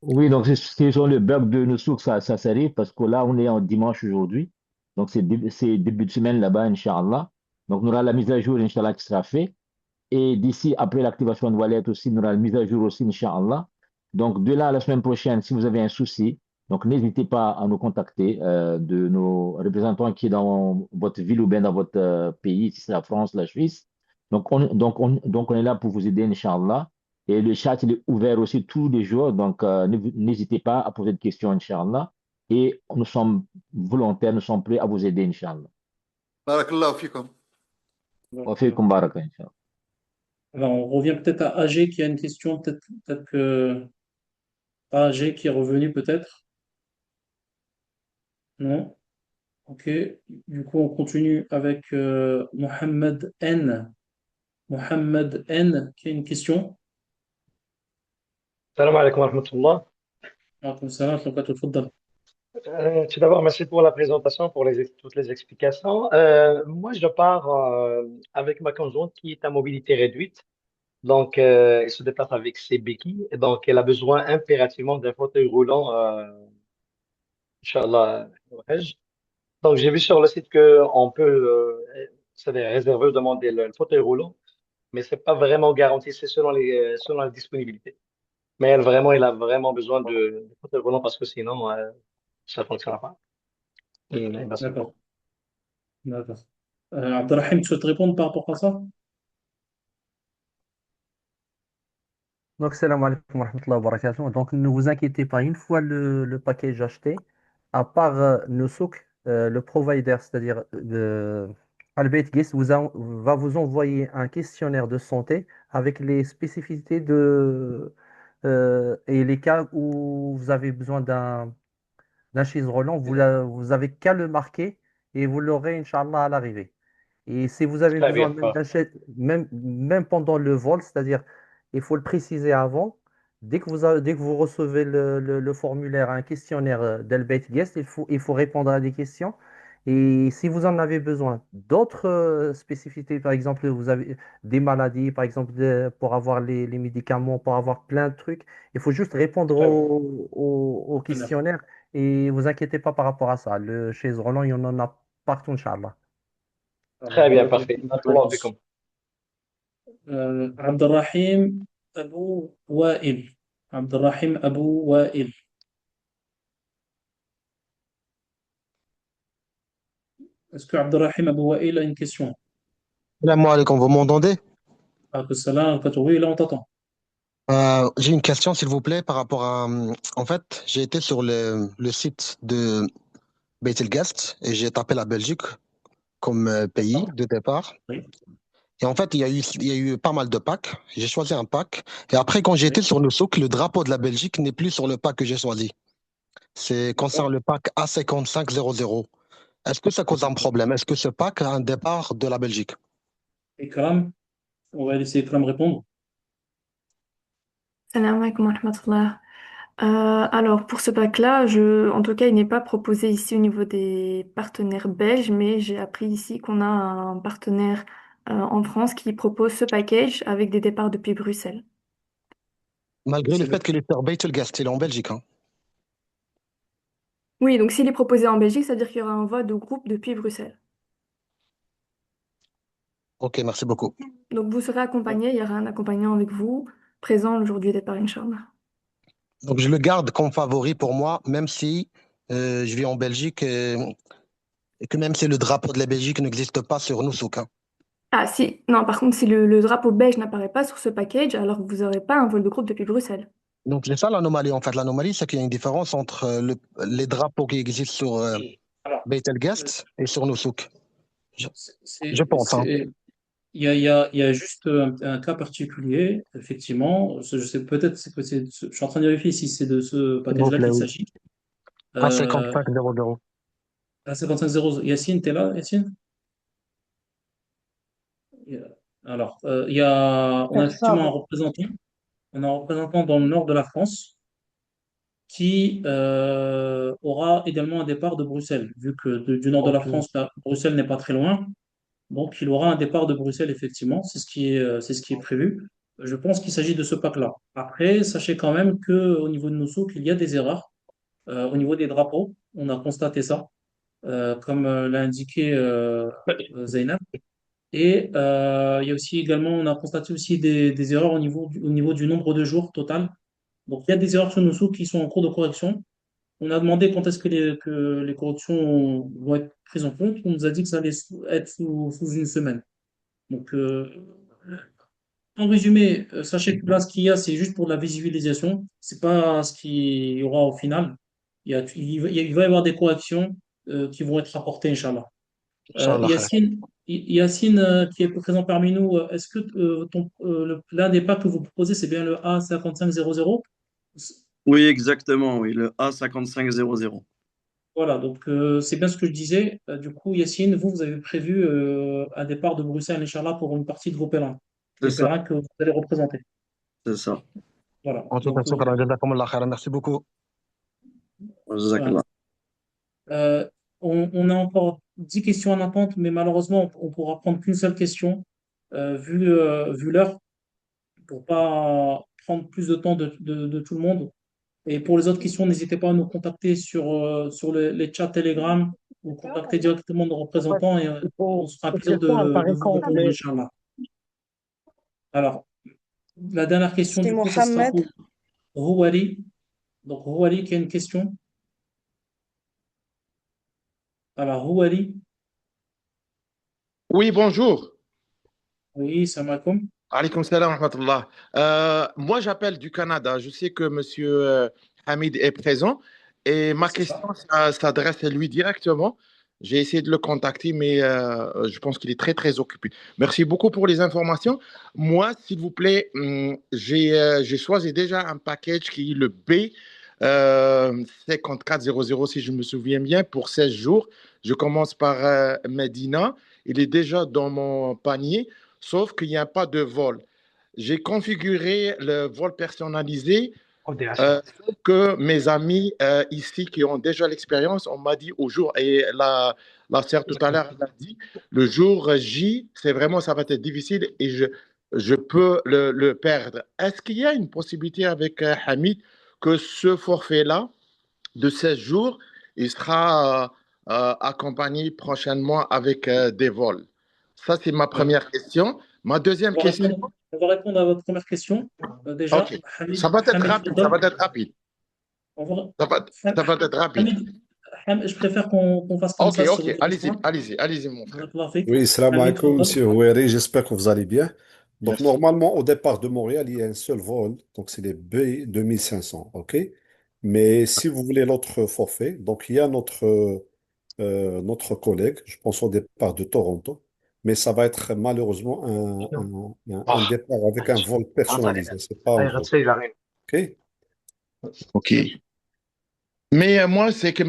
Oui, donc c'est sur le bug de nos sources, ça s'arrive parce que là, on est en dimanche aujourd'hui. Donc, c'est début de semaine là-bas, Inch'Allah. Donc, on aura la mise à jour, Inch'Allah, qui sera faite. Et d'ici, après l'activation de wallet aussi, on aura la mise à jour aussi, Inch'Allah. Donc, de là à la semaine prochaine, si vous avez un souci, donc n'hésitez pas à nous contacter de nos représentants qui est dans votre ville ou bien dans votre pays, si c'est la France, la Suisse. Donc, on est là pour vous aider, Inch'Allah. Et le chat, il est ouvert aussi tous les jours. Donc, n'hésitez pas à poser des questions, Inch'Allah. Et nous sommes volontaires, nous sommes prêts à vous aider, Inch'Allah. Barakallahu fikum. Wa fikum baraka, Inch'Allah. Alors, on revient peut-être à AG qui a une question, peut-être que AG qui est revenu peut-être. Non? Ok. Du coup, on continue avec Mohamed N. Mohamed N qui a une question. Salam alaikum wa rahmatullah. Alaykoum salam wa rahmatullah, tafadhal. Tout d'abord, merci pour la présentation, pour toutes les explications. Moi, je pars avec ma conjointe qui est à mobilité réduite. Donc, elle se déplace avec ses béquilles. Et donc, elle a besoin impérativement d'un fauteuil roulant, Inch'Allah, au Hajj. Donc, j'ai vu sur le site qu'on peut, c'est-à-dire réserver ou demander le fauteuil roulant, mais c'est pas vraiment garanti, c'est selon la disponibilité. Mais elle a vraiment besoin de fauteuil roulant parce que sinon, ça ne fonctionnera pas. Merci D'accord, beaucoup. d'accord. Abdelrahim, tu souhaites répondre par rapport à ça? Donc, salam alaikum wa rahmatullahi wa barakatuh. Donc, ne vous inquiétez pas, une fois le package acheté, à part Nusuk, le provider, c'est-à-dire Albeit Guest, va vous envoyer un questionnaire de santé avec les spécificités et les cas où vous avez besoin d'un chaise roulant. Vous avez qu'à le marquer et vous l'aurez, Inch'Allah, à l'arrivée. Et si vous avez Très besoin bien, même parfait. d'acheter, même pendant le vol, c'est-à-dire, il faut le préciser avant, dès que vous recevez le formulaire, un questionnaire d'Helbet Guest, il faut répondre à des questions. Et si vous en avez besoin d'autres spécificités, par exemple, vous avez des maladies, par exemple, pour avoir les médicaments, pour avoir plein de trucs, il faut juste répondre Très bien. au questionnaire et vous inquiétez pas par rapport à ça. Le, chez Roland, il y en a partout, Inch'Allah. Très bien, Barakallahu parfait. fikum pour la Barakallahu réponse. fikum. Abdelrahim Abou Wail. Abdelrahim Abou Wail. Est-ce que Abdelrahim Abou Wail a une question? Salam alaikum, vous m'entendez? Alaykoum salam wa rahmatullah. Oui, là on t'entend. J'ai une question, s'il vous plaît, par rapport à... En fait, j'ai été sur le site de Baitelgast et j'ai tapé la Belgique comme pays D'accord. de départ. Oui, Et en fait, il y a eu pas mal de packs. J'ai choisi un pack. Et après, quand j'ai été oui, sur le souk, le drapeau de la Belgique n'est plus sur le pack que j'ai choisi. C'est concernant d'accord. le pack A5500. Est-ce que ça cause un problème? Est-ce que ce pack a un départ de la Belgique? Ikram, on va laisser Ikram répondre. Salam alaikum wa rahmatullah. Alors, pour ce pack-là, en tout cas, il n'est pas proposé ici au niveau des partenaires belges, mais j'ai appris ici qu'on a un partenaire en France qui propose ce package avec des départs depuis Bruxelles. Malgré le C'est le fait qu'il est sur Beit El Guest, il est en Belgique, hein. Oui, donc s'il est proposé en Belgique, ça veut dire qu'il y aura un vote de groupe depuis Bruxelles. Ok, merci beaucoup. Donc vous serez accompagné, il y aura un accompagnant avec vous, présent le jour du départ, Inch'Allah. Donc, je le garde comme favori pour moi, même si je vis en Belgique et que même si le drapeau de la Belgique n'existe pas sur Noussouk, hein. Ah si, non, par contre, si le drapeau belge n'apparaît pas sur ce package, alors vous n'aurez pas un vol de groupe depuis Bruxelles. Donc, c'est ça l'anomalie, en fait. L'anomalie, c'est qu'il y a une différence entre les drapeaux qui existent sur Alors, Beit El euh, Guest et sur Noussouk. Je, je c'est, pense, hein. c'est- il y a juste un cas particulier, effectivement. Je sais peut-être que je suis en train de vérifier si c'est de ce S'il vous package-là plaît, qu'il oui. s'agit. Euh, A5500. à 5500, Yacine, t'es là, Yacine? Alors, on a C'est ça, effectivement oui. un représentant dans le nord de la France qui aura également un départ de Bruxelles, vu que du nord de la Ok. France, Bruxelles n'est pas très loin. Donc, il aura un départ de Bruxelles, effectivement, c'est ce qui est prévu. Je pense qu'il s'agit de ce pack-là. Après, sachez quand même qu'au niveau de nos soutes, il y a des erreurs. Au niveau des drapeaux, on a constaté ça, comme l'a indiqué Zainab. Et il y a aussi également, on a constaté aussi des erreurs au niveau du nombre de jours total. Donc, il y a des erreurs sur nos soutes qui sont en cours de correction. On a demandé quand est-ce que les corrections vont être prises en compte. On nous a dit que ça allait être sous une semaine. Donc, en résumé, sachez que là, ce qu'il y a, c'est juste pour de la visualisation. C'est pas ce qu'il y aura au final. Il va y avoir des corrections qui vont être apportées, Inch'Allah. Inch'Allah khair. Yacine, qui est présent parmi nous, est-ce que l'un des packs que vous proposez, c'est bien le A5500? Oui, exactement, oui, le A5500. Voilà, donc c'est bien ce que je disais. Du coup, Yacine, vous avez prévu un départ de Bruxelles, Inch'Allah, pour une partie de vos pèlerins. C'est Les ça, pèlerins que vous allez représenter. c'est ça. Voilà. En tout cas, Donc, shukran, jazakumullah khair. Merci beaucoup. voilà. Jazakallah. On a encore 10 questions en attente, mais malheureusement, on ne pourra prendre qu'une seule question, vu l'heure, pour pas prendre plus de temps de tout le monde. Et pour les autres questions, n'hésitez pas à nous contacter sur les chats Telegram ou contacter directement nos En fait, représentants et on se fera un cette plaisir question, elle de paraît vous répondre, complète. Inch'Allah. Alors, la dernière question, C'est du coup, ça sera Mohamed. pour Rouali. Donc, Rouali qui a une question. Alors, Rouali, Oui, bonjour. oui, salam alaikum. Alaykoum salam wa rahmatullah. Moi, j'appelle du Canada. Je sais que Monsieur Hamid est présent et ma C'est ça. question s'adresse à lui directement. J'ai essayé de le contacter, mais je pense qu'il est très, très occupé. Merci beaucoup pour les informations. Moi, s'il vous plaît, j'ai choisi déjà un package qui est le B 5400, si je me souviens bien, pour 16 jours. Je commence par Medina. Il est déjà dans mon panier, sauf qu'il n'y a pas de vol. J'ai configuré le vol personnalisé. Sauf que mes amis ici qui ont déjà l'expérience, on m'a dit au jour, et la sœur tout à l'heure elle a dit, le jour J, c'est vraiment, ça va être difficile et je peux le perdre. Est-ce qu'il y a une possibilité avec Hamid que ce forfait-là, de 16 jours, il sera accompagné prochainement avec des vols? Ça, c'est ma Alors, première question. Ma deuxième on va question, répondre, on va répondre à votre première question. Déjà, ok, ça Hamid, va être Hamid, rapide, ça Fadal, va être rapide, on va- ça va être rapide. Hamid, je préfère qu'on fasse comme Ok, ça sur ok, votre allez-y, question. allez-y, allez-y, mon frère. Barakallahu fik. Oui, salam Hamid, alaikum, Fadal. monsieur Houeri, j'espère que vous allez bien. Donc, Merci. normalement, au départ de Montréal, il y a un seul vol, donc c'est les B 2500, OK? Mais si vous voulez l'autre forfait, donc il y a notre collègue, je pense au départ de Toronto, mais ça va être malheureusement un départ avec un vol personnalisé, c'est pas un groupe, OK? Ok. Mais moi, c'est que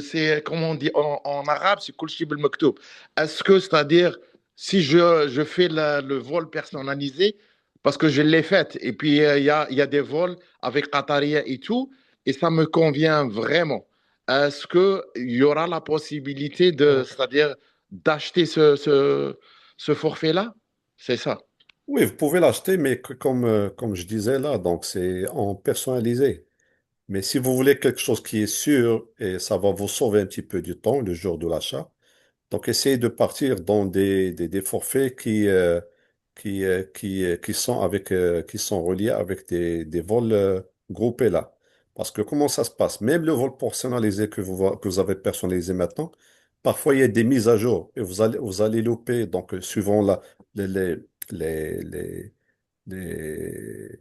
c'est comme on dit en arabe, c'est kul shi bil maktoub. Est-ce que, c'est-à-dire, si je fais le vol personnalisé, parce que je l'ai fait, et puis il y a des vols avec Qataria et tout, et ça me convient vraiment. Est-ce qu'il y aura la possibilité de, c'est-à-dire, d'acheter ce forfait-là? C'est ça. Oui, vous pouvez l'acheter, mais comme je disais là, donc c'est en personnalisé. Mais si vous voulez quelque chose qui est sûr et ça va vous sauver un petit peu du temps le jour de l'achat, donc essayez de partir dans des forfaits qui sont qui sont reliés avec des vols groupés là. Parce que comment ça se passe? Même le vol personnalisé que vous avez personnalisé maintenant, parfois il y a des mises à jour et vous allez louper. Donc, suivant les, les, les, les,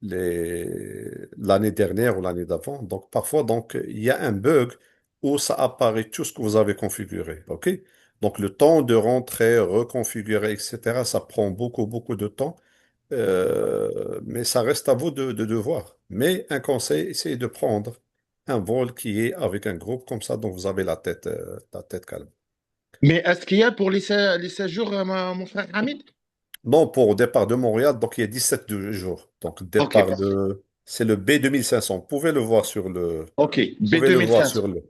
les- l'année dernière ou l'année d'avant. Donc, parfois, donc, il y a un bug où ça apparaît tout ce que vous avez configuré. OK? Donc, le temps de rentrer, reconfigurer, etc., ça prend beaucoup, beaucoup de temps. Mais ça reste à vous de voir. Mais un conseil, essayez de prendre un vol qui est avec un groupe comme ça, donc vous avez la tête calme. Mais est-ce qu'il y a pour les séjours, mon frère Hamid? Non, pour départ de Montréal, donc il y a 17 jours. Donc Ok, départ parfait. c'est le B 2500. Vous pouvez le voir Ok, vous pouvez le voir B2500. sur le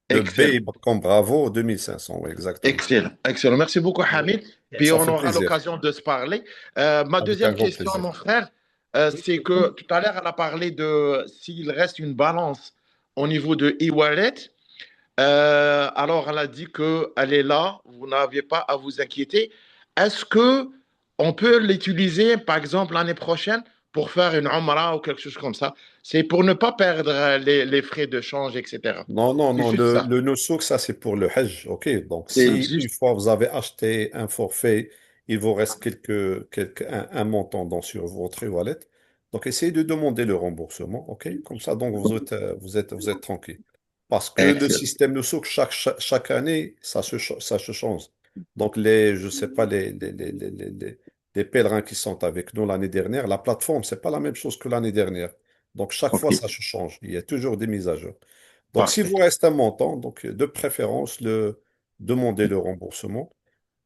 Excellent. B comme Bravo 2500, oui, exactement. Excellent, excellent. Merci beaucoup, Oui. Hamid. Puis Ça on fait aura plaisir. l'occasion de se parler. Ma Avec un deuxième grand question, plaisir. mon frère, c'est que tout à l'heure, elle a parlé de s'il reste une balance au niveau de e-wallet. Alors, elle a dit qu'elle est là, vous n'aviez pas à vous inquiéter. Est-ce que on peut l'utiliser, par exemple, l'année prochaine pour faire une Umrah ou quelque chose comme ça? C'est pour ne pas perdre les frais de change, etc. Non, non, C'est non, juste ça. le nusuk, ça c'est pour le Hajj, ok? Donc C'est si une juste. fois vous avez acheté un forfait, il vous reste un montant sur votre e-wallet, donc essayez de demander le remboursement, ok? Comme ça, donc vous êtes tranquille. Parce que le Excellent. système nusuk, chaque année, ça se change. Donc je sais pas, les pèlerins qui sont avec nous l'année dernière, la plateforme, c'est pas la même chose que l'année dernière. Donc chaque Ok, fois, ça se change. Il y a toujours des mises à jour. Donc, s'il parfait. vous reste un montant, donc de préférence, demandez le remboursement.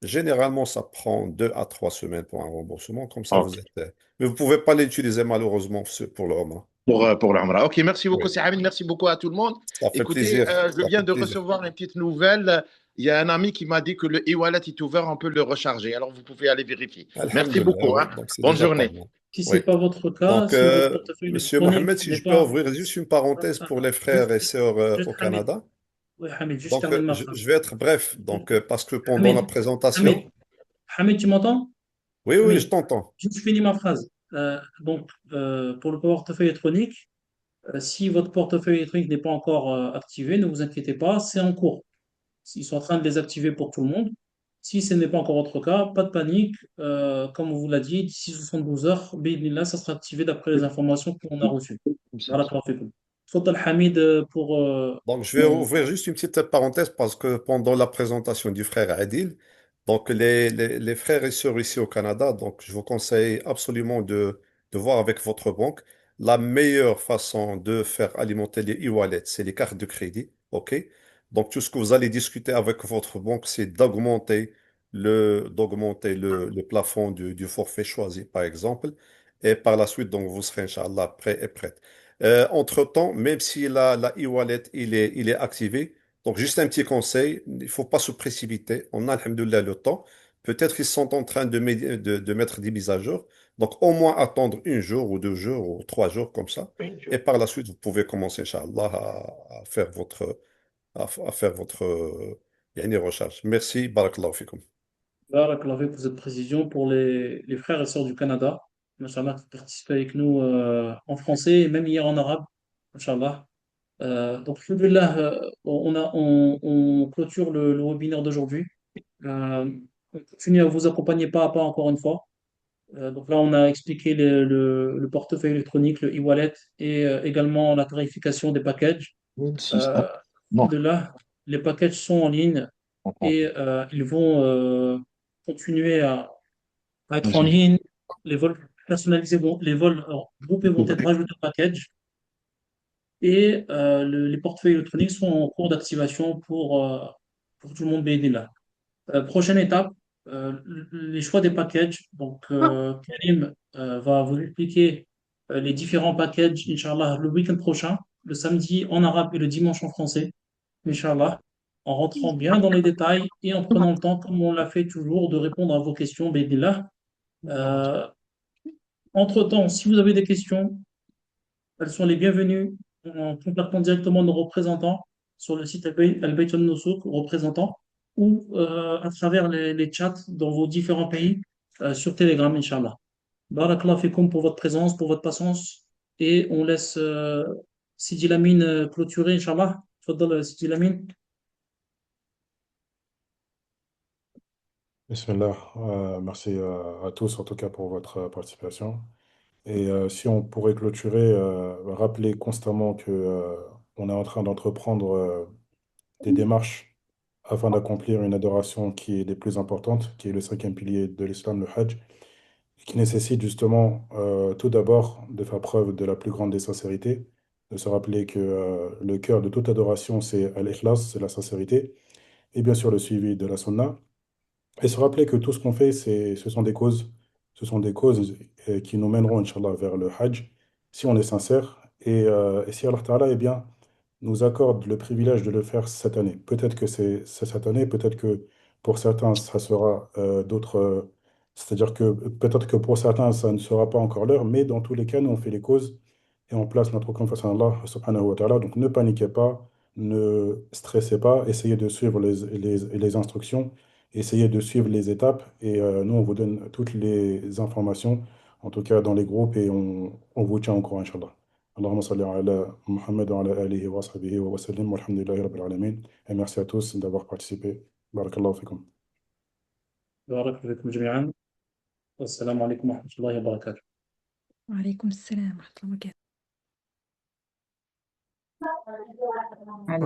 Généralement, ça prend 2 à 3 semaines pour un remboursement. Comme ça, Ok. vous êtes. Mais vous ne pouvez pas l'utiliser malheureusement pour le moment. Pour l'Umrah. Ok, merci beaucoup, Oui, Sahamine. Merci beaucoup à tout le monde. ça fait Écoutez, plaisir. je Ça viens fait de plaisir. recevoir une petite nouvelle. Il y a un ami qui m'a dit que le e-wallet est ouvert, on peut le recharger. Alors, vous pouvez aller vérifier. Merci Alhamdulillah, beaucoup, oui. hein. Donc, c'est Bonne déjà pas journée. mal. Si ce Oui. n'est pas votre cas, Donc, si votre portefeuille Monsieur électronique Mohamed, si n'est je peux pas... ouvrir juste une parenthèse pour les frères et sœurs Juste au Hamid. Canada. Oui, Hamid, juste Donc, termine ma phrase. je vais être bref. Donc, parce que pendant la Hamid, présentation, Hamid, Hamid, tu m'entends? oui, oui, je Hamid, t'entends. juste finis ma phrase. Pour le portefeuille électronique, si votre portefeuille électronique n'est pas encore activé, ne vous inquiétez pas, c'est en cours. Ils sont en train de les activer pour tout le monde. Si ce n'est pas encore votre cas, pas de panique. Comme on vous l'a dit, d'ici 72 heures, là, ça sera activé d'après les informations qu'on a reçues. Barakallahu fikum. Tfadal Hamid pour Donc, je vais ton... ouvrir juste une petite parenthèse parce que pendant la présentation du frère Adil, donc les frères et sœurs ici au Canada, donc je vous conseille absolument de voir avec votre banque la meilleure façon de faire alimenter les e-wallets, c'est les cartes de crédit, ok? Donc, tout ce que vous allez discuter avec votre banque, c'est d'augmenter le plafond du forfait choisi, par exemple, et par la suite, donc, vous serez, Inch'Allah, prêt et prête. Entre-temps, même si la e-wallet il est activé, donc juste un petit conseil, il ne faut pas se précipiter. On a, alhamdoulilah, le temps. Peut-être qu'ils sont en train de mettre des mises à jour. Donc au moins attendre 1 jour ou 2 jours ou 3 jours comme ça. Et par la suite, vous pouvez commencer, Inch'Allah, à faire à faire votre yani, recherche. Merci, barakallahu fikum. Barakallahu fik pour cette précision pour les frères et sœurs du Canada. Inch'Allah, qui participent avec nous en français et même hier en arabe. Inch'Allah. Alhamdulillah, on clôture le webinaire d'aujourd'hui. On continue à vous accompagner pas à pas encore une fois. Donc là, on a expliqué le portefeuille électronique, le e-wallet et également la tarification des packages. Alhamdulillah, les packages sont en ligne et ils vont continuer à être en ligne. Les vols personnalisés les vols groupés vont être rajoutés au package et les portefeuilles électroniques sont en cours d'activation pour tout le monde. Bénédicte. Prochaine étape, les choix des packages. Donc, Karim va vous expliquer les différents packages, Inch'Allah, le week-end prochain, le samedi en arabe et le dimanche en français, Inch'Allah, en rentrant bien dans les détails et en prenant le temps, comme on l'a fait toujours, de répondre à vos questions, Bénédicte. Euh, Entre-temps, si vous avez des questions, elles sont les bienvenues en contactant directement nos représentants sur le site Al Bayt al-Nusuk, représentants, ou à travers les chats dans vos différents pays sur Telegram, Inch'Allah. Barakallah fikum pour votre présence, pour votre patience, et on laisse Sidi Lamine clôturer, Inch'Allah. Tfaddal, Sidi Lamine. Bismillah. Merci à tous en tout cas pour votre participation. Et si on pourrait clôturer, rappeler constamment que on est en train d'entreprendre des démarches afin d'accomplir une adoration qui est des plus importantes, qui est le cinquième pilier de l'islam, le Hajj, qui nécessite justement tout d'abord de faire preuve de la plus grande des sincérités, de se rappeler que le cœur de toute adoration, c'est al-ikhlas, c'est la sincérité, et bien sûr le suivi de la sunna. Et se rappeler que tout ce qu'on fait, ce sont des causes qui nous mèneront, Inch'Allah, vers le Hajj, si on est sincère, et si Allah Ta'ala, eh bien, nous accorde le privilège de le faire cette année. Peut-être que c'est cette année, peut-être que pour certains, ça sera c'est-à-dire que peut-être que pour certains, ça ne sera pas encore l'heure, mais dans tous les cas, nous, on fait les causes et on place notre confiance en Allah, subhanahu wa ta'ala. Donc ne paniquez pas, ne stressez pas, essayez de suivre les instructions. Essayez de suivre les étapes et nous, on vous donne toutes les informations, en tout cas dans les groupes, et on vous tient au courant, Inch'Allah. Allahumma salli ala Muhammad wa ala alihi wa sahbihi wa sallim, walhamdulillahi rabbil alamin. Et merci à tous d'avoir participé. Barakallahu fikum. Barakallahu fikum jami'an. Assalamu alaikum wa rahmatullahi wa barakatuh. وعليكم السلام ورحمة الله وبركاته. Ah,